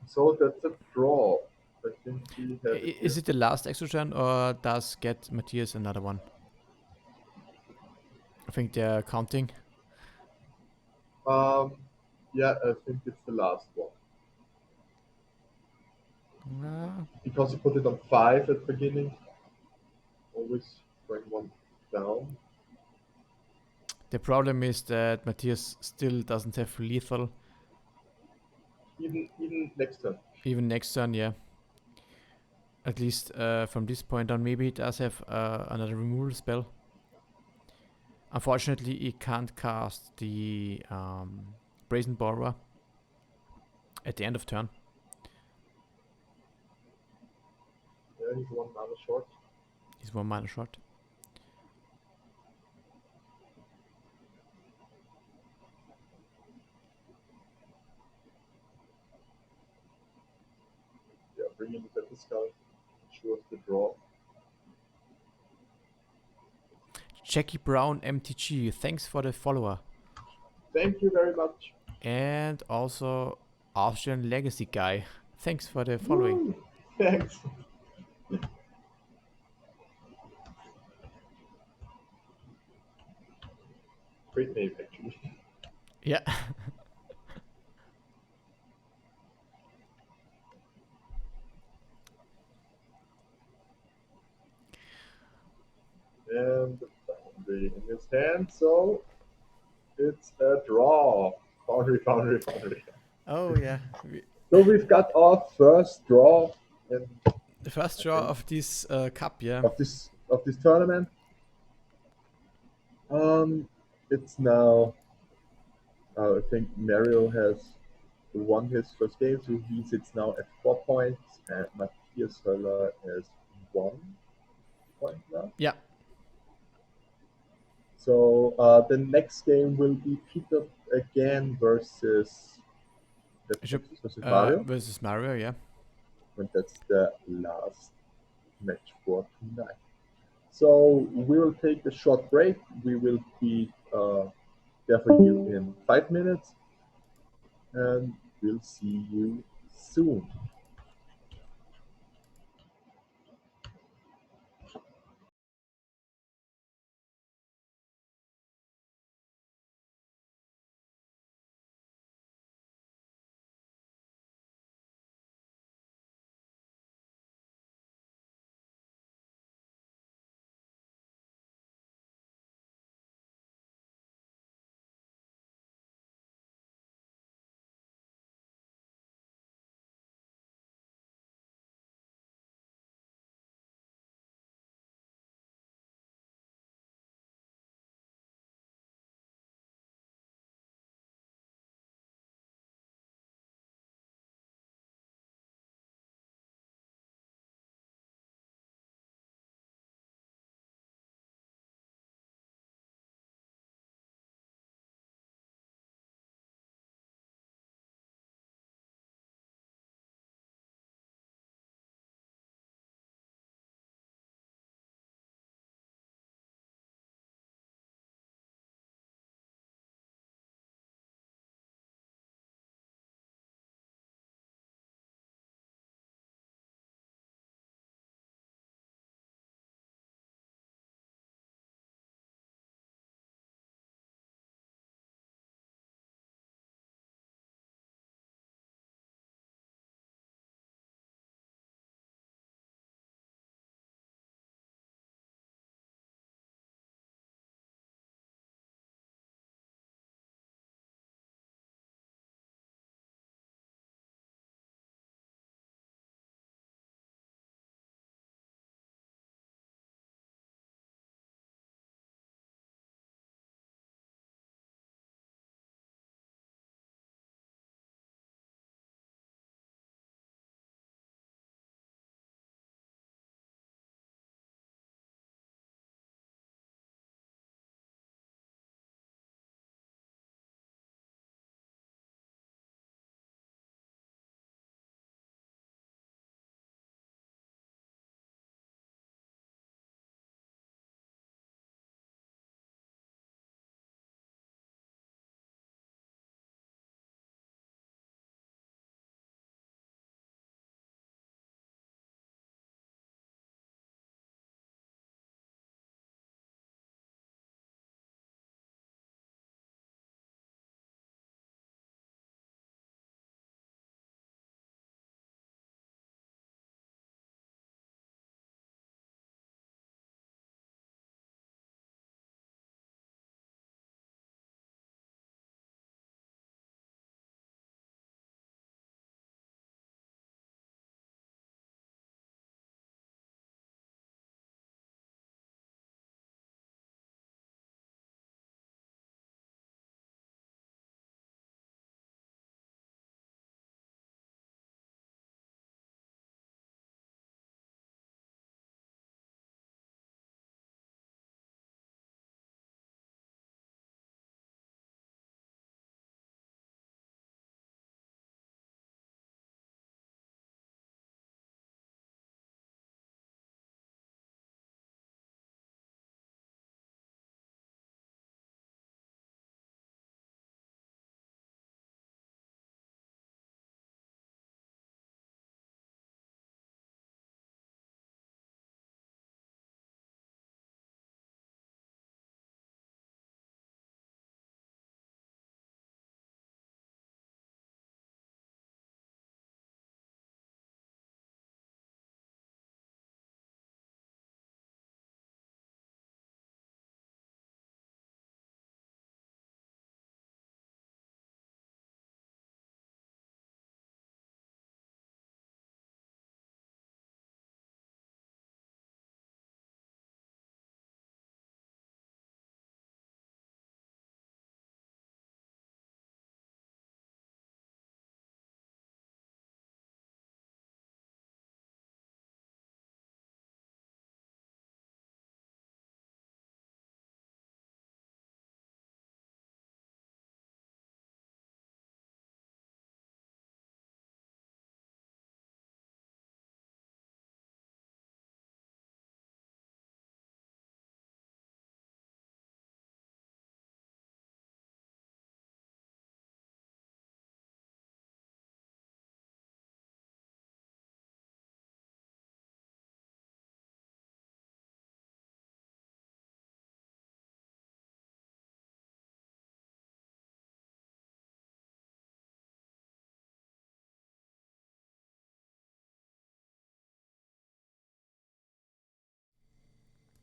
So that's a draw. I think we have it Is here. it the last extra turn or does get Matthias another one? I think they're counting. Um, yeah, I think it's the last one because he put it on 5 at the beginning. Always bring one down. The problem is that Matthias still doesn't have lethal. Even next turn. Even next turn, yeah. At least from this point on, maybe he does have another removal spell. Unfortunately, he can't cast the Brazen Borrower at the end of turn. Yeah, he's 1 mana short. He's 1 mana short. Yeah, bringing the Better Skull ensures the draw. Jackie Brown MTG, thanks for the follower. Thank you very much. And also Austrian Legacy Guy, thanks for the following. Woo! Thanks. Great name, actually. Yeah. And the boundary in his hand, so it's a draw. Boundary. Oh, yeah. So we've got our first draw in The first draw of this cup, yeah. of this tournament. It's now. I think Mario has won his first game, so he sits now at 4 points, and Matthias Höller has 1. point now. Yeah. So the next game will be Peter again versus Should, versus Mario, versus Mario, yeah. and that's the last match for tonight. So we will take a short break. We will be there for you in 5 minutes, and we'll see you soon.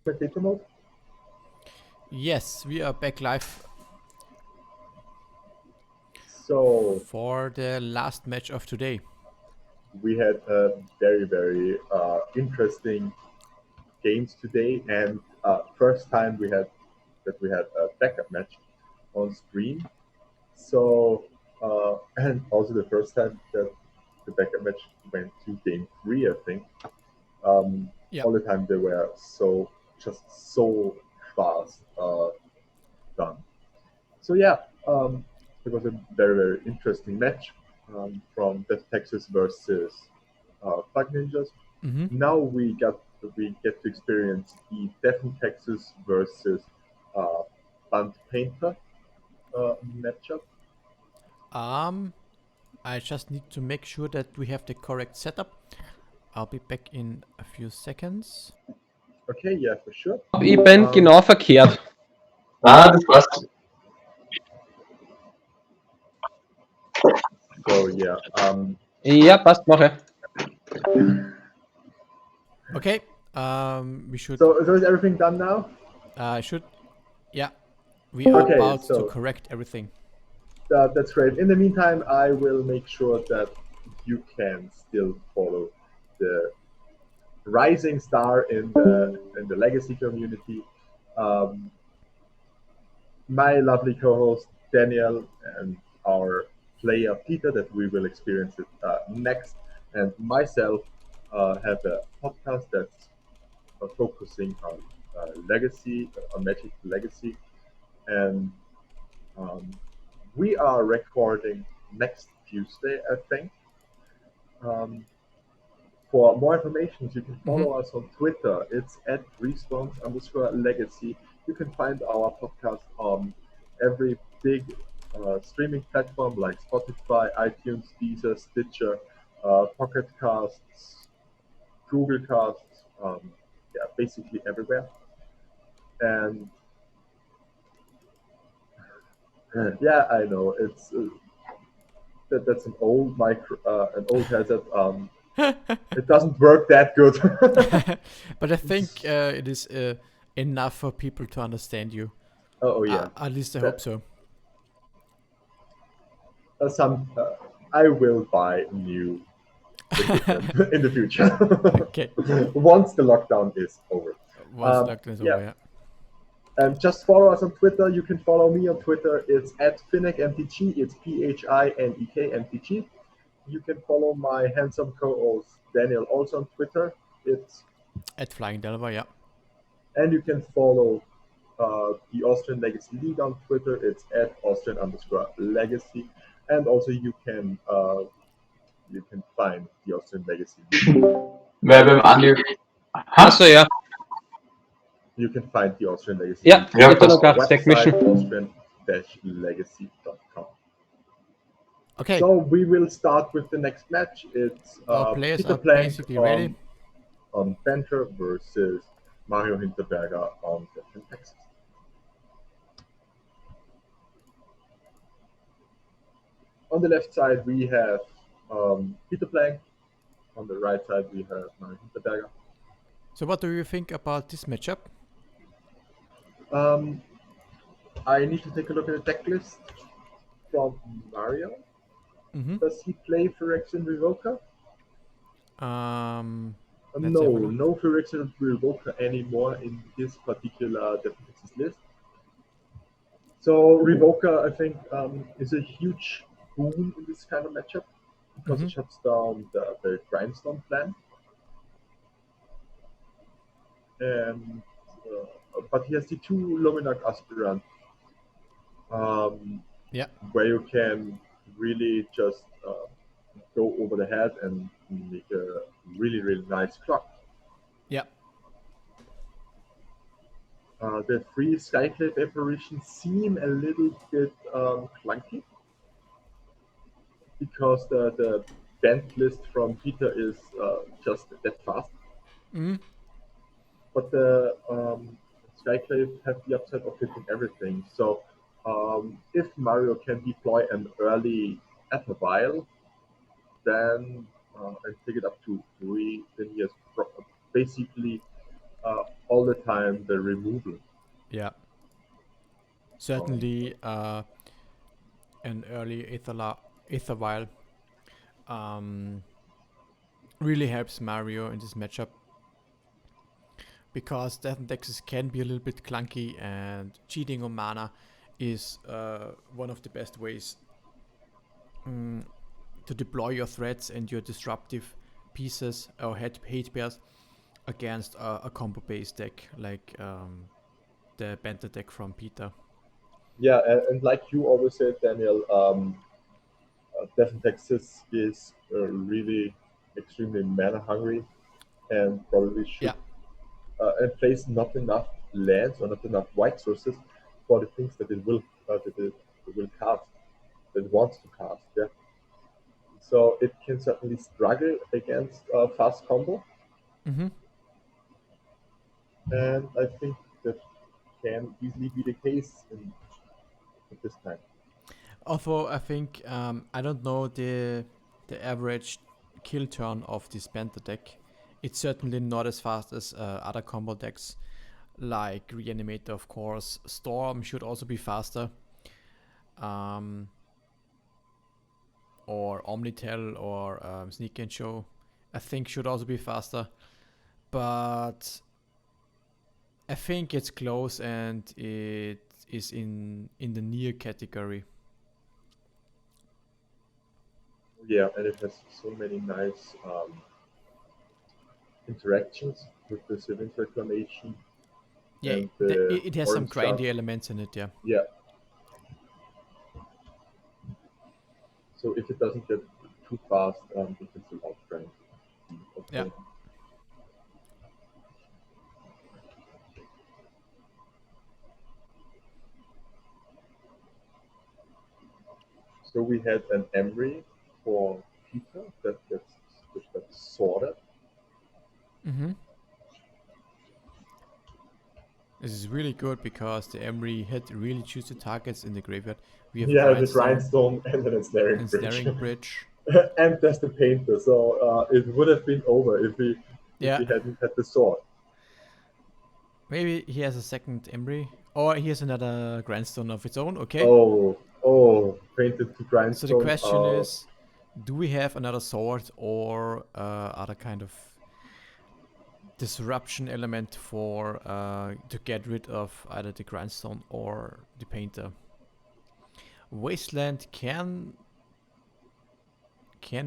Spectator mode. Yes, we are back live So for the last match of today. we had a very interesting games today, and first time we had a backup match on stream. So and also the first time that the backup match went to game three, I think. Yeah. All the time they were so fast done. So yeah, it was a very interesting match from Death Texas versus Bug Ninjas. Mm-hmm. Now we get to experience the Death Texas versus uh, Painter matchup. Um, I just need to make sure that we have the correct setup. I'll be back in a few seconds. Okay, yeah, for sure. Eben Um, genau verkehrt. Das passt. so yeah, Ja, passt, mache. Okay. We should. so is everything done now? Should. Yeah. We are Okay, about to so correct everything. that's great. In the meantime, I will make sure that you can still follow the rising star in the legacy community. Um, my lovely co-host Daniel and our player Peter that we will experience it next, and myself have a podcast that's focusing on legacy, on Magic Legacy, and um, we are recording next Tuesday, I think. Um, For more information, you can Mm-hmm. follow us on Twitter. It's at response_legacy. You can find our podcast on every big streaming platform like Spotify, iTunes, Deezer, Stitcher, Pocket Casts, Google Casts, yeah, basically everywhere. And yeah, I know that's an old headset. It doesn't work that good. But I think it is enough for people to understand you. Oh yeah, At least I hope that, so. some I will buy new equipment in the future Okay. once the lockdown is over. Once lockdown is Yeah, over, yeah. and just follow us on Twitter. You can follow me on Twitter. It's at PhinekMTG. It's PHINEKMTG. You can follow my handsome co-host Daniel also on Twitter. It's At Flying Delver, yeah. and you can follow the Austrian Legacy League on Twitter. It's at Austrian_Legacy, and also you can find the Austrian Legacy League. Wer beim Andi. Achso, ja. You can find the Austrian Legacy Ja, League Ja, bitte on noch our gar Stack website, mischen. austrian-legacy.com. Okay. So we will start with the next match. It's Our players Peter are Plank basically ready. on Banter versus Mario Hinterberger on Different Texas. On the left side, we have Peter Plank. On the right side, we have Mario Hinterberger. So what do you think about this matchup? I need to take a look at the deck list from Mario. Mm-hmm. Does he play Phyrexian Revoker? Let's have a look. No Phyrexian Revoker anymore in this particular Defenses list. So Revoker, I think, is a huge boon in this kind of matchup because it shuts down the Grindstone plan. And but he has the two Luminarch Aspirant, Yeah. where you can really just go over the head and make a really nice clock. Yeah. The three Skyclave apparitions seem a little bit clunky because the bent list from Peter is just that fast. Mm-hmm. But the Skyclave have the upside of hitting everything. So if Mario can deploy an early Ethervile, then and take it up to 3, then he has basically all the time the removal. Yeah. Certainly, an early Aethervile um, really helps Mario in this matchup because Death and Dexes can be a little bit clunky, and cheating on mana is one of the best ways to deploy your threats and your disruptive pieces or hate pairs against a combo based deck like the Banter deck from Peter. Yeah, and like you always said, Daniel, Death and Texas is really extremely mana hungry and probably should Yeah, and plays not enough lands or not enough white sources for the things that it will cast, that it wants to cast. Yeah, so it can certainly struggle against fast combo, mm-hmm. and I think that can easily be the case at this time. Although I think I don't know the average kill turn of this Banter deck. It's certainly not as fast as other combo decks like Reanimator, of course. Storm should also be faster. Um, or Omnitel or Sneak and Show, I think should also be faster. But I think it's close and it is in the near category. Yeah, and it has so many nice interactions with the Civic Reclamation Yeah, and the it has some orange shard. grindy elements in it. Yeah, Yeah, so if it doesn't get too fast, it can still outrank the yeah. opponent. So we had an Emery for Peter that sorted. Mm-hmm. This is really good because the Emery had really choose the targets in the graveyard. We have Yeah, the Grindstone grindstone and then a snaring and bridge. Snaring Bridge. And there's the painter. So it would have been over if Yeah, we hadn't had the sword. maybe he has a second Emery. Or he has another Grindstone of its own, okay? Oh, painted to So the grindstone. question is, do we have another sword or other kind of disruption element for to get rid of either the grindstone or the painter? Wasteland can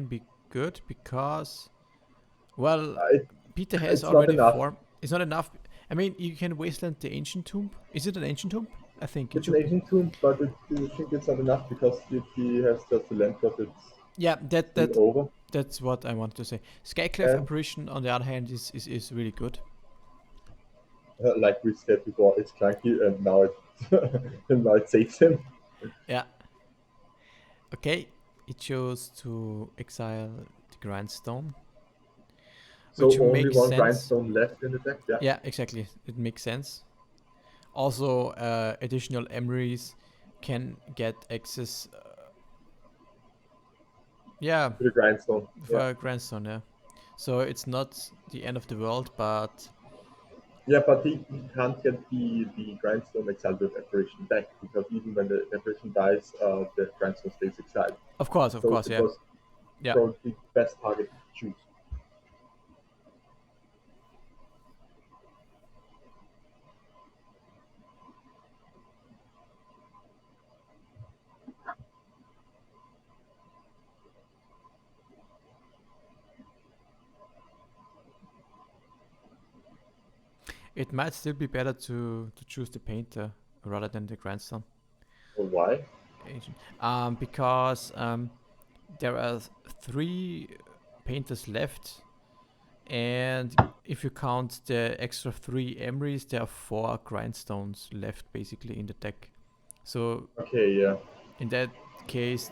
be good because, well, It, Peter has it's not already enough. form. It's not enough. I mean, you can wasteland the ancient tomb. Is it an ancient tomb? I think it It's an should be. ancient tomb, but I think it's not enough because if he has just a land drop, it's Yeah, still over. that's what I wanted to say. Skyclave And apparition, on the other hand, is really good. like we said before, it's clunky, and now it and now it saves him. Yeah. Okay. It chose to exile the grindstone, So which only makes one sense. grindstone left in the deck. Yeah, Yeah, exactly. It makes sense. Also, additional emeries can get access. Yeah, to the grindstone. Yeah, for grindstone. Yeah. So it's not the end of the world, but yeah, but he can't get the grindstone exiled with apparition back because even when the apparition dies, the grindstone stays exiled. of So course, it yeah, was yeah. probably the best target to choose. It might still be better to choose the painter rather than the grindstone So why? agent. Because there are three painters left, and if you count the extra three emeries, there are four grindstones left basically in the deck. So Okay, yeah. in that case,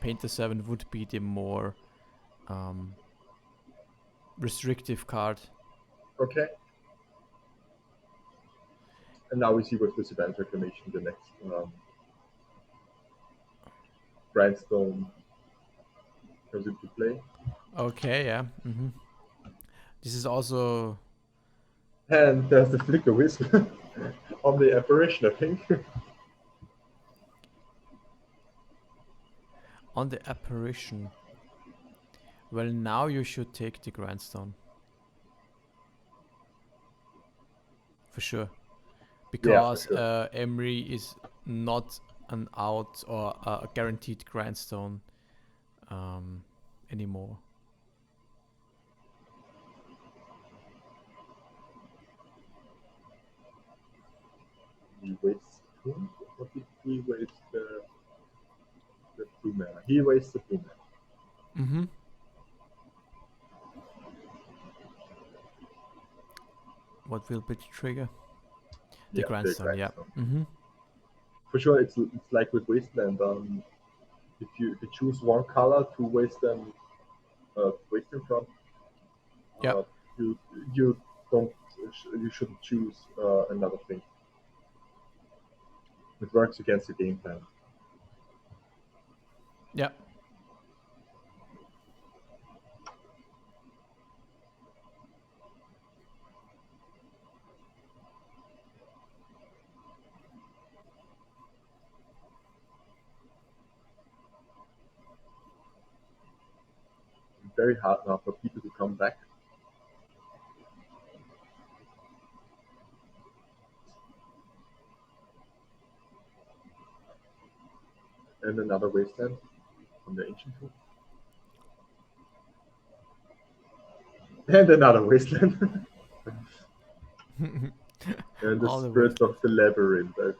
painter 7 would be the more um, restrictive card. Okay. And now we see with this event reclamation the next grindstone comes into play. Okay, yeah. This is also And there's the flicker wisp on the apparition, I think. On the apparition. Well, now you should take the grindstone. For sure. Because sure. Emery is not an out or a guaranteed grindstone anymore. He wastes two? Or did he waste the 2 mana? He wastes the 2 mana. Mm-hmm. What will be the trigger? The Yeah, the grindstone, yeah. grindstone. Mm-hmm. For sure, it's like with Wasteland. If you choose one color to waste them from, Yeah. you you don't you shouldn't choose another thing. It works against the game plan. Yeah. Very hard now for people to come back. And another Wasteland from the Ancient Tool. And another Wasteland. And the All the Spirit of wastelands. the Labyrinth, I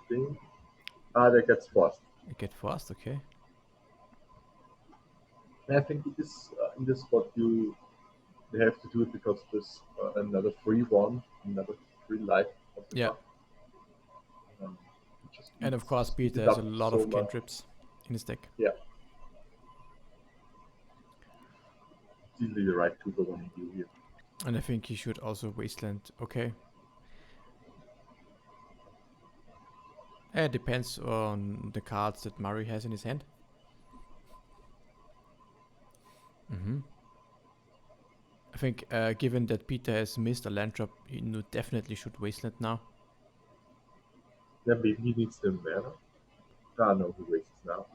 think. That gets forced. You get fast, okay. And I think in this spot you have to do it because there's another free one, another free life of the Yeah. card. Just And of course, speed Peter it has a up lot so of much. cantrips in his deck. Yeah. It's easily the right 2 for 1 you here. And I think he should also wasteland, okay. It depends on the cards that Murray has in his hand. Mm-hmm. I think given that Peter has missed a land drop, he definitely should wasteland now. Yeah, maybe he needs the mana. Ah, no, he wastes now.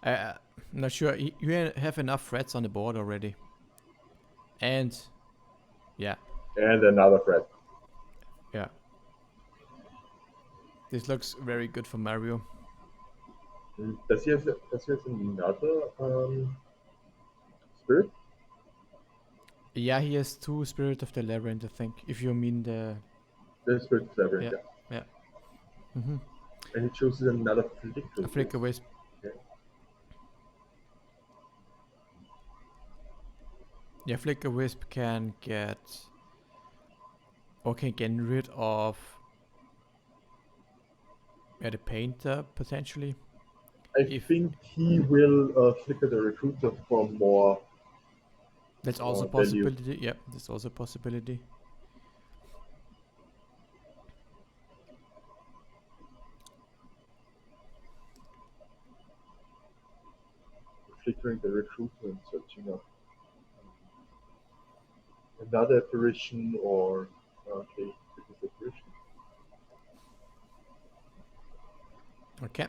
I'm not sure. You have enough threats on the board already. And yeah. And another threat. Yeah. This looks very good for Mario. Does he have another spirit? Yeah, he has 2 Spirit of the Labyrinth, I think. If you mean the The spirit of Labyrinth, yeah. Mm-hmm. And he chooses another flicker. A Flicker Wisp. Okay. Yeah, Flicker Wisp can get rid of the Painter potentially. I think he will flicker the recruiter for more. That's also a value. possibility. Yeah, that's also a possibility. Flickering the recruiter and searching up another apparition or okay, it is apparition. Okay.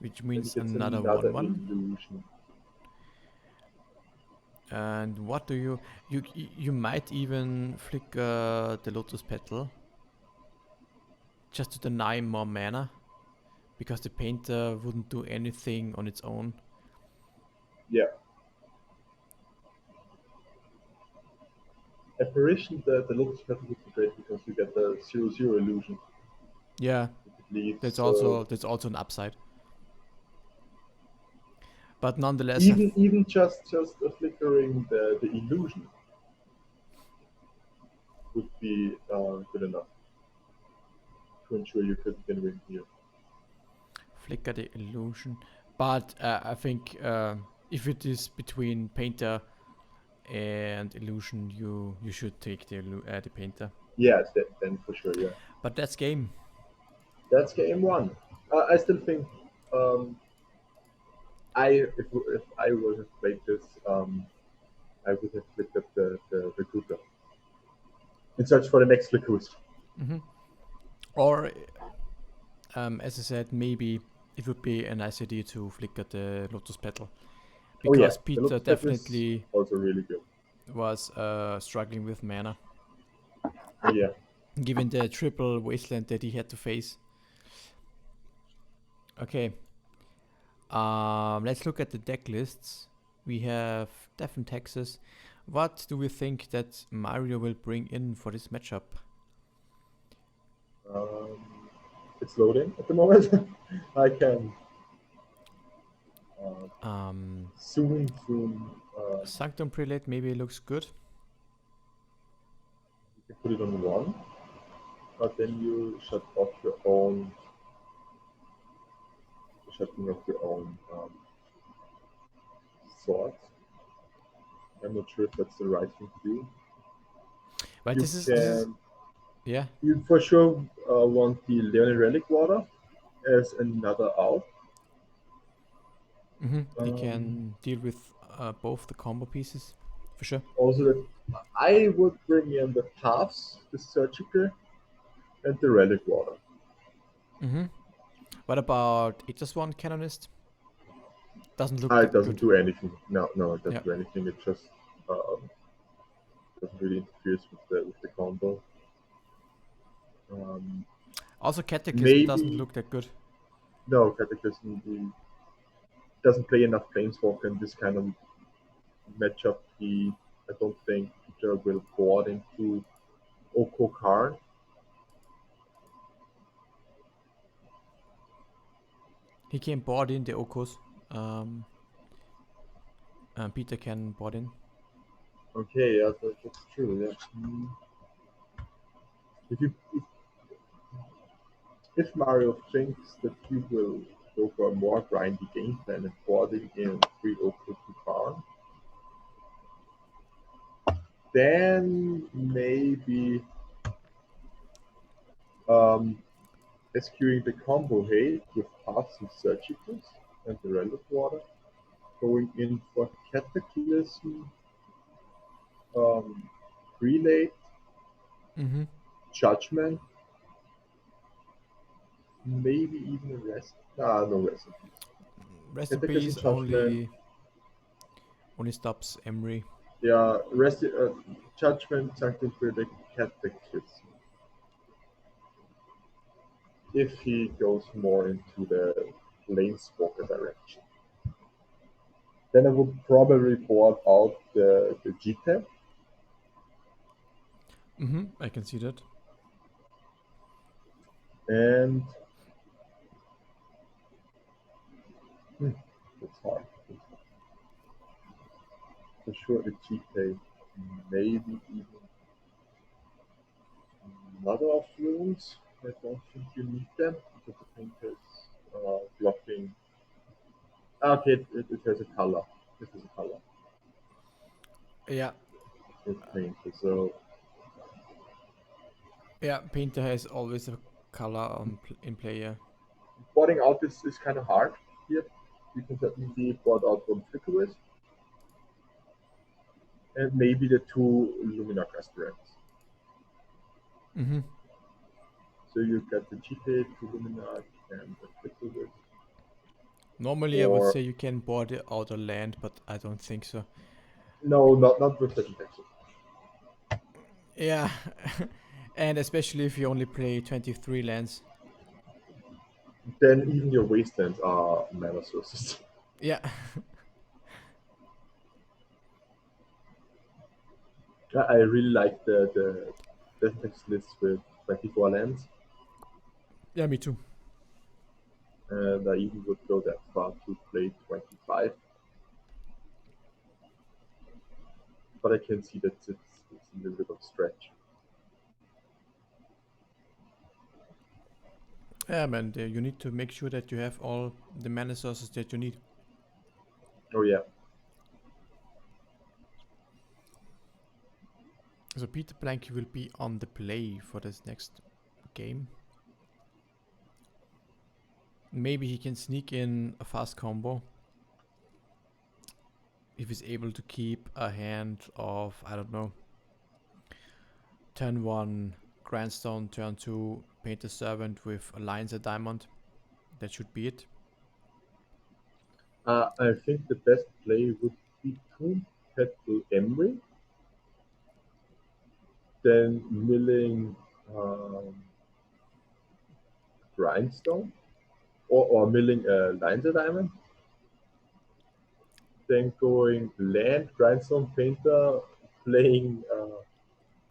Which And means he gets another another 1/1. illusion. And what do you might even flicker the Lotus Petal just to deny more mana, because the Painter wouldn't do anything on its own. Yeah. Apparition, the Lotus Petal would be great because you get the 0/0 illusion. Yeah, It leaves, that's also an upside. But nonetheless, even just flickering the illusion would be good enough to ensure you can win here. flicker the illusion. But I think if it is between Painter and illusion, you should take the Painter. Yes, then for sure, yeah. But that's game. That's game 1. I still think if I would have played this, I would have flicked up the recruiter. in search for the next Lacus. Or, as I said, maybe it would be a nice idea to flicker the Lotus Petal. Oh yeah, Because the Peter Lotus Petal is definitely also really good. was struggling with mana, Oh yeah, given the triple wasteland that he had to face. Okay. Let's look at the deck lists. We have Def and Texas. What do we think that Mario will bring in for this matchup? it's loading at the moment. I can soon. Sanctum Prelate maybe looks good. You can put it on one, but then you shut off your own, shutting off your own swords. I'm not sure if that's the right thing to do. But You this is can, yeah. you for sure want the Leonin Relic Water as another out. He can deal with both the combo pieces for sure. Also, that I would bring in the Paths, the Surgical, and the Relic Water. What about Aegis One Canonist? Doesn't look It that doesn't good. do anything. No, it doesn't Yeah. do anything. It just doesn't really interfere with the combo. Also, Cataclysm doesn't Maybe look that good. no, Cataclysm he doesn't play enough Planeswalker in this kind of matchup. I don't think Peter will board into Oko Karn. He can board in the Okos. Peter can board in. Okay, yeah, that's true. Yeah. If Mario thinks that he will go for a more grindy game plan and boarding in 3 Oko to Karn, then maybe SQing the combo hate with Paths and Surgicals and the Relic Water, going in for Cataclysm, Relate, Judgment, maybe even a Rest. No Rest in Peace. Recipes Cataclysm, Judgment, only stops Emery. yeah, Judgment, Sanctum Predict, Cataclysm. If he goes more into the Planeswalker direction. Then I would probably board out the GTEP. I can see that. And it's hard. For sure, the GK, maybe even Mother of Runes. I don't think you need them because the pink is blocking. Okay, it has a color. This is a color. Yeah. It's pink. So Yeah, Painter has always a color in player. boarding out is kind of hard here. You can certainly board out from Flickerist and maybe the two Luminarch aspirants. So you get the GK, two Luminarch, and the Flickerist. Normally, I would say you can board out a land, but I don't think so. No, not with Legend Texas. Yeah, and especially if you only play 23 lands. Then even your wastelands are mana sources. Yeah. I really like the Text list with 24 lands. Yeah, me too. And I even would go that far to play 25. But I can see that it's a little bit of stretch. Yeah, man, you need to make sure that you have all the mana sources that you need. Oh yeah. So Peter Blank will be on the play for this next game. Maybe he can sneak in a fast combo. If he's able to keep a hand of, I don't know, turn 1 grindstone, turn 2 paint a servant with alliance a diamond. That should be it. I think the best play would be Tomb Petal Emery, then milling grindstone, or milling lines of diamond, then going land, grindstone, painter, playing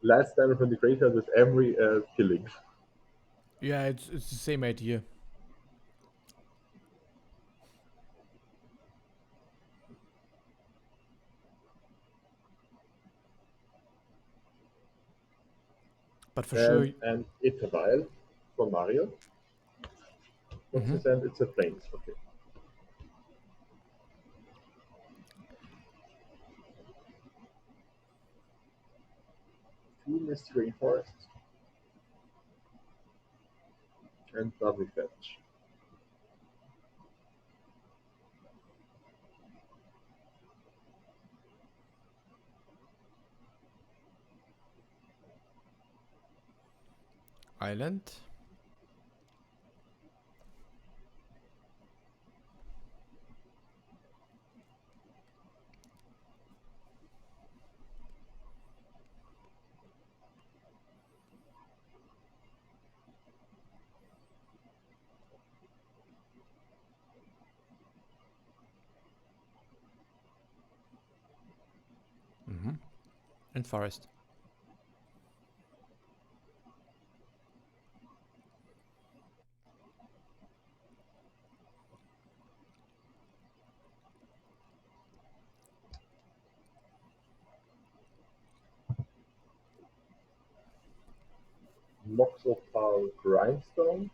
last diamond from the graveyard with Emery killing. Yeah, it's the same idea. But for sure, And it's a vial for Mario. What's his end? It's a flames. Okay. Two mystery forests and double fetch. island. And forest. Moxopal grindstone.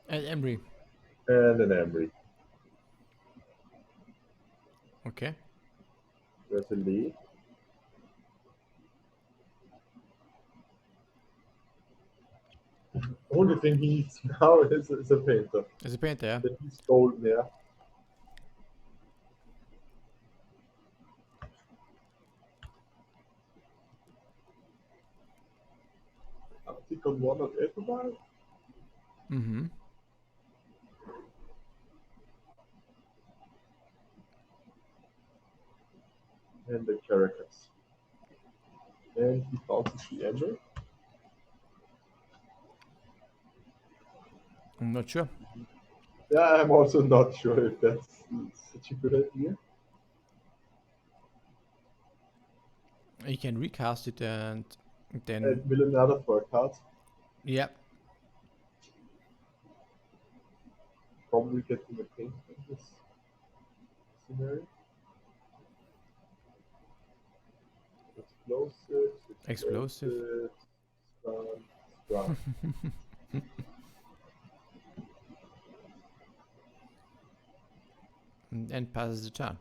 And Emery. And an Emery. Okay. There's a lead. Only thing he needs now is a painter. It's a painter, yeah. Then he's golden, yeah. I think on one of Ethelbald. And the Caracas. And he bounces the Emery. I'm not sure. Yeah, I'm also not sure if that's such a good idea. You can recast it and then. And will another 4 cards. Yeah. Probably getting a paint in this scenario. Explosive. Stun. And passes the turn.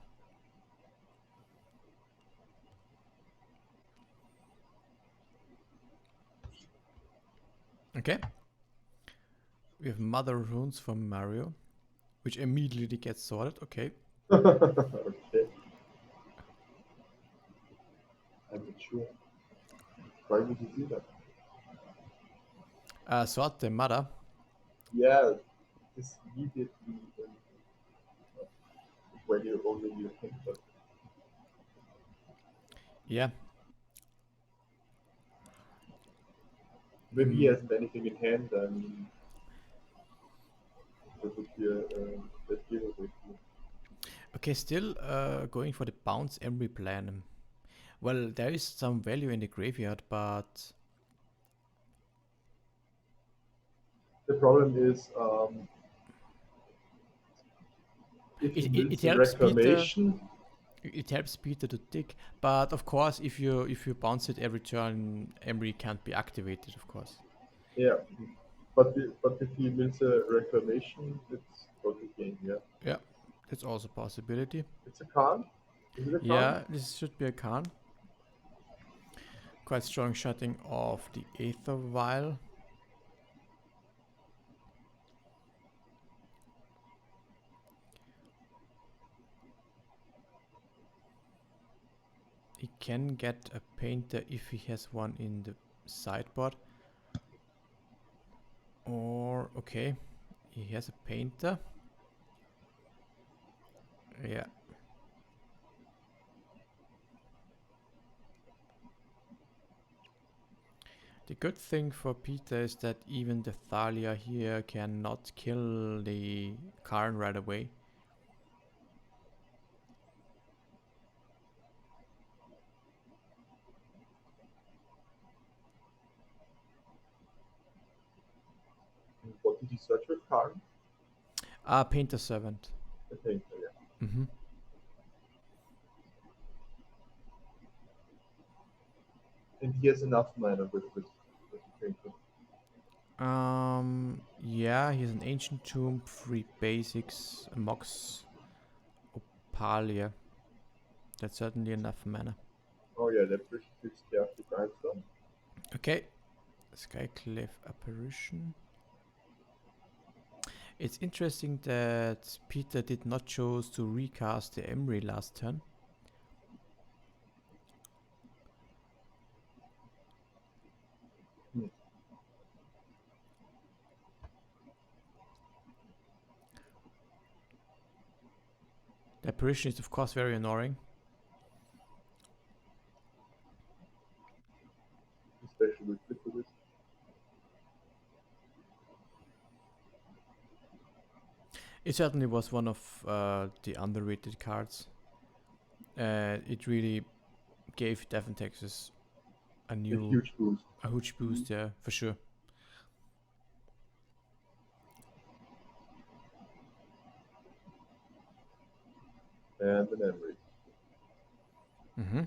Okay. We have Mother Runes from Mario, which immediately gets sorted. Okay. Okay. I'm not sure. Why would you do that? Sort the Mother. Yeah, this immediately when you only use painter. Yeah. Maybe he hasn't anything in hand, then that would be that giveaway. Okay, still going for the bounce Emery plan. Well, there is some value in the graveyard, but The problem is if he it builds a helps Peter. reclamation. It helps Peter to dig, but of course, if you bounce it every turn, Emery can't be activated. Of course. Yeah, but if he builds a reclamation, it's totally game. Yeah. Yeah, that's also a possibility. It's a Khan. Is it a Khan? Yeah, this should be a Khan. Quite strong shutting off the Aether Vial. He can get a painter if he has one in the sideboard. Or, okay, he has a painter. Yeah. The good thing for Peter is that even the Thalia here cannot kill the Karn right away. What did you search for? Karn? Painter Servant. I think, yeah. Mm-hmm. And he has enough mana with the painter. Yeah, he's an Ancient Tomb, 3 basics, a Mox, Opalia. That's certainly enough mana. Oh yeah, that pretty takes care of the grindstone. Okay, Skyclave Apparition. It's interesting that Peter did not choose to recast the Emery last turn. The apparition is of course very annoying. Especially with this. It certainly was one of the underrated cards. It really gave Devon Texas a huge boost. A huge boost, yeah, for sure. And an Emery. Mm-hmm.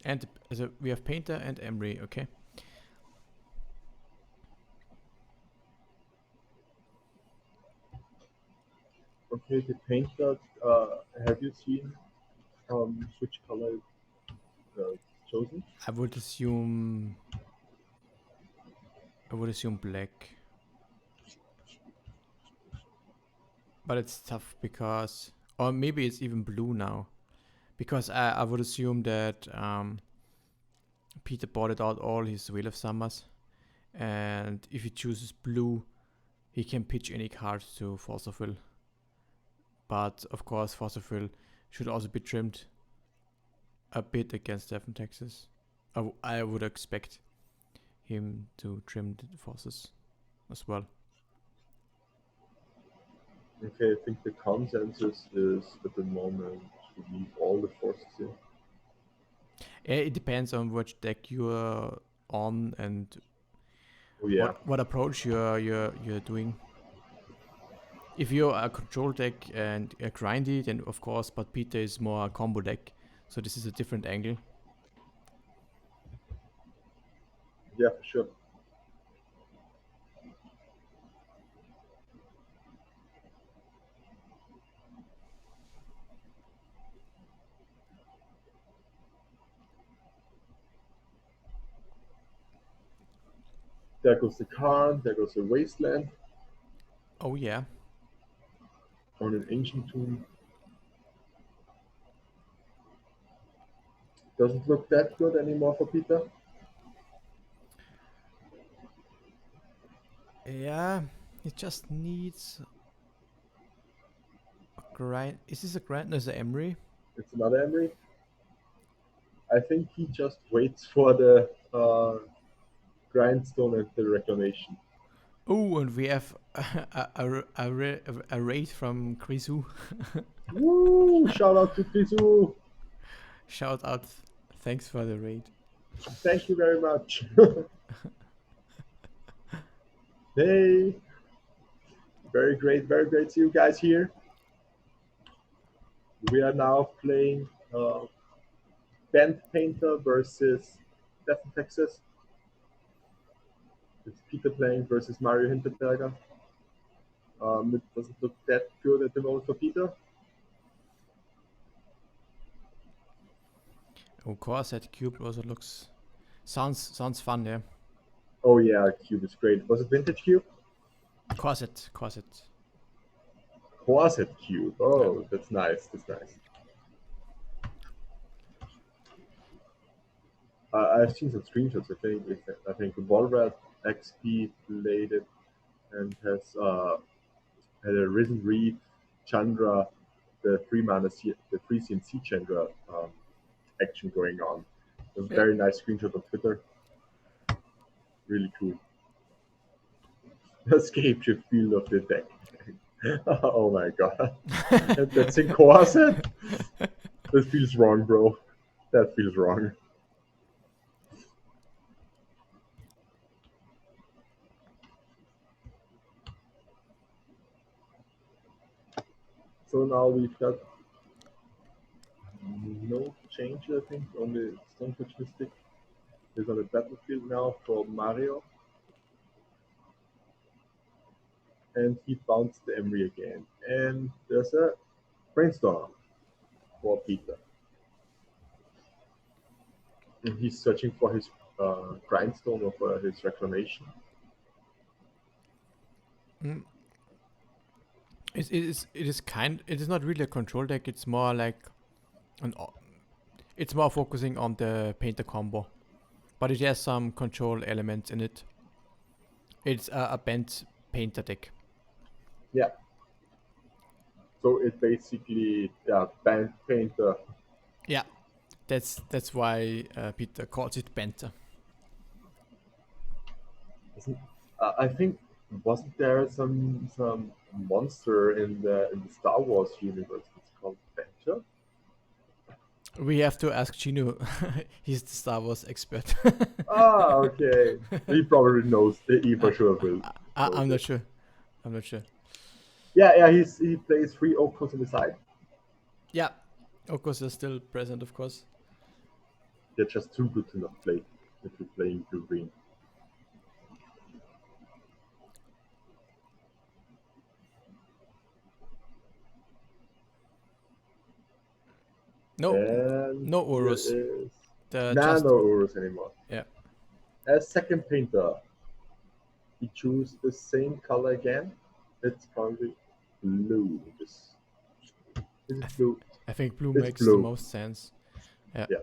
And so we have Painter and Emery, okay. Okay, the painter, have you seen which color it's chosen? I would assume black. But it's tough because, or maybe it's even blue now. Because I would assume that Peter bought it out all his Wheel of Summers. And if he chooses blue, he can pitch any cards to Force of Will. But of course, Force of Will should also be trimmed a bit against Devon Texas. I would expect him to trim the forces as well. Okay, I think the consensus is at the moment to leave all the forces in. It depends on which deck you're on and what approach you're doing. If you're a control deck and a grindy, then of course, but Peter is more a combo deck, so this is a different angle. Yeah, for sure. There goes the Karn, there goes the Wasteland. Oh yeah. On an Ancient Tomb. Doesn't look that good anymore for Peter. Yeah, it just needs a grind. Is this a grind? No, it's an Emery. It's another Emery. I think he just waits for the grindstone and the reclamation. Oh, and we have a raid from Krisu. Woo! Shout out to Krizu! Shout out. Thanks for the raid. Thank you very much. Hey! Very great to see you guys here. We are now playing Bent Painter versus Devon Texas. It's Peter playing versus Mario Hinterberger. It doesn't look that good at the moment for Peter. Of course, that cube also looks sounds fun, yeah. Oh yeah, cube is great. Was it vintage cube? Corset. Corset cube. Oh, that's nice. I've seen some screenshots. I think Volrat XP played it and has had a Risen Reef, Chandra, the the 3 CNC Chandra action going on. A Yeah. very nice screenshot on Twitter. Really cool. Escape your field of the deck. Oh my god. That's in corset? That feels wrong, bro. That feels wrong. So now we've got no change, I think. Only Stonefish Mystic is on the battlefield now for Mario. And he bounced the Emery again. And there's a brainstorm for Peter. And he's searching for his grindstone or for his reclamation. Mm. It is not really a control deck. It's more like it's more focusing on the painter combo, but it has some control elements in it. It's a bent painter deck. Yeah. So it basically, band painter. Yeah, that's why Peter calls it Banter. I think wasn't there some monster in the Star Wars universe that's called Banter? We have to ask Chino. He's the Star Wars expert. Ah, okay. He probably knows. He for sure will. I'm not sure. I'm not sure. Yeah. He plays 3 Okos on the side. Yeah, Okos is still present, of course. They're just too good to not play if you're playing blue green. No, And no here Urus. is The no just Urus anymore. yeah. As second painter, he choose the same color again. It's probably blue. Is it blue? I think blue It's makes the blue. most sense. Yeah. Yeah.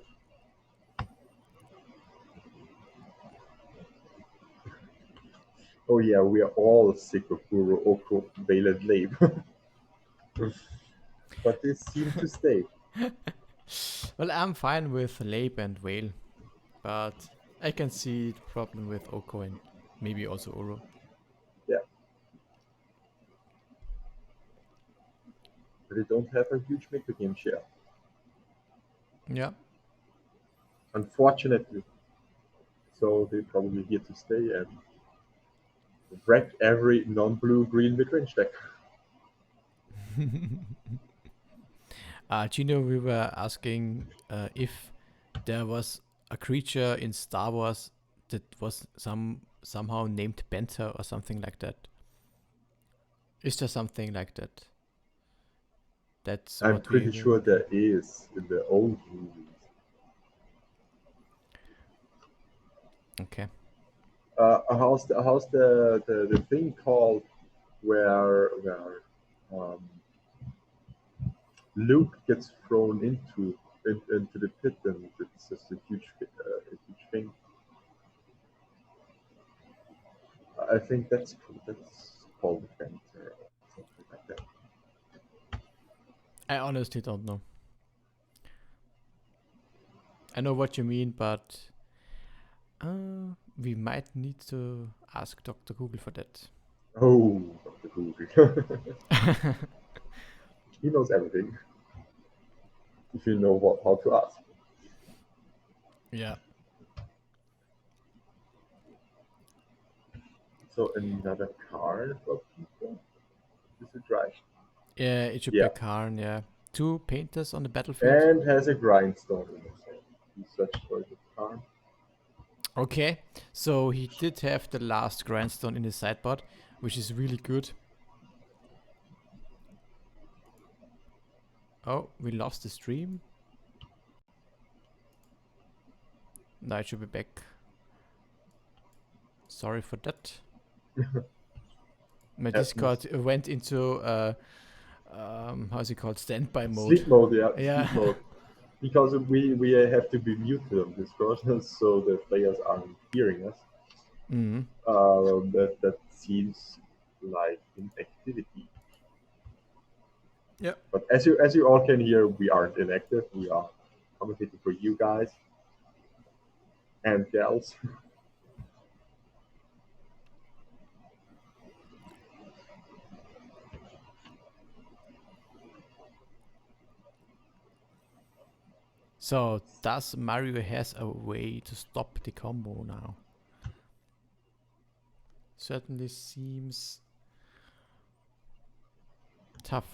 Oh yeah, we are all sick of Uro Oko Veiled Lab. But they seem to stay. Well, I'm fine with Labe and Whale, but I can see the problem with Oko and maybe also Uro. Yeah. But they don't have a huge micro game share. Yeah. Unfortunately. So they're probably here to stay and wreck every non-blue green mid-range deck. Gino, we were asking if there was a creature in Star Wars that was somehow named Banter or something like that. Is there something like that? That's I'm what we pretty were sure looking. there is in the old movies. Okay. How's the thing called where Luke gets thrown into the pit and it's just a huge thing. I think that's called the Banter or something like that. I honestly don't know. I know what you mean, but we might need to ask Dr. Google for that. Oh, Dr. Google. He knows everything. If you know how to ask. Yeah. So another card for people. Is it right? Yeah, it should be Yeah. a Karn, yeah. 2 painters on the battlefield. And has a grindstone in his hand. He searched for the card. Okay, so he did have the last grindstone in his sideboard, which is really good. Oh, we lost the stream. Now it should be back. Sorry for that. My Happens. Discord went into how's it called? Standby mode. Sleep mode, yeah. Yeah. Sleep mode. because we have to be muted on Discord so the players aren't hearing us. Mm. That seems like inactivity. Yeah. But as you all can hear, we aren't inactive. We are commentating for you guys and gals. So does Mario has a way to stop the combo now? Certainly seems tough.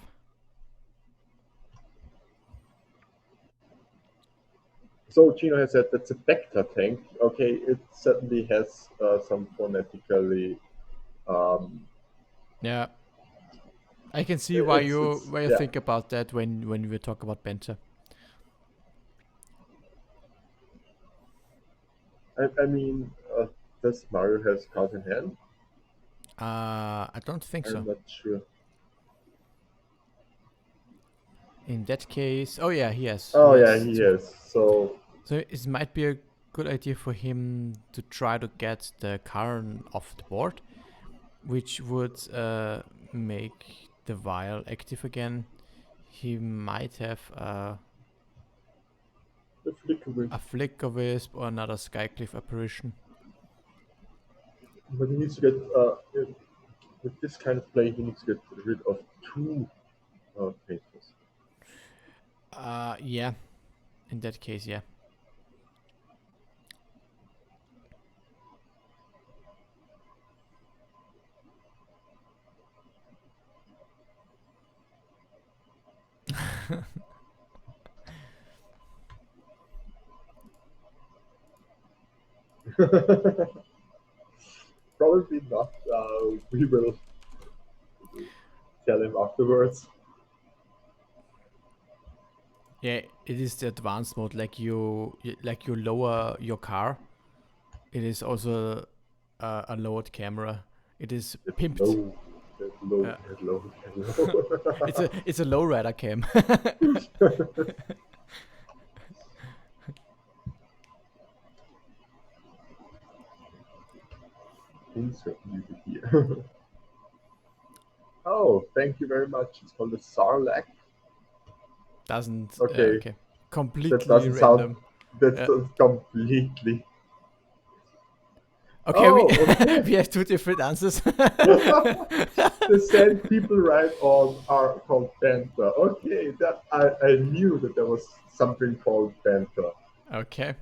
So Gino has said that's a Vector tank. Okay, it certainly has some phonetically. Um, Yeah. I can see it's why you yeah. think about that when we talk about Banter. I mean, does Mario has cards in hand? I don't think I'm so. not sure. In that case, oh yeah, he has. Oh yeah, he has. So So it might be a good idea for him to try to get the Karn off the board, which would make the vial active again. He might have the flicker a Flicker Wisp or another Skycliff Apparition. but he needs to get with this kind of play, he needs to get rid of two painters. Yeah. In that case, yeah. Probably not. We will tell him afterwards. Yeah, it is the advanced mode. Like you lower your car. It is also a lowered camera. It is It's pimped. low. It's low. Yeah. It's low. It's low. It's a low rider cam. Insert music here. Oh, thank you very much. It's called the Sarlacc. Doesn't Okay, okay. that Completely doesn't sound. random. That's Yeah. completely. Okay, Oh, okay. we have two different answers. The sand people write on are called Banter. Okay, that I knew that there was something called Banter, Okay.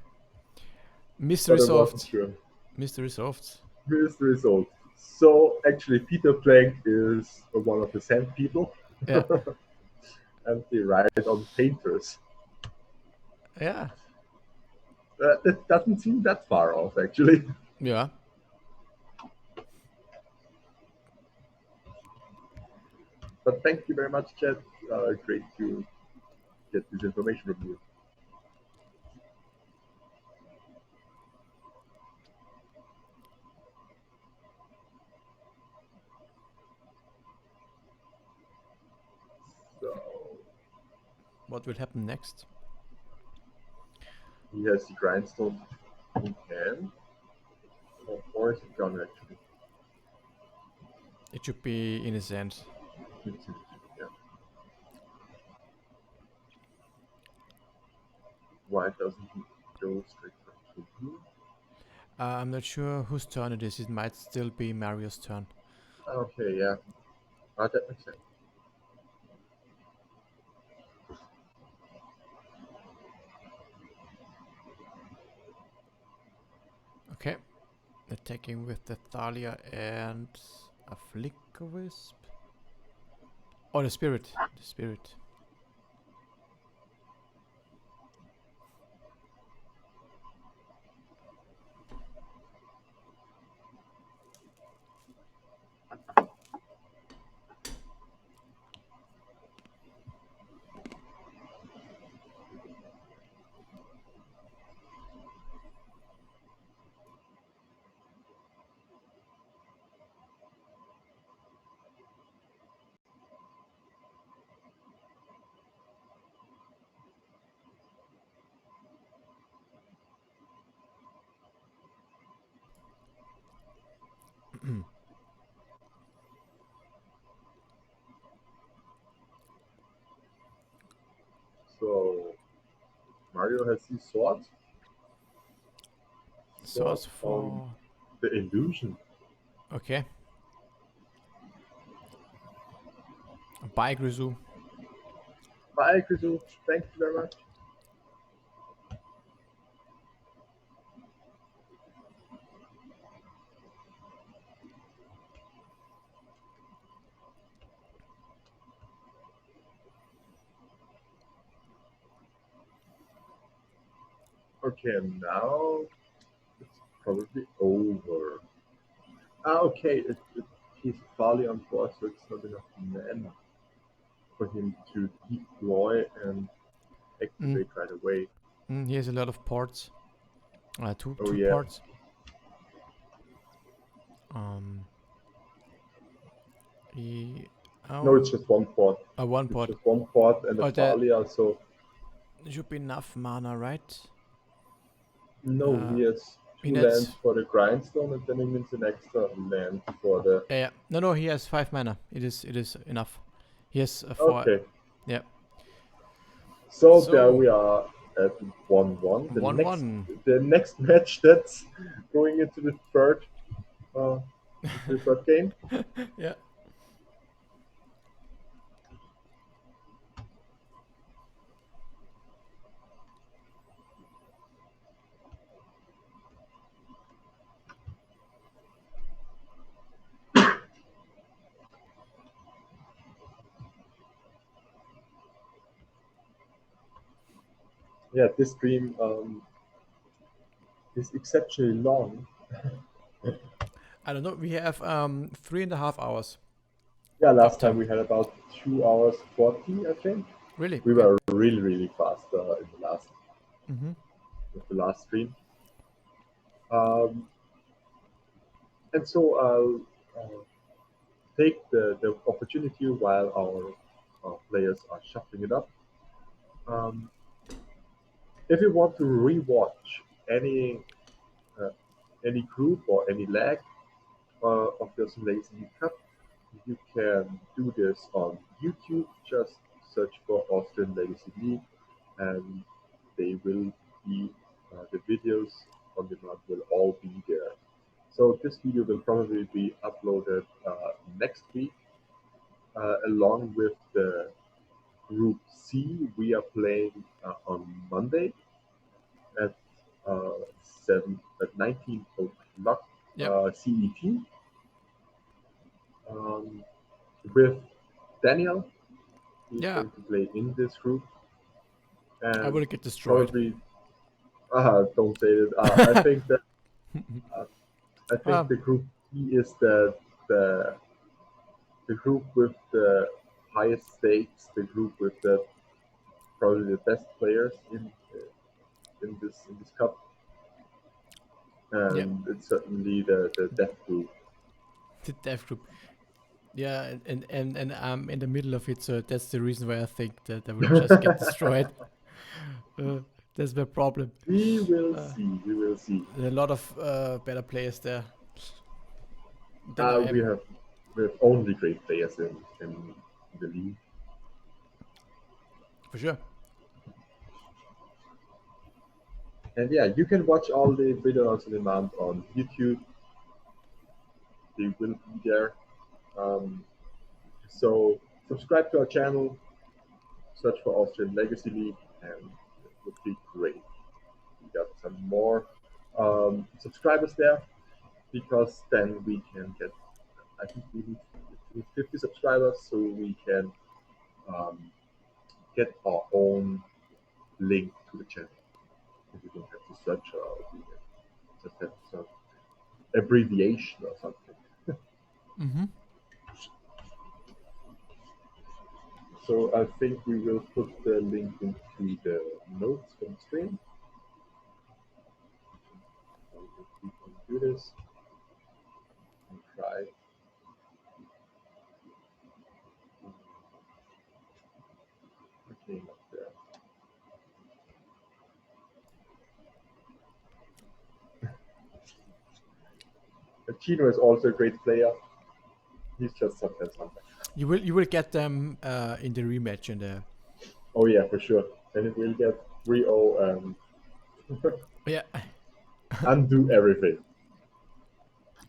Mystery but I wasn't solved. sure. Mystery solved. Here's the result. So actually, Peter Plank is one of the sand people, Yeah. and they write on painters. Yeah. That doesn't seem that far off, actually. Yeah. But thank you very much, Chad. Great to get this information from you. So What will happen next? he has the grindstone in hand, or is it gone actually? It should be in his hand. Yeah. Why doesn't he go straight to blue? I'm not sure whose turn it is. It might still be Mario's turn. Okay, yeah. That makes sense. Okay. Attacking with the Thalia and a Flicker Wisp. Oh, the Spirit. The Spirit. So Mario has his sword. Sword Source on for. the illusion. Okay. Bye, Grizu. Bye, Krizu. Thank you very much. Okay, now it's probably over. Okay, he's Fali on board, so it's not enough mana for him to deploy and Mm. activate right away. He has a lot of ports. Two Oh two yeah. ports. Um. He. No, it's Oh. just one port. One It's port. just one port and a Oh, that Thalia, so should be enough mana, right? no, Uh. he has He two lands needs. for the grindstone and then he needs an extra land for the. Yeah. No. No. He has 5 mana. It is. It is enough. He has 4. Okay, Yeah. so there So we are at 1-1. 1-1. The next match that's going into uh, the third game. Yeah. Yeah, this stream is exceptionally long. I don't know. We have 3.5 hours. Yeah, last time Uptime. we had about 2 hours 40, I think. Really? We Okay. were really fast in Mm-hmm. the last stream. Um, and so I'll take the opportunity while our players are shuffling it up. Um, if you want to rewatch any uh, any group or any leg of your Lazy Cup, you can do this on YouTube. Just search for Austrian Legacy League, and they will be the videos on demand will all be there. So this video will probably be uploaded next week, along with the Group C. We are playing on Monday at 19 o'clock Yep. CET, um, with Daniel. He's Yeah. going to play in this group, I and will get destroyed. probably don't say it. I think that uh, I think um, the group E is the the group with the highest stakes, the group with the probably the best players in this cup, yeah. and it's certainly the death group. The death group. Yeah, and I'm in the middle of it, so that's the reason why I think that I will just get destroyed. That's my problem. We will Uh, see. We will see. there are a lot of better players there than I We am. have only great players in the league. For sure. And yeah, you can watch all the videos on demand on YouTube. They will be there. Um, so subscribe to our channel, search for Austrian Legacy League, and it would be great. We got some more subscribers there because then we can get. I think we need 50 subscribers, so we can um, get our own link to the channel. We don't have to search we just have some abbreviation or something. Mm-hmm. So I think we will put the link into the notes from the stream. If we can do this and try. Okay, not there. Gino is also a great player. He's just sometimes. You will get them in the rematch in the. Oh yeah, for sure. And it will get 3-0 and Yeah. undo everything.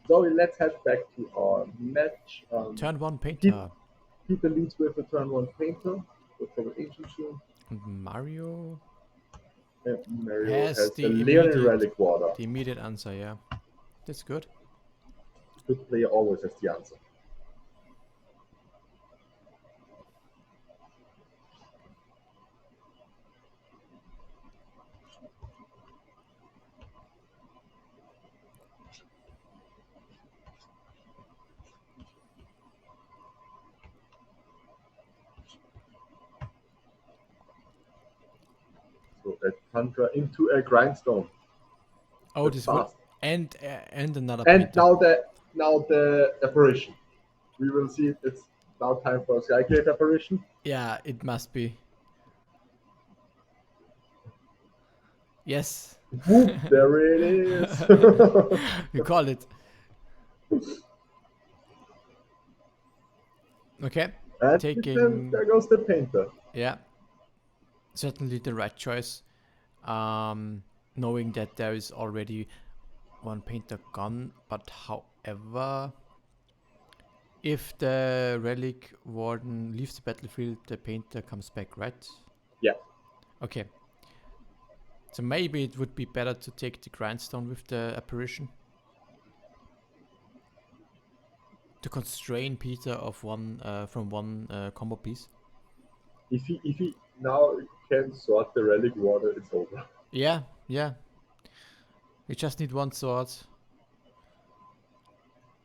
So let's head back to our match. Turn one painter. Peter leads with a turn one painter with the ancient shield. And Mario And Mario has has the a Leonin immediate Relic Water. the immediate answer. Yeah, that's good. Good player always has the answer. So a Tundra into a Grindstone. Oh, That's this will fast. and another And painter. now the apparition. We will see if it's now time for a Skyclave apparition. Yeah, it must be. Yes. Whoop, there it is. You called it. Okay. And Taking. there goes the painter. Yeah. Certainly the right choice. Knowing that there is already one painter gone, but however, if the relic warden leaves the battlefield, the painter comes back, right? Yeah. Okay. So maybe it would be better to take the grindstone with the apparition to constrain Peter of one from one combo piece. If he now can sort the relic water, it's over. Yeah, yeah. We just need one sword.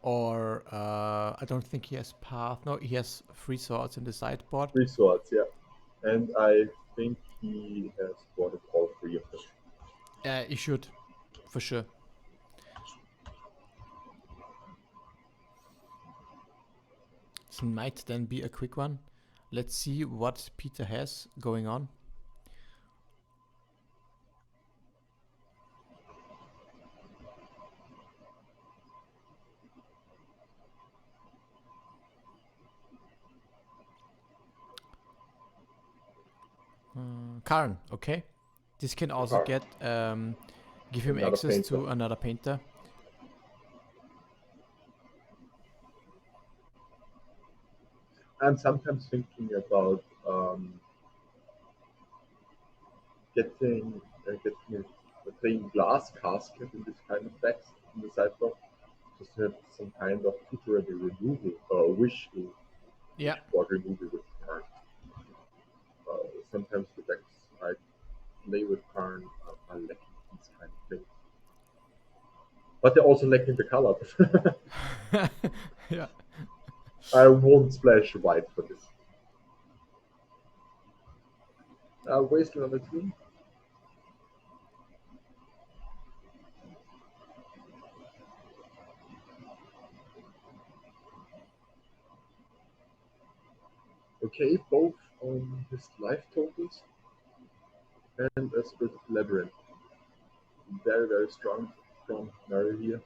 Or I don't think he has path. No, he has 3 swords in the sideboard. 3 swords, yeah. And I think he has spotted all 3 of them. He should, for sure. This might then be a quick one. Let's see what Peter has going on. Karn, okay. This can also Karn. give him Another access painter. to another painter. I'm sometimes thinking about getting playing glass casket in this kind of decks in the sideboard. Just to have some kind of tutorable removal or wish Yeah. board removal with Karn. Sometimes the decks I play with Karn are lacking these kind of things. But they're also lacking the color. Yeah. I won't splash white for this. Wasteland number 2. Okay, both on his life totals and a Spirit of Labyrinth. Very, very strong from Mario here.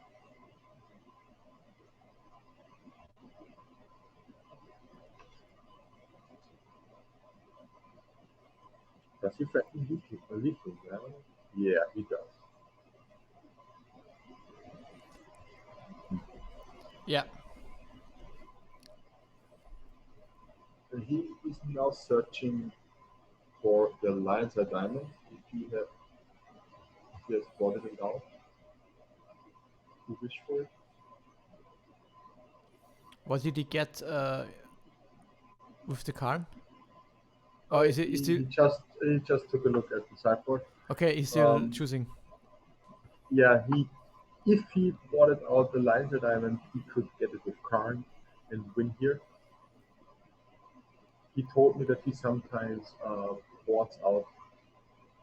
Does he threaten Leafing now? Yeah, he does. Yeah. And he is now searching for the Lions at Diamond. If he has spotted it out. To wish for it. What did he get with the Karn? Oh, is it he, still? he just took a look at the sideboard. Okay, he's still choosing. Yeah, if he bought out the Lions at Diamond, he could get it with Karn and win here. He told me that he sometimes boards out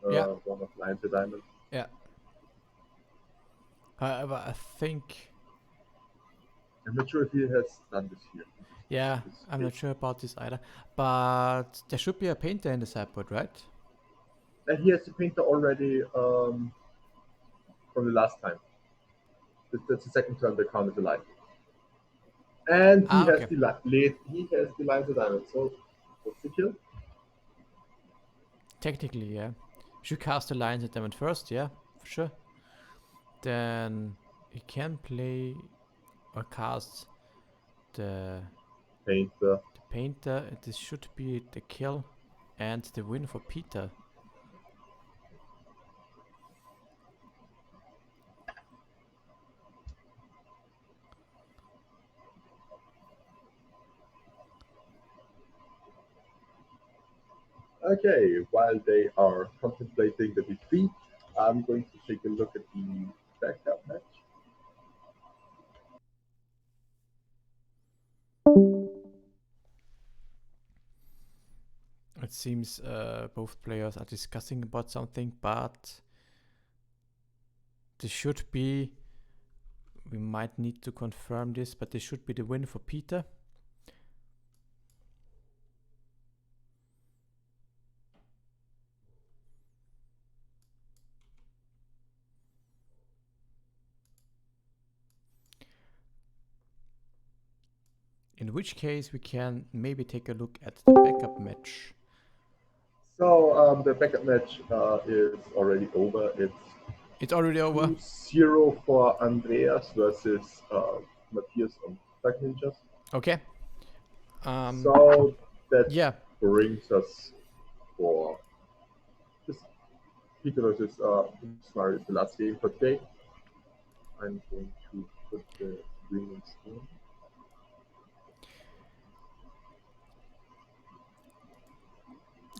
one of Lions at Diamond. Yeah. However, I think. I'm not sure if he has done this here. Yeah, I'm not sure about this either. But there should be a painter in the sideboard, right? And he has the painter already from the last time. That's the second turn the count is alive. And he has Okay. the line to diamond. So what's the kill? Technically, yeah. Should cast the Lions at Diamond first, yeah, for sure. Then he can play or cast the Painter. Painter. This should be the kill and the win for Peter. Okay, while they are contemplating the defeat, I'm going to take a look at the backup match. It seems both players are discussing about something, but this should be. We might need to confirm this, but this should be the win for Peter. In which case, we can maybe take a look at the backup match. So the backup match is already over. It's already over. 2-0 for Andreas versus Matthias on Dark Ninjas. Okay. So that Yeah. brings us for this Peter versus Mario is the last game for today. I'm going to put the agreements in.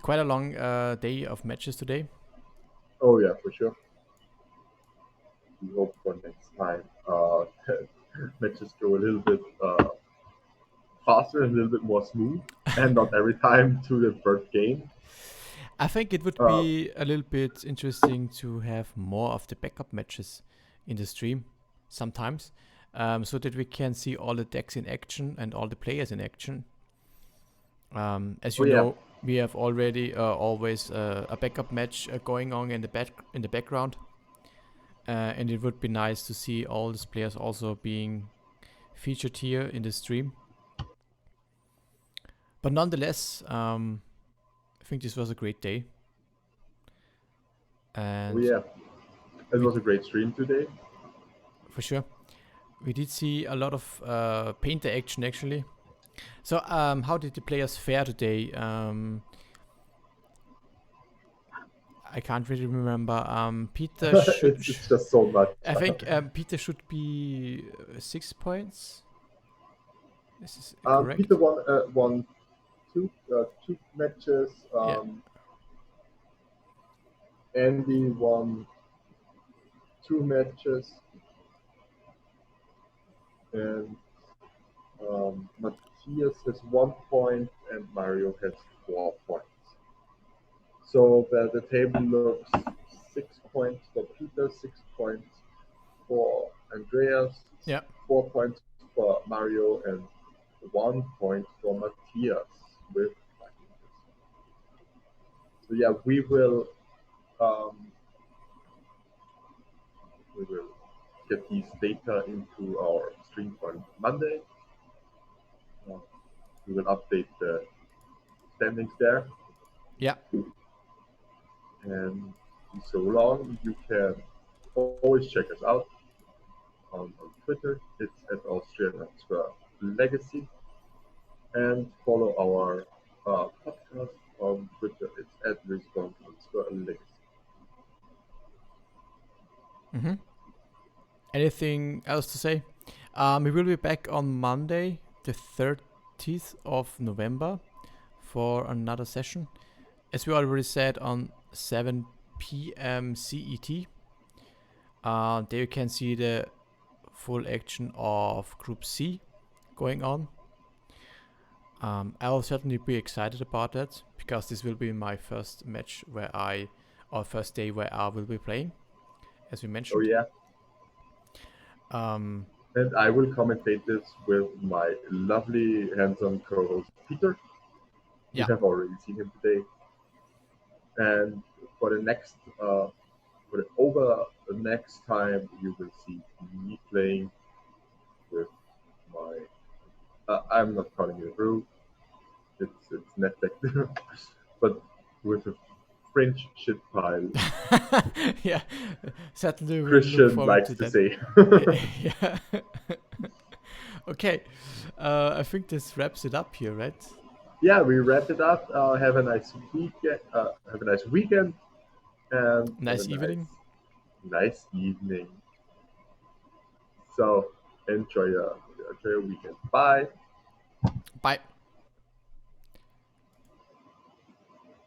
Quite a long day of matches today. Oh yeah, for sure. We hope for next time matches go a little bit faster and a little bit more smooth, and not every time to the first game. I think it would be a little bit interesting to have more of the backup matches in the stream sometimes, so that we can see all the decks in action and all the players in action. As you know, we have already always a backup match going on in the background, and it would be nice to see all these players also being featured here in the stream. But nonetheless, I think this was a great day. And yeah, it was a great stream today. For sure. We did see a lot of painter action actually. So how did the players fare today? I can't really remember. Peter should. It's just so much. I think Peter should be 6 points. This is correct. Peter won two matches. Yeah. Andy won 2 matches, and Matthias has 1 point, and Mario has 4 points. So the table looks 6 points for Peter, 6 points for Andreas, Yeah. 4 points for Mario, and 1 point for Matthias with. So yeah, we will get these data into our stream on Monday. We will update the standings there. Yeah. And so long, you can always check us out on Twitter. It's at Austrian_Legacy. And follow our podcast on Twitter. It's at Respawn_Legacy. Mm-hmm. Anything else to say? We will be back on Monday, the 30th of November, for another session. As we already said, on 7 p.m. CET. There you can see the full action of Group C going on. I'll certainly be excited about that, because this will be my first match first day where I will be playing, as we mentioned. Oh yeah. And I will commentate this with my lovely handsome co-host Peter. Yeah. You have already seen him today. And for the next but over the next time you will see me playing with my. I'm not calling it Rue. It's Netdeck, but with a French shit pile. Yeah, certainly we look Christian forward likes to to that. say. Yeah. Okay, I think this wraps it up here, right? Yeah, we wrap it up. Have a nice weekend. Have a nice weekend, and have a Nice evening. nice evening. So enjoy your weekend. Bye. Bye.